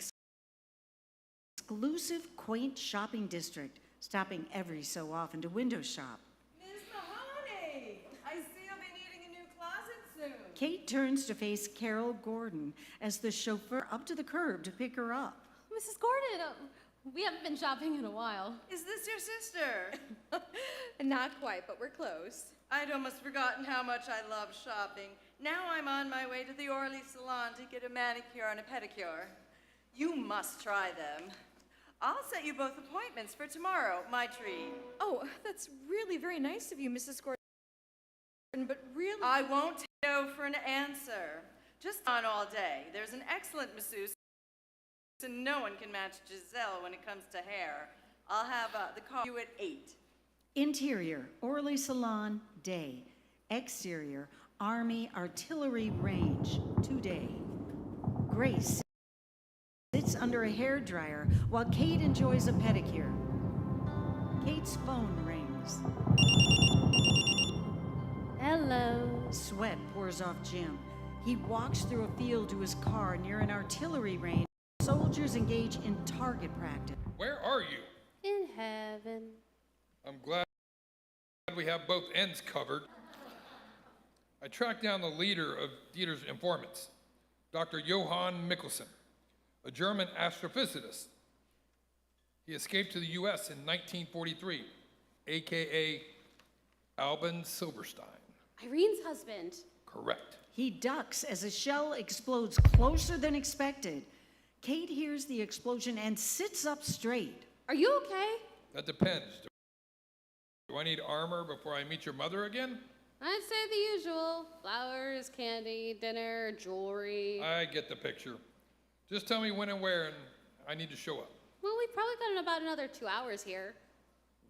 [SPEAKER 2] exclusive, quaint shopping district, stopping every so often to window shop.
[SPEAKER 10] Miss Mahoney, I see you'll be needing a new closet soon.
[SPEAKER 2] Kate turns to face Carol Gordon as the chauffeur up to the curb to pick her up.
[SPEAKER 3] Mrs. Gordon, we haven't been shopping in a while.
[SPEAKER 10] Is this your sister?
[SPEAKER 9] Not quite, but we're close.
[SPEAKER 10] I'd almost forgotten how much I love shopping. Now I'm on my way to the Orly salon to get a manicure and a pedicure. You must try them. I'll set you both appointments for tomorrow, my treat.
[SPEAKER 9] Oh, that's really very nice of you, Mrs. Gordon, but really...
[SPEAKER 10] I won't go for an answer. Just on all day. There's an excellent masseuse, and no one can match Ysela when it comes to hair. I'll have the call you at 8.
[SPEAKER 2] Interior, Orly Salon, day. Exterior, Army Artillery Range, today. Grace sits under a hairdryer while Kate enjoys a pedicure. Kate's phone rings.
[SPEAKER 3] Hello.
[SPEAKER 2] Sweat pours off Jim. He walks through a field to his car near an artillery range. Soldiers engage in target practice.
[SPEAKER 5] Where are you?
[SPEAKER 3] In heaven.
[SPEAKER 5] I'm glad we have both ends covered. I tracked down the leader of Dieter's informants, Dr. Johann Mikkelsen, a German astrophysicist. He escaped to the US in 1943, AKA Albin Silberstein.
[SPEAKER 3] Irene's husband.
[SPEAKER 5] Correct.
[SPEAKER 2] He ducks as a shell explodes closer than expected. Kate hears the explosion and sits up straight.
[SPEAKER 3] Are you okay?
[SPEAKER 5] That depends. Do I need armor before I meet your mother again?
[SPEAKER 3] I'd say the usual. Flowers, candy, dinner, jewelry.
[SPEAKER 5] I get the picture. Just tell me when and where, and I need to show up.
[SPEAKER 3] Well, we've probably got in about another 2 hours here.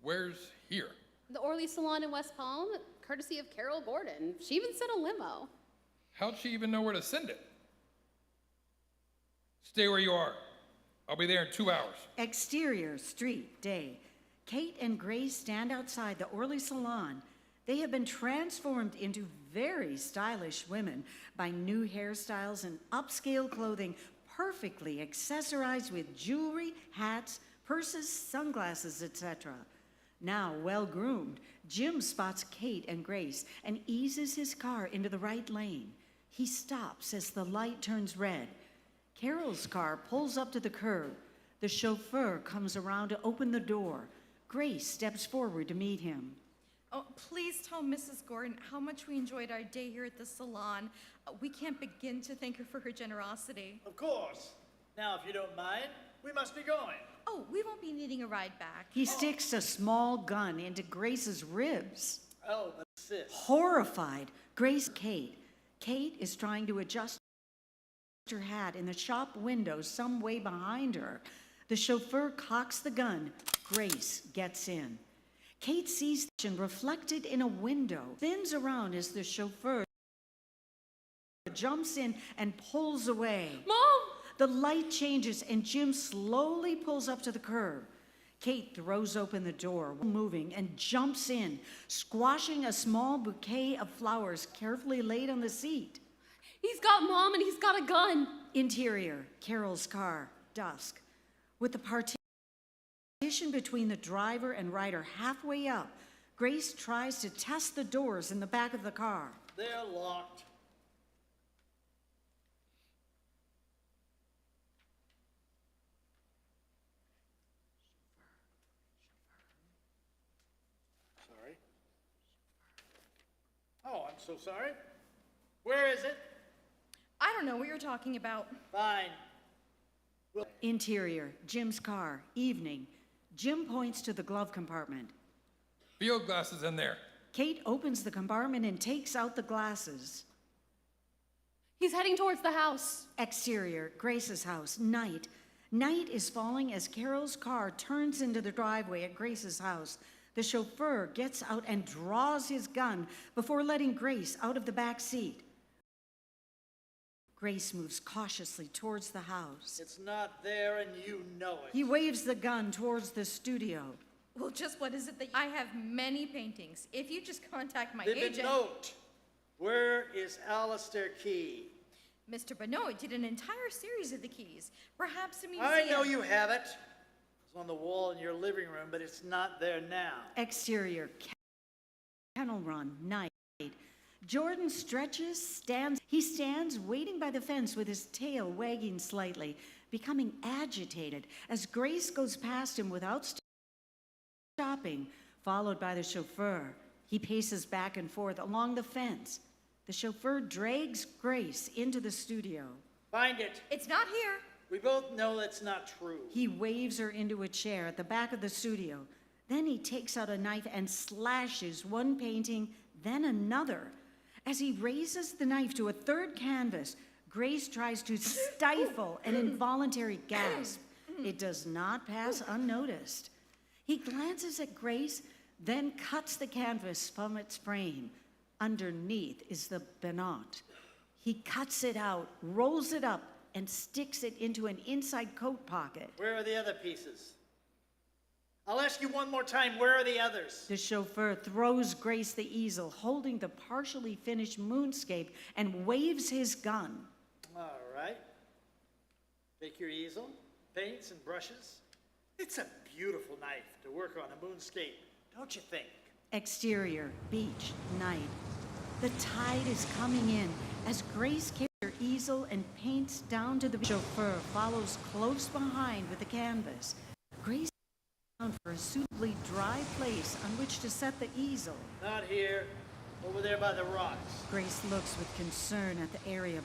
[SPEAKER 5] Where's here?
[SPEAKER 3] The Orly Salon in West Palm, courtesy of Carol Gordon. She even sent a limo.
[SPEAKER 5] How'd she even know where to send it? Stay where you are. I'll be there in 2 hours.
[SPEAKER 2] Exterior, street, day. Kate and Grace stand outside the Orly salon. They have been transformed into very stylish women by new hairstyles and upscale clothing, perfectly accessorized with jewelry, hats, purses, sunglasses, etc. Now well-groomed, Jim spots Kate and Grace and eases his car into the right lane. He stops as the light turns red. Carol's car pulls up to the curb. The chauffeur comes around to open the door. Grace steps forward to meet him.
[SPEAKER 11] Oh, please tell Mrs. Gordon how much we enjoyed our day here at the salon. We can't begin to thank her for her generosity.
[SPEAKER 6] Of course. Now, if you don't mind, we must be going.
[SPEAKER 11] Oh, we won't be needing a ride back.
[SPEAKER 2] He sticks a small gun into Grace's ribs.
[SPEAKER 6] Oh, but sis.
[SPEAKER 2] Horrified, Grace Kate. Kate is trying to adjust her hat in the shop window some way behind her. The chauffeur cocks the gun. Grace gets in. Kate sees the action reflected in a window, spins around as the chauffeur jumps in and pulls away.
[SPEAKER 3] Mom!
[SPEAKER 2] The light changes and Jim slowly pulls up to the curb. Kate throws open the door, moving, and jumps in, squashing a small bouquet of flowers carefully laid on the seat.
[SPEAKER 3] He's got Mom and he's got a gun.
[SPEAKER 2] Interior, Carol's car, dusk. With the partition between the driver and rider halfway up, Grace tries to test the doors in the back of the car.
[SPEAKER 6] They're locked. Sorry. Oh, I'm so sorry. Where is it?
[SPEAKER 11] I don't know what you're talking about.
[SPEAKER 6] Fine.
[SPEAKER 2] Interior, Jim's car, evening. Jim points to the glove compartment.
[SPEAKER 5] Field glasses in there.
[SPEAKER 2] Kate opens the compartment and takes out the glasses.
[SPEAKER 3] He's heading towards the house.
[SPEAKER 2] Exterior, Grace's house, night. Night is falling as Carol's car turns into the driveway at Grace's house. The chauffeur gets out and draws his gun before letting Grace out of the back seat. Grace moves cautiously towards the house.
[SPEAKER 6] It's not there and you know it.
[SPEAKER 2] He waves the gun towards the studio.
[SPEAKER 11] Well, just what is it that I have many paintings. If you just contact my
[SPEAKER 6] Leave a
[SPEAKER 11] agent.
[SPEAKER 6] note. Where is Alistair Key?
[SPEAKER 11] Mr. Benoit did an entire series of the keys. Perhaps a museum.
[SPEAKER 6] I know you have it. It's on the wall in your living room, but it's not there now.
[SPEAKER 2] Exterior, Kennel Run, night. Jordan stretches, stands. He stands waiting by the fence with his tail wagging slightly, becoming agitated as Grace goes past him without stopping, followed by the chauffeur. He paces back and forth along the fence. The chauffeur drags Grace into the studio.
[SPEAKER 6] Find it.
[SPEAKER 11] It's not here.
[SPEAKER 6] We both know that's not true.
[SPEAKER 2] He waves her into a chair at the back of the studio. Then he takes out a knife and slashes one painting, then another. As he raises the knife to a third canvas, Grace tries to stifle an involuntary gasp. It does not pass unnoticed. He glances at Grace, then cuts the canvas from its frame. Underneath is the Benoit. He cuts it out, rolls it up, and sticks it into an inside coat pocket.
[SPEAKER 6] Where are the other pieces? I'll ask you one more time, where are the others?
[SPEAKER 2] The chauffeur throws Grace the easel, holding the partially finished moonscape, and waves his gun.
[SPEAKER 6] All right. Take your easel, paints and brushes. It's a beautiful knife to work on a moonscape, don't you think?
[SPEAKER 2] Exterior, beach, night. The tide is coming in as Grace carries her easel and paints down to the chauffeur follows close behind with the canvas. Grace down for a suitably dry place on which to set the easel.
[SPEAKER 6] Not here, over there by the rocks.
[SPEAKER 2] Grace looks with concern at the area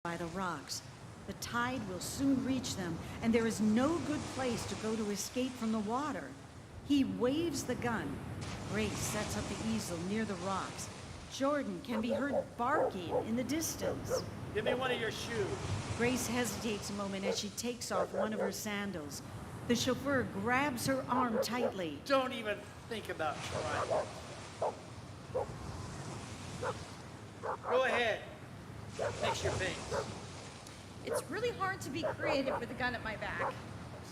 [SPEAKER 2] by the rocks. The tide will soon reach them, and there is no good place to go to escape from the water. He waves the gun. Grace sets up the easel near the rocks. Jordan can be heard barking in the distance.
[SPEAKER 6] Give me one of your shoes.
[SPEAKER 2] Grace hesitates a moment as she takes off one of her sandals. The chauffeur grabs her arm tightly.
[SPEAKER 6] Don't even think about trying. Go ahead. Mix your paints.
[SPEAKER 11] It's really hard to be creative with a gun at my back.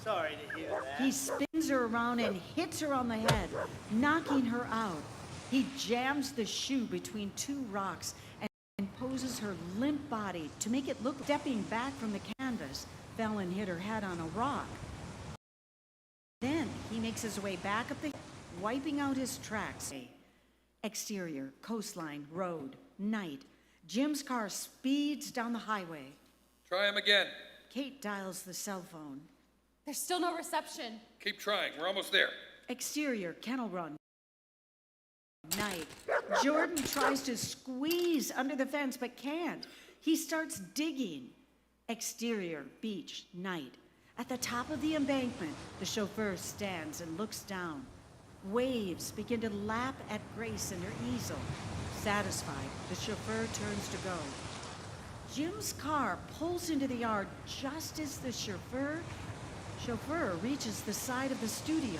[SPEAKER 6] Sorry to hear that.
[SPEAKER 2] He spins her around and hits her on the head, knocking her out. He jams the shoe between two rocks and poses her limp body to make it look stepping back from the canvas. Fell and hit her head on a rock. Then he makes his way back up the hill, wiping out his tracks. Exterior, coastline, road, night. Jim's car speeds down the highway.
[SPEAKER 5] Try him again.
[SPEAKER 2] Kate dials the cell phone.
[SPEAKER 3] There's still no reception.
[SPEAKER 5] Keep trying. We're almost there.
[SPEAKER 2] Exterior, kennel run. Night. Jordan tries to squeeze under the fence but can't. He starts digging. Exterior, beach, night. At the top of the embankment, the chauffeur stands and looks down. Waves begin to lap at Grace and her easel. Satisfied, the chauffeur turns to go. Jim's car pulls into the yard just as the chauffeur reaches the side of the studio.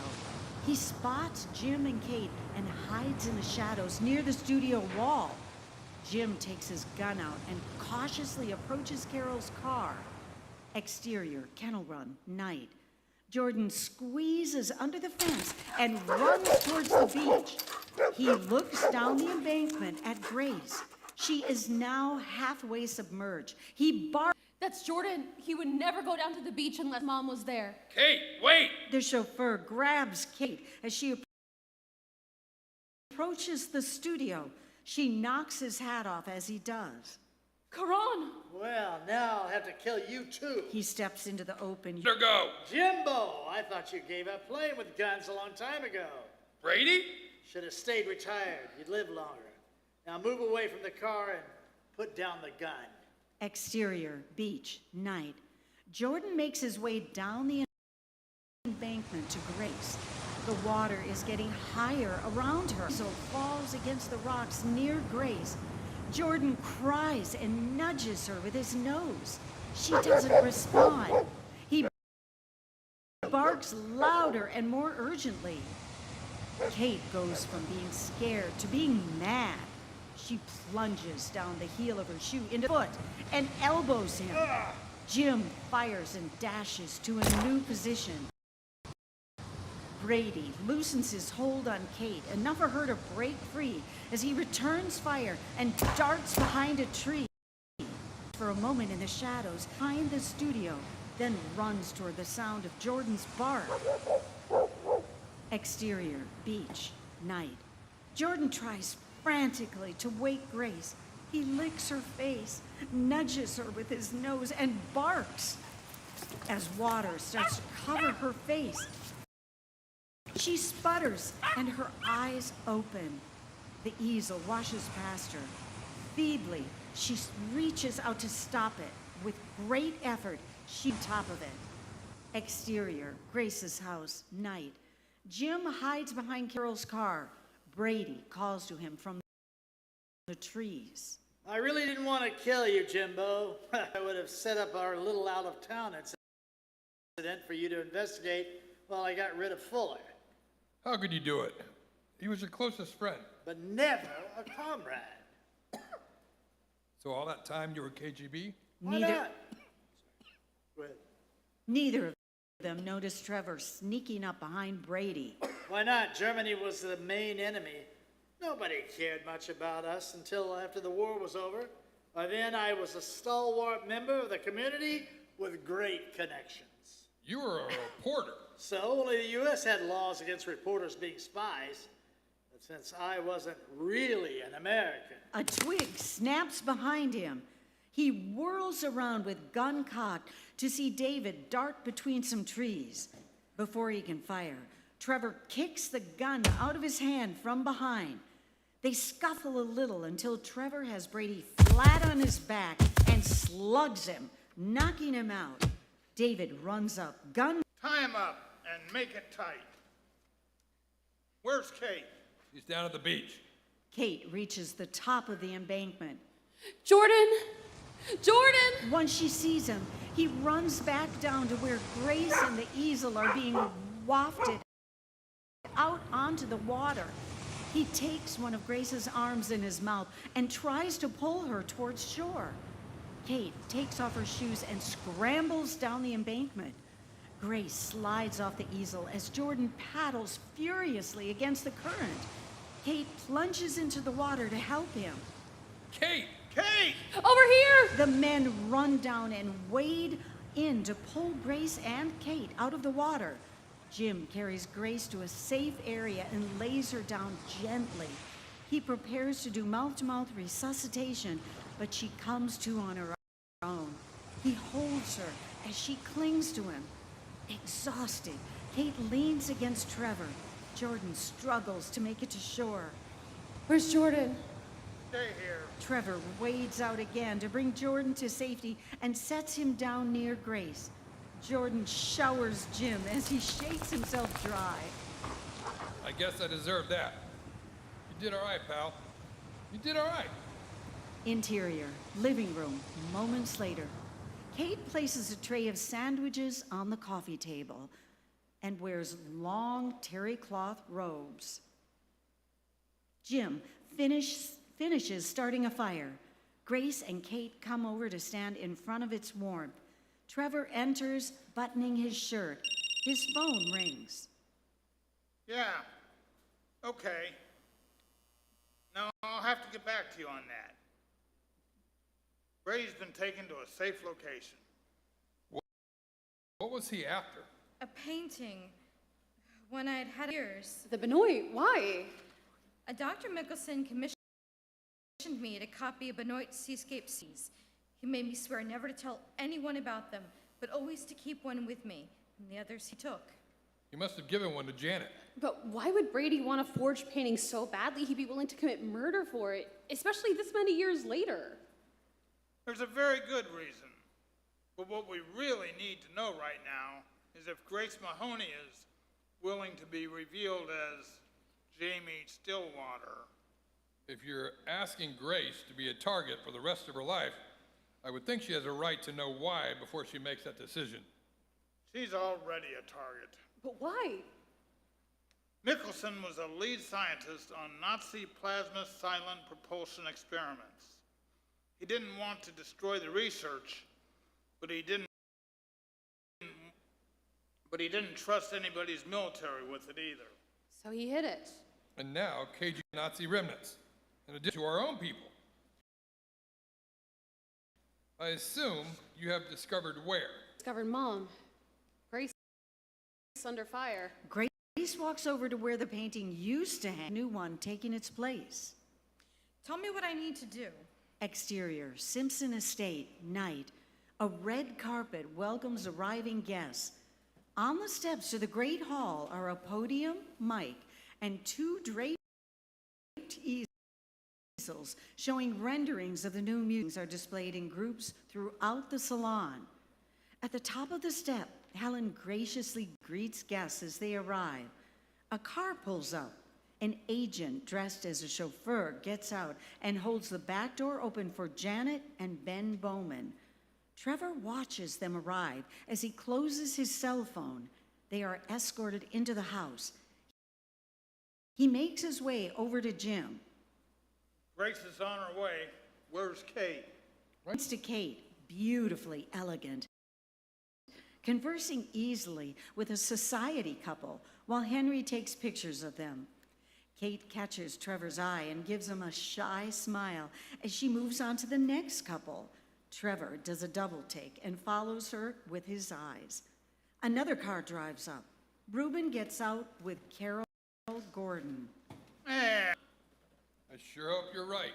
[SPEAKER 2] He spots Jim and Kate and hides in the shadows near the studio wall. Jim takes his gun out and cautiously approaches Carol's car. Exterior, kennel run, night. Jordan squeezes under the fence and runs towards the beach. He looks down the embankment at Grace. She is now halfway submerged. He barks.
[SPEAKER 3] That's Jordan. He would never go down to the beach unless Mom was there.
[SPEAKER 5] Kate, wait!
[SPEAKER 2] The chauffeur grabs Kate as she approaches the studio. She knocks his hat off as he does.
[SPEAKER 3] Karan!
[SPEAKER 6] Well, now I'll have to kill you too.
[SPEAKER 2] He steps into the open.
[SPEAKER 5] Let her go.
[SPEAKER 6] Jimbo, I thought you gave up playing with guns a long time ago.
[SPEAKER 5] Brady?
[SPEAKER 6] Should have stayed retired. You'd live longer. Now move away from the car and put down the gun.
[SPEAKER 2] Exterior, beach, night. Jordan makes his way down the embankment to Grace. The water is getting higher around her, so falls against the rocks near Grace. Jordan cries and nudges her with his nose. She doesn't respond. He barks louder and more urgently. Kate goes from being scared to being mad. She plunges down the heel of her shoe into the foot and elbows him. Jim fires and dashes to a new position. Brady loosens his hold on Kate, enough for her to break free as he returns fire and darts behind a tree. For a moment in the shadows behind the studio, then runs toward the sound of Jordan's bark. Exterior, beach, night. Jordan tries frantically to wake Grace. He licks her face, nudges her with his nose, and barks as water starts to cover her face. She sputters, and her eyes open. The easel washes past her. Feebly, she reaches out to stop it. With great effort, she's on top of it. Exterior, Grace's house, night. Jim hides behind Carol's car. Brady calls to him from the trees.
[SPEAKER 6] I really didn't want to kill you, Jimbo. I would have set up our little out-of-town incident for you to investigate while I got rid of Fuller.
[SPEAKER 5] How could you do it? He was your closest friend.
[SPEAKER 6] But never a comrade.
[SPEAKER 5] So all that time you were KGB?
[SPEAKER 6] Why not? Go ahead.
[SPEAKER 2] Neither of them noticed Trevor sneaking up behind Brady.
[SPEAKER 6] Why not? Germany was the main enemy. Nobody cared much about us until after the war was over. By then, I was a stalwart member of the community with great connections.
[SPEAKER 5] You were a reporter.
[SPEAKER 6] So only the U.S. had laws against reporters being spies. But since I wasn't really an American...
[SPEAKER 2] A twig snaps behind him. He whirls around with gun cocked to see David dart between some trees. Before he can fire, Trevor kicks the gun out of his hand from behind. They scuffle a little until Trevor has Brady flat on his back and slugs him, knocking him out. David runs up, gun...
[SPEAKER 4] Tie him up and make it tight. Where's Kate?
[SPEAKER 5] She's down at the beach.
[SPEAKER 2] Kate reaches the top of the embankment.
[SPEAKER 3] Jordan! Jordan!
[SPEAKER 2] Once she sees him, he runs back down to where Grace and the easel are being wafted out onto the water. He takes one of Grace's arms in his mouth and tries to pull her towards shore. Kate takes off her shoes and scrambles down the embankment. Grace slides off the easel as Jordan paddles furiously against the current. Kate plunges into the water to help him.
[SPEAKER 5] Kate!
[SPEAKER 4] Kate!
[SPEAKER 3] Over here!
[SPEAKER 2] The men run down and wade in to pull Grace and Kate out of the water. Jim carries Grace to a safe area and lays her down gently. He prepares to do mouth-to-mouth resuscitation, but she comes to on her own. He holds her as she clings to him. Exhausted, Kate leans against Trevor. Jordan struggles to make it to shore.
[SPEAKER 3] Where's Jordan?
[SPEAKER 4] Stay here.
[SPEAKER 2] Trevor wades out again to bring Jordan to safety and sets him down near Grace. Jordan showers Jim as he shakes himself dry.
[SPEAKER 5] I guess I deserve that. You did all right, pal. You did all right.
[SPEAKER 2] Interior, living room, moments later. Kate places a tray of sandwiches on the coffee table and wears long terry cloth robes. Jim finishes starting a fire. Grace and Kate come over to stand in front of its warmth. Trevor enters, buttoning his shirt. His phone rings.
[SPEAKER 4] Yeah. Okay. No, I'll have to get back to you on that. Ray's been taken to a safe location.
[SPEAKER 5] What was he after?
[SPEAKER 11] A painting. One I'd had years.
[SPEAKER 3] The Benoit, why?
[SPEAKER 11] A Dr. Mickelson commissioned me to copy a Benoit seascape scenes. He made me swear never to tell anyone about them, but always to keep one with me, and the others he took.
[SPEAKER 5] He must have given one to Janet.
[SPEAKER 3] But why would Brady want a forged painting so badly he'd be willing to commit murder for it, especially this many years later?
[SPEAKER 4] There's a very good reason. But what we really need to know right now is if Grace Mahoney is willing to be revealed as Jamie Stillwater.
[SPEAKER 5] If you're asking Grace to be a target for the rest of her life, I would think she has a right to know why before she makes that decision.
[SPEAKER 4] She's already a target.
[SPEAKER 3] But why?
[SPEAKER 4] Mickelson was a lead scientist on Nazi plasma silent propulsion experiments. He didn't want to destroy the research, but he didn't trust anybody's military with it either.
[SPEAKER 3] So he hid it.
[SPEAKER 5] And now, KG Nazi remnants, in addition to our own people. I assume you have discovered where?
[SPEAKER 3] Discovered Mom. Grace under fire.
[SPEAKER 2] Grace walks over to where the painting used to hang, a new one taking its place.
[SPEAKER 11] Tell me what I need to do.
[SPEAKER 2] Exterior, Simpson Estate, night. A red carpet welcomes arriving guests. On the steps to the Great Hall are a podium, mic, and two draped easels showing renderings of the new musings are displayed in groups throughout the salon. At the top of the step, Helen graciously greets guests as they arrive. A car pulls up. An agent dressed as a chauffeur gets out and holds the back door open for Janet and Ben Bowman. Trevor watches them arrive as he closes his cell phone. They are escorted into the house. He makes his way over to Jim.
[SPEAKER 4] Grace is on her way. Where's Kate?
[SPEAKER 2] Runs to Kate, beautifully elegant, conversing easily with a society couple while Henry takes pictures of them. Kate catches Trevor's eye and gives him a shy smile as she moves on to the next couple. Trevor does a double take and follows her with his eyes. Another car drives up. Reuben gets out with Carol Gordon.
[SPEAKER 4] Eh.
[SPEAKER 5] I sure hope you're right.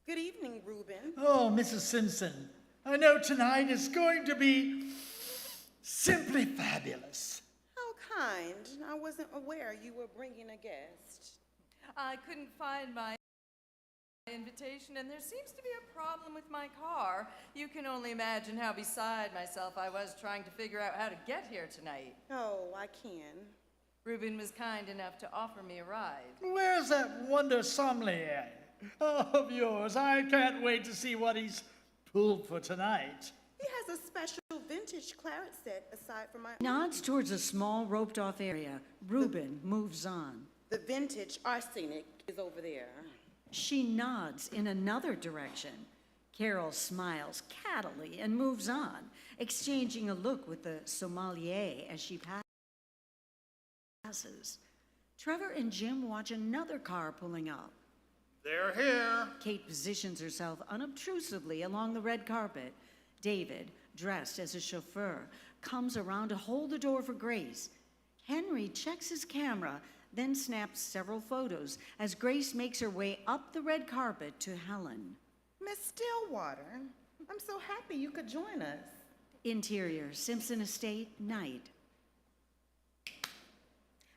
[SPEAKER 7] Good evening, Reuben.
[SPEAKER 6] Oh, Mrs. Simpson, I know tonight is going to be simply fabulous.
[SPEAKER 7] How kind. I wasn't aware you were bringing a guest.
[SPEAKER 10] I couldn't find my invitation, and there seems to be a problem with my car. You can only imagine how beside myself I was trying to figure out how to get here tonight.
[SPEAKER 7] Oh, I can.
[SPEAKER 10] Reuben was kind enough to offer me a ride.
[SPEAKER 6] Where's that wonder sommelier of yours? I can't wait to see what he's pulled for tonight.
[SPEAKER 7] He has a special vintage claret set aside from my
[SPEAKER 2] Nods towards a small roped-off area. Reuben moves on.
[SPEAKER 7] The vintage arsenic is over there.
[SPEAKER 2] She nods in another direction. Carol smiles cattily and moves on, exchanging a look with the sommelier as she passes. Trevor and Jim watch another car pulling up.
[SPEAKER 4] They're here.
[SPEAKER 2] Kate positions herself unobtrusively along the red carpet. David, dressed as a chauffeur, comes around to hold the door for Grace. Henry checks his camera, then snaps several photos as Grace makes her way up the red carpet to Helen.
[SPEAKER 7] Miss Stillwater, I'm so happy you could join us.
[SPEAKER 2] Interior, Simpson Estate, night.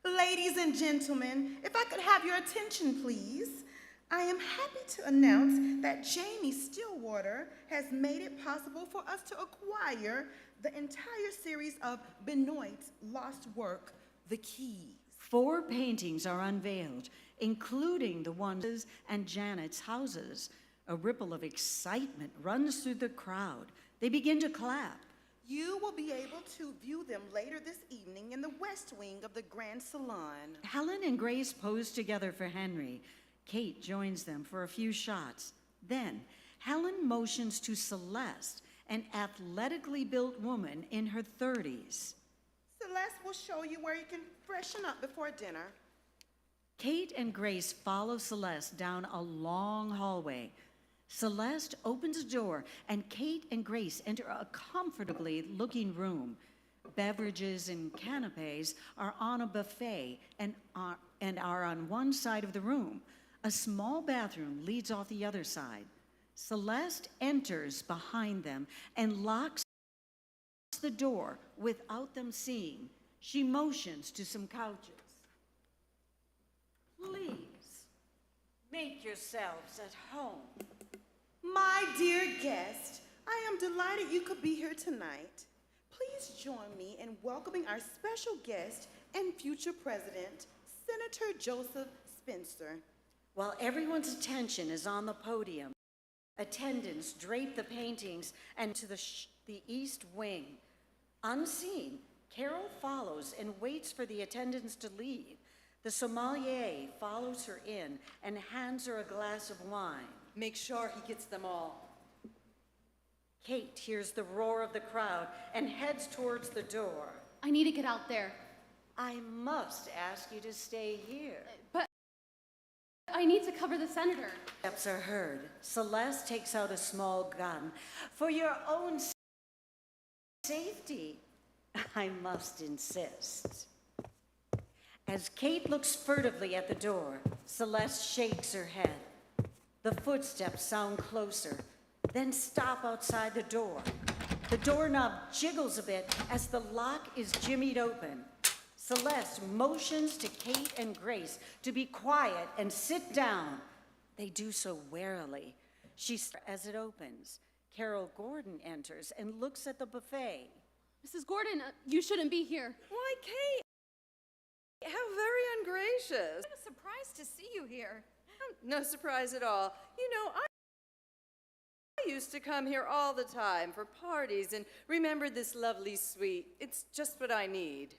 [SPEAKER 7] Ladies and gentlemen, if I could have your attention, please. I am happy to announce that Jamie Stillwater has made it possible for us to acquire the entire series of Benoit's lost work, The Keys.
[SPEAKER 2] 4 paintings are unveiled, including the ones and Janet's houses. A ripple of excitement runs through the crowd. They begin to clap.
[SPEAKER 7] You will be able to view them later this evening in the West Wing of the Grand Salon.
[SPEAKER 2] Helen and Grace pose together for Henry. Kate joins them for a few shots. Then, Helen motions to Celeste, an athletically built woman in her 30s.
[SPEAKER 7] Celeste will show you where you can freshen up before dinner.
[SPEAKER 2] Kate and Grace follow Celeste down a long hallway. Celeste opens a door, and Kate and Grace enter a comfortably looking room. Beverages and canapes are on a buffet and are on one side of the room. A small bathroom leads off the other side. Celeste enters behind them and locks the door without them seeing. She motions to some couches. Please, make yourselves at home.
[SPEAKER 7] My dear guest, I am delighted you could be here tonight. Please join me in welcoming our special guest and future president, Senator Joseph Spencer.
[SPEAKER 2] While everyone's attention is on the podium, attendants drape the paintings and to the east wing. Unseen, Carol follows and waits for the attendants to leave. The sommelier follows her in and hands her a glass of wine.
[SPEAKER 10] Make sure he gets them all.
[SPEAKER 2] Kate hears the roar of the crowd and heads towards the door.
[SPEAKER 3] I need to get out there.
[SPEAKER 2] I must ask you to stay here.
[SPEAKER 3] But I need to cover the senator.
[SPEAKER 2] Steps are heard. Celeste takes out a small gun. For your own safety, I must insist. As Kate looks furtively at the door, Celeste shakes her head. The footsteps sound closer, then stop outside the door. The doorknob jiggles a bit as the lock is jimmied open. Celeste motions to Kate and Grace to be quiet and sit down. They do so warily. As it opens, Carol Gordon enters and looks at the buffet.
[SPEAKER 3] Mrs. Gordon, you shouldn't be here.
[SPEAKER 10] Why, Kate? How very ungracious.
[SPEAKER 11] What a surprise to see you here.
[SPEAKER 10] No surprise at all. You know, I used to come here all the time for parties and remembered this lovely suite. It's just what I need.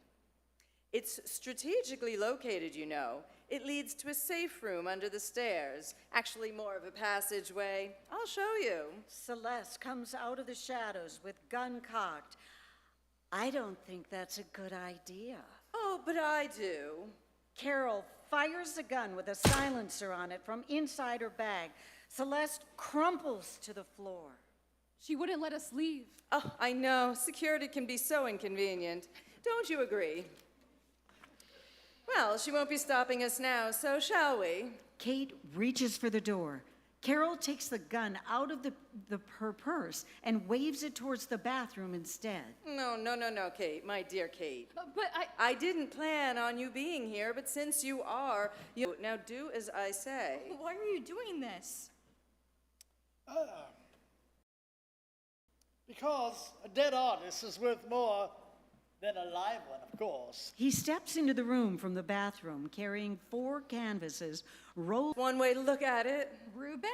[SPEAKER 10] It's strategically located, you know. It leads to a safe room under the stairs. Actually, more of a passageway. I'll show you.
[SPEAKER 2] Celeste comes out of the shadows with gun cocked. I don't think that's a good idea.
[SPEAKER 10] Oh, but I do.
[SPEAKER 2] Carol fires the gun with a silencer on it from inside her bag. Celeste crumples to the floor.
[SPEAKER 3] She wouldn't let us leave.
[SPEAKER 10] Oh, I know. Security can be so inconvenient. Don't you agree? Well, she won't be stopping us now, so shall we?
[SPEAKER 2] Kate reaches for the door. Carol takes the gun out of her purse and waves it towards the bathroom instead.
[SPEAKER 10] No, Kate, my dear Kate.
[SPEAKER 3] But
[SPEAKER 10] I didn't plan on you being here, but since you are, now do as I say.
[SPEAKER 11] Why are you doing this?
[SPEAKER 6] Because a dead artist is worth more than a live one, of course.
[SPEAKER 2] He steps into the room from the bathroom, carrying 4 canvases rolled.
[SPEAKER 10] One way to look at it.
[SPEAKER 11] Reuben?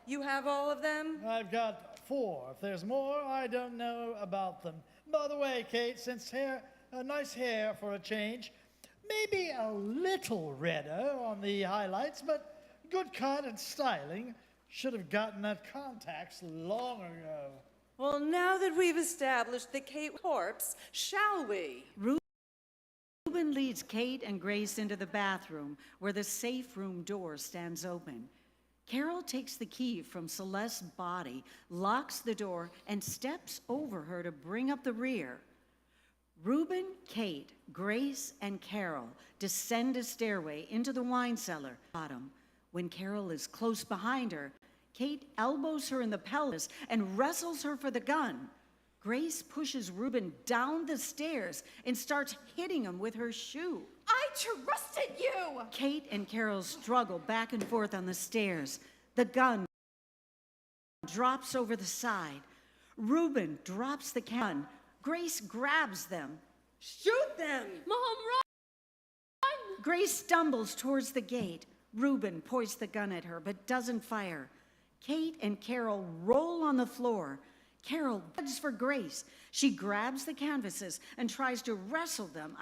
[SPEAKER 10] You have all of them?
[SPEAKER 6] I've got 4. If there's more, I don't know about them. By the way, Kate, since nice hair for a change, maybe a little redder on the highlights, but good cut and styling. Should have gotten that contacts long ago.
[SPEAKER 10] Well, now that we've established the Kate corpse, shall we?
[SPEAKER 2] Reuben leads Kate and Grace into the bathroom where the safe room door stands open. Carol takes the key from Celeste's body, locks the door, and steps over her to bring up the rear. Reuben, Kate, Grace, and Carol descend a stairway into the wine cellar bottom. When Carol is close behind her, Kate elbows her in the pelvis and wrestles her for the gun. Grace pushes Reuben down the stairs and starts hitting him with her shoe.
[SPEAKER 11] I trusted you!
[SPEAKER 2] Kate and Carol struggle back and forth on the stairs. The gun drops over the side. Reuben drops the gun. Grace grabs them.
[SPEAKER 10] Shoot them!
[SPEAKER 3] Mom, run!
[SPEAKER 2] Grace stumbles towards the gate. Reuben points the gun at her but doesn't fire. Kate and Carol roll on the floor. Carol begs for Grace. She grabs the canvases and tries to wrestle them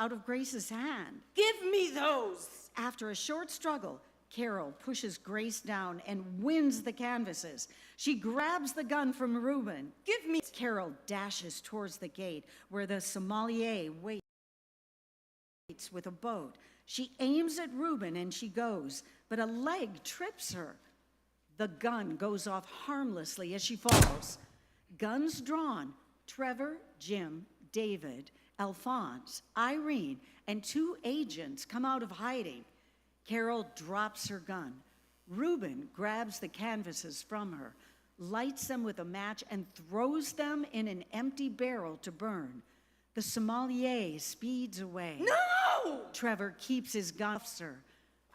[SPEAKER 2] out of Grace's hand.
[SPEAKER 10] Give me those!
[SPEAKER 2] After a short struggle, Carol pushes Grace down and wins the canvases. She grabs the gun from Reuben.
[SPEAKER 10] Give me...
[SPEAKER 2] Carol dashes towards the gate where the sommelier waits with a boat. She aims at Reuben and she goes, but a leg trips her. The gun goes off harmlessly as she falls. Guns drawn, Trevor, Jim, David, Alphonse, Irene, and 2 agents come out of hiding. Carol drops her gun. Reuben grabs the canvases from her, lights them with a match, and throws them in an empty barrel to burn. The sommelier speeds away.
[SPEAKER 10] No!
[SPEAKER 2] Trevor keeps his gun off her.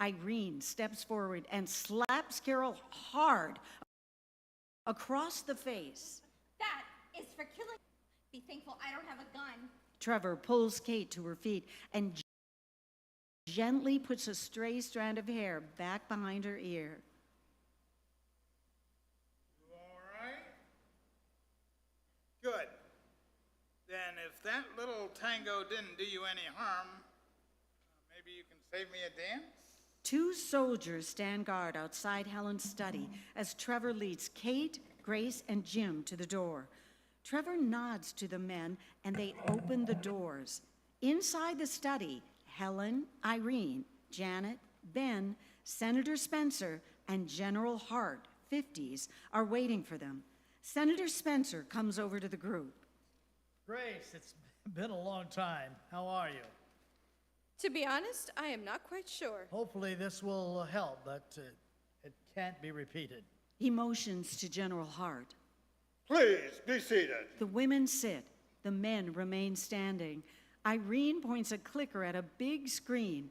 [SPEAKER 2] Irene steps forward and slaps Carol hard across the face.
[SPEAKER 11] That is for killing. Be thankful I don't have a gun.
[SPEAKER 2] Trevor pulls Kate to her feet and gently puts a stray strand of hair back behind her ear.
[SPEAKER 4] You all right? Good. Then if that little tango didn't do you any harm, maybe you can save me a dance?
[SPEAKER 2] 2 soldiers stand guard outside Helen's study as Trevor leads Kate, Grace, and Jim to the door. Trevor nods to the men and they open the doors. Inside the study, Helen, Irene, Janet, Ben, Senator Spencer, and General Hart, 50s, are waiting for them. Senator Spencer comes over to the group.
[SPEAKER 6] Grace, it's been a long time. How are you?
[SPEAKER 10] To be honest, I am not quite sure.
[SPEAKER 6] Hopefully this will help, but it can't be repeated.
[SPEAKER 2] He motions to General Hart.
[SPEAKER 4] Please, be seated.
[SPEAKER 2] The women sit. The men remain standing. Irene points a clicker at a big screen.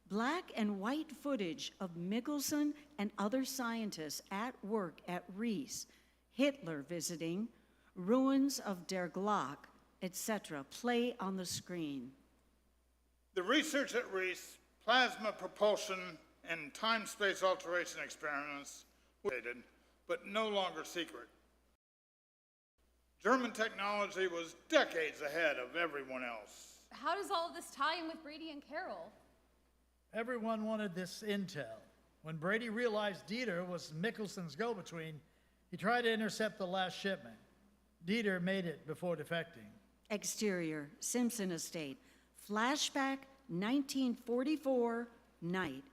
[SPEAKER 2] Black and white footage of Michelson and other scientists at work at Reese, Hitler visiting, ruins of Der Glock, etc. play on the screen.
[SPEAKER 4] The research at Reese, plasma propulsion, and time-space alteration experiments were dated, but no longer secret. German technology was decades ahead of everyone else.
[SPEAKER 3] How does all of this tie in with Brady and Carol?
[SPEAKER 6] Everyone wanted this intel. When Brady realized Dieter was Mickelson's go-between, he tried to intercept the last shipment. Dieter made it before defecting.
[SPEAKER 2] Exterior, Simpson Estate. Flashback, 1944, night.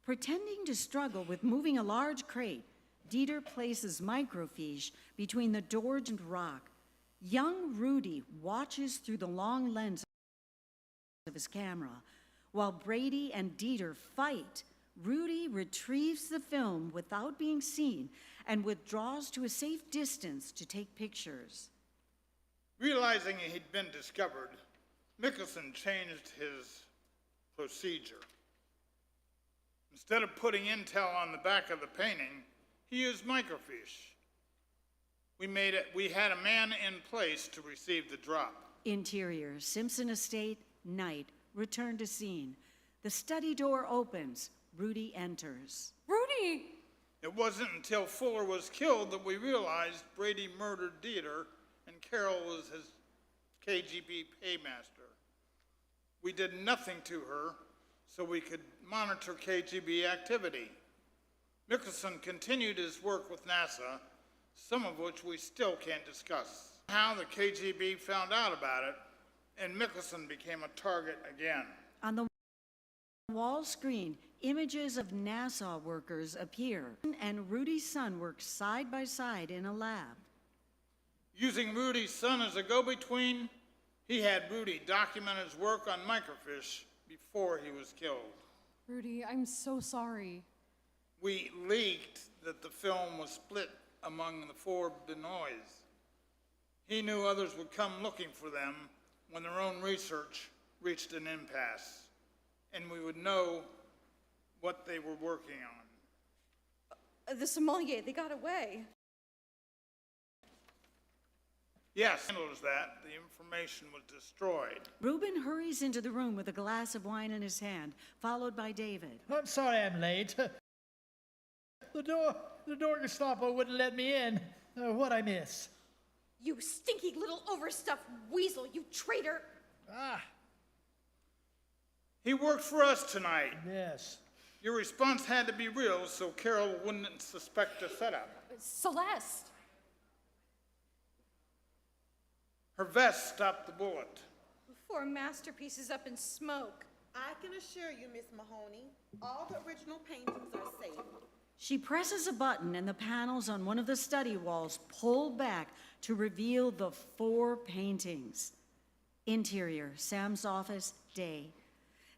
[SPEAKER 2] Pretending to struggle with moving a large crate, Dieter places microfiche between the door and rock. Young Rudy watches through the long lens of his camera. While Brady and Dieter fight, Rudy retrieves the film without being seen and withdraws to a safe distance to take pictures.
[SPEAKER 4] Realizing he'd been discovered, Mickelson changed his procedure. Instead of putting intel on the back of the painting, he used microfiche. We had a man in place to receive the drop.
[SPEAKER 2] Interior, Simpson Estate, night. Return to scene. The study door opens. Rudy enters.
[SPEAKER 3] Rudy!
[SPEAKER 4] It wasn't until Fuller was killed that we realized Brady murdered Dieter and Carol was his KGB paymaster. We did nothing to her so we could monitor KGB activity. Mickelson continued his work with NASA, some of which we still can't discuss. How the KGB found out about it, and Mickelson became a target again.
[SPEAKER 2] On the wall screen, images of NASA workers appear, and Rudy's son works side by side in a lab.
[SPEAKER 4] Using Rudy's son as a go-between, he had Rudy document his work on microfiche before he was killed.
[SPEAKER 3] Rudy, I'm so sorry.
[SPEAKER 4] We leaked that the film was split among the 4 Benoits. He knew others would come looking for them when their own research reached an impasse, and we would know what they were working on.
[SPEAKER 11] The sommelier, they got away.
[SPEAKER 4] Yes, handles that. The information was destroyed.
[SPEAKER 2] Reuben hurries into the room with a glass of wine in his hand, followed by David.
[SPEAKER 6] I'm sorry I'm late. The door Gestapo wouldn't let me in. What'd I miss?
[SPEAKER 11] You stinky little overstuffed weasel, you traitor!
[SPEAKER 6] Ah,
[SPEAKER 4] He worked for us tonight.
[SPEAKER 6] yes.
[SPEAKER 4] Your response had to be real so Carol wouldn't suspect a setup.
[SPEAKER 3] Celeste.
[SPEAKER 4] Her vest stopped the bullet.
[SPEAKER 11] 4 masterpieces up in smoke.
[SPEAKER 7] I can assure you, Miss Mahoney, all the original paintings are safe.
[SPEAKER 2] She presses a button and the panels on one of the study walls pull back to reveal the 4 paintings. Interior, Sam's office, day.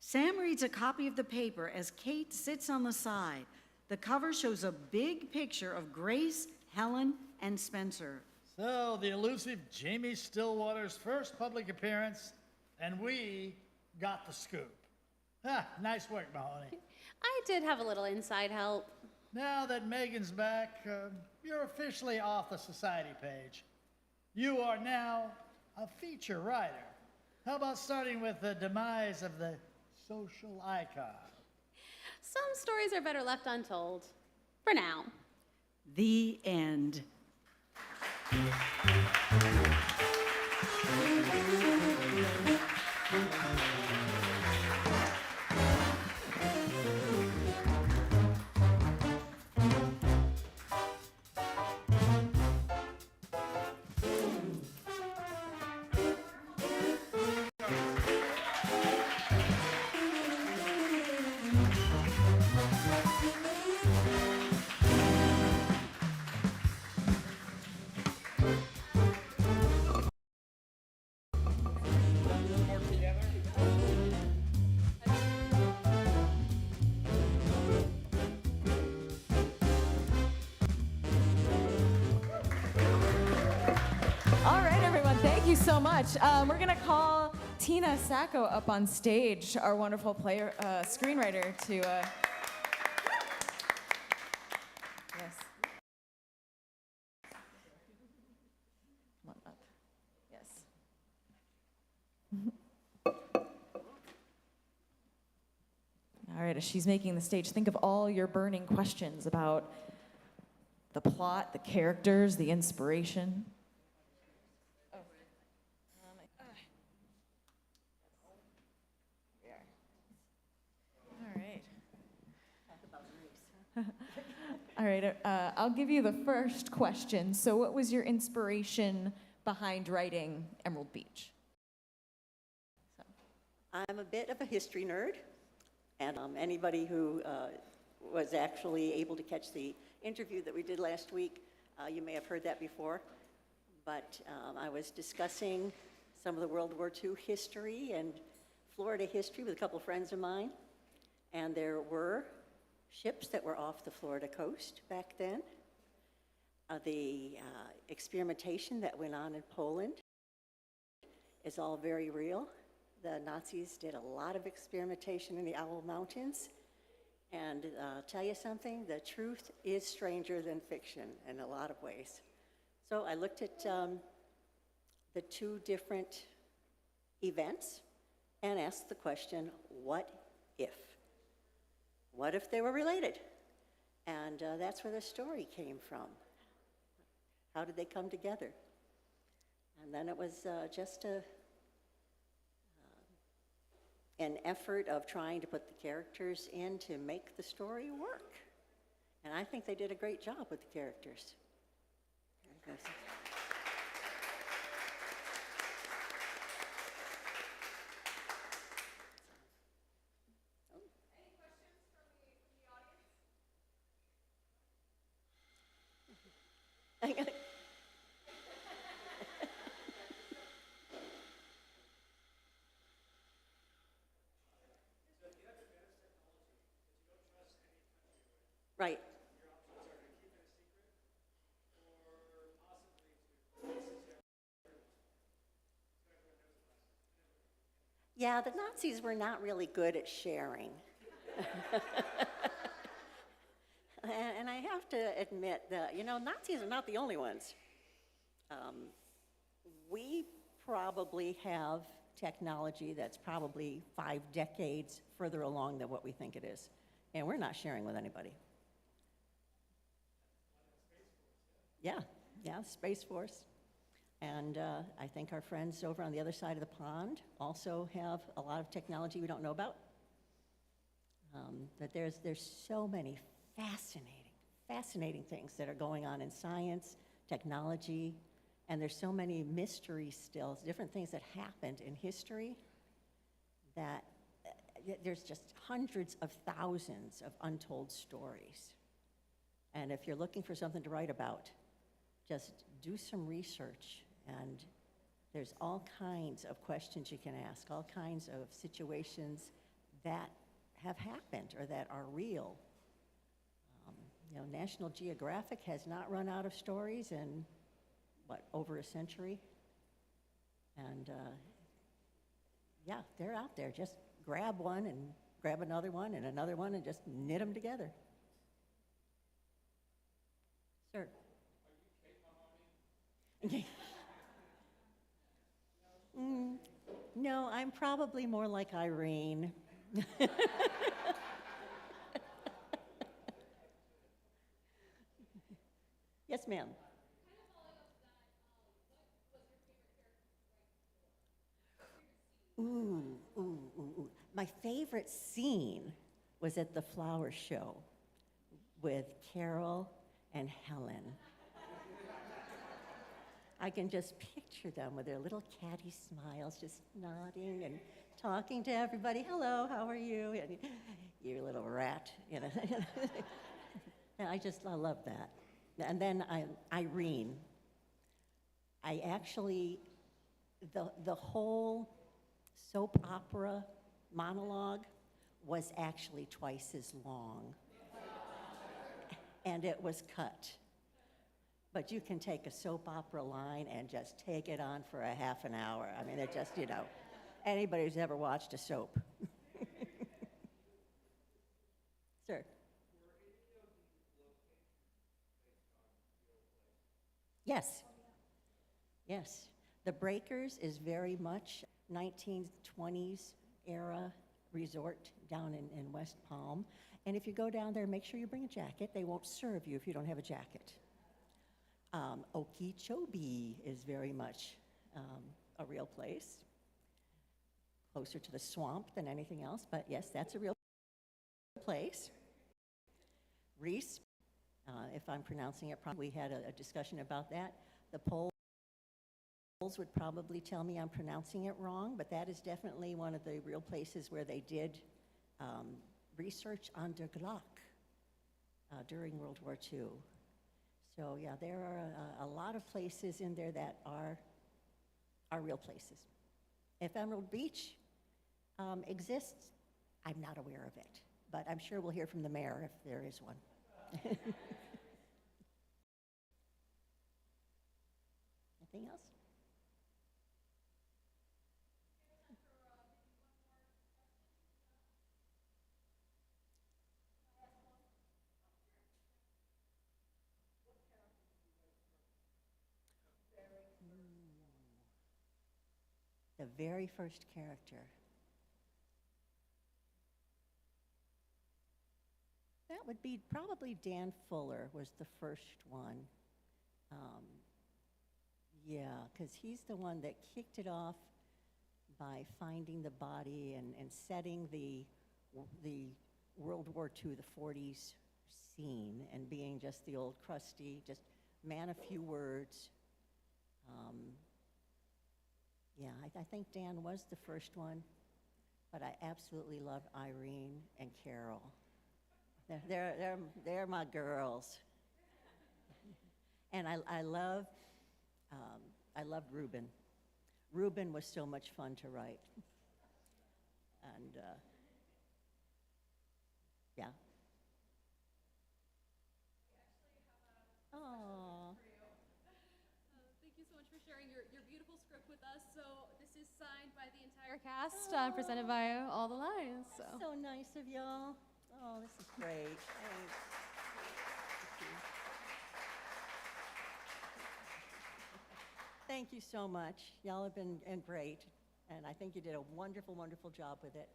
[SPEAKER 2] Sam reads a copy of the paper as Kate sits on the side. The cover shows a big picture of Grace, Helen, and Spencer.
[SPEAKER 6] So, the elusive Jamie Stillwater's first public appearance, and we got the scoop. Ah, nice work, Mahoney.
[SPEAKER 3] I did have a little inside help.
[SPEAKER 6] Now that Megan's back, you're officially off the society page. You are now a feature writer. How about starting with the demise of the social icon?
[SPEAKER 3] Some stories are better left untold. For now.
[SPEAKER 2] The end.
[SPEAKER 1] All right, everyone, thank you so much. We're gonna call Tina Sacco up on stage, our wonderful screenwriter, to, yes. Come on up, yes. All right, as she's making the stage, think of all your burning questions about the plot, the characters, the inspiration. All right, I'll give you the first question. So what was your inspiration behind writing Emerald Beach?
[SPEAKER 12] I'm a bit of a history nerd, and anybody who was actually able to catch the interview that we did last week, you may have heard that before, but I was discussing some of the World War II history and Florida history with a couple friends of mine, and there were ships that were off the Florida coast back then. The experimentation that went on in Poland is all very real. The Nazis did a lot of experimentation in the Owl Mountains. And tell you something, the truth is stranger than fiction in a lot of ways. So I looked at the 2 different events and asked the question, what if? What if they were related? And that's where the story came from. How did they come together? And then it was just an effort of trying to put the characters in to make the story work. And I think they did a great job with the characters. There it goes. Right. Yeah, the Nazis were not really good at sharing. And I have to admit that, Nazis are not the only ones. We probably have technology that's probably 5 decades further along than what we think it is. And we're not sharing with anybody. Yeah, Space Force. And I think our friends over on the other side of the pond also have a lot of technology we don't know about. But there's so many fascinating things that are going on in science, technology, and there's so many mysteries still, different things that happened in history that there's just hundreds of thousands of untold stories. And if you're looking for something to write about, just do some research, and there's all kinds of questions you can ask, all kinds of situations that have happened or that are real. National Geographic has not run out of stories in, over a century? And yeah, they're out there. Just grab one and grab another one and just knit them together. Sir. No, I'm probably more like Irene. Yes, ma'am. Ooh. My favorite scene was at the flower show with Carol and Helen. I can just picture them with their little catty smiles, just nodding and talking to everybody. Hello, how are you? And you little rat, And I love that. And then Irene. I actually, the whole soap opera monologue was actually twice as long. And it was cut. But you can take a soap opera line and just take it on for a half an hour. I mean, it just, anybody who's ever watched a soap. Sir. Yes. The Breakers is very much 1920s era resort down in West Palm. And if you go down there, make sure you bring a jacket. They won't serve you if you don't have a jacket. Okeechobee is very much a real place, closer to the swamp than anything else, but yes, that's a real place. Reese, if I'm pronouncing it properly, we had a discussion about that. The Poles would probably tell me I'm pronouncing it wrong, but that is definitely one of the real places where they did research on der Glock during World War II. So yeah, there are a lot of places in there that are real places. If Emerald Beach exists, I'm not aware of it, but I'm sure we'll hear from the mayor if there is one. Anything else? The very first character. That would be probably Dan Fuller was the first one. Yeah, because he's the one that kicked it off by finding the body and setting the World War II, the 40s scene and being just the old crusty, just man of few words. Yeah, I think Dan was the first one, but I absolutely love Irene and Carol. They're my girls. And I love Reuben. Reuben was so much fun to write. And yeah. Oh.
[SPEAKER 3] Thank you so much for sharing your beautiful script with us. So this is signed by the entire cast, presented by all the lines.
[SPEAKER 12] So nice of y'all. Oh, this is great. Thanks. Thank you so much. Y'all have been great, and I think you did a wonderful, wonderful job with it.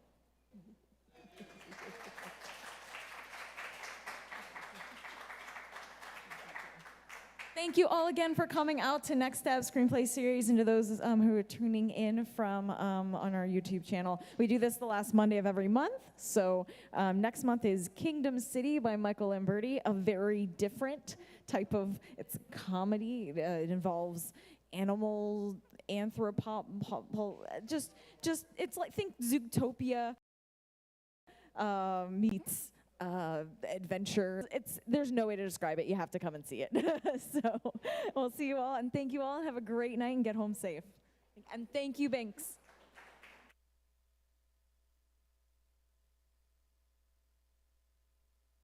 [SPEAKER 1] Thank you all again for coming out to Next Step Screenplay Series, and to those who are tuning in from on our YouTube channel. We do this the last Monday of every month. So next month is Kingdom City by Michael Rembert, a very different type of, it's comedy. It involves animal just it's like, think Zootopia meets adventure. There's no way to describe it. You have to come and see it. So we'll see you all, and thank you all. Have a great night and get home safe. And thank you, Banks.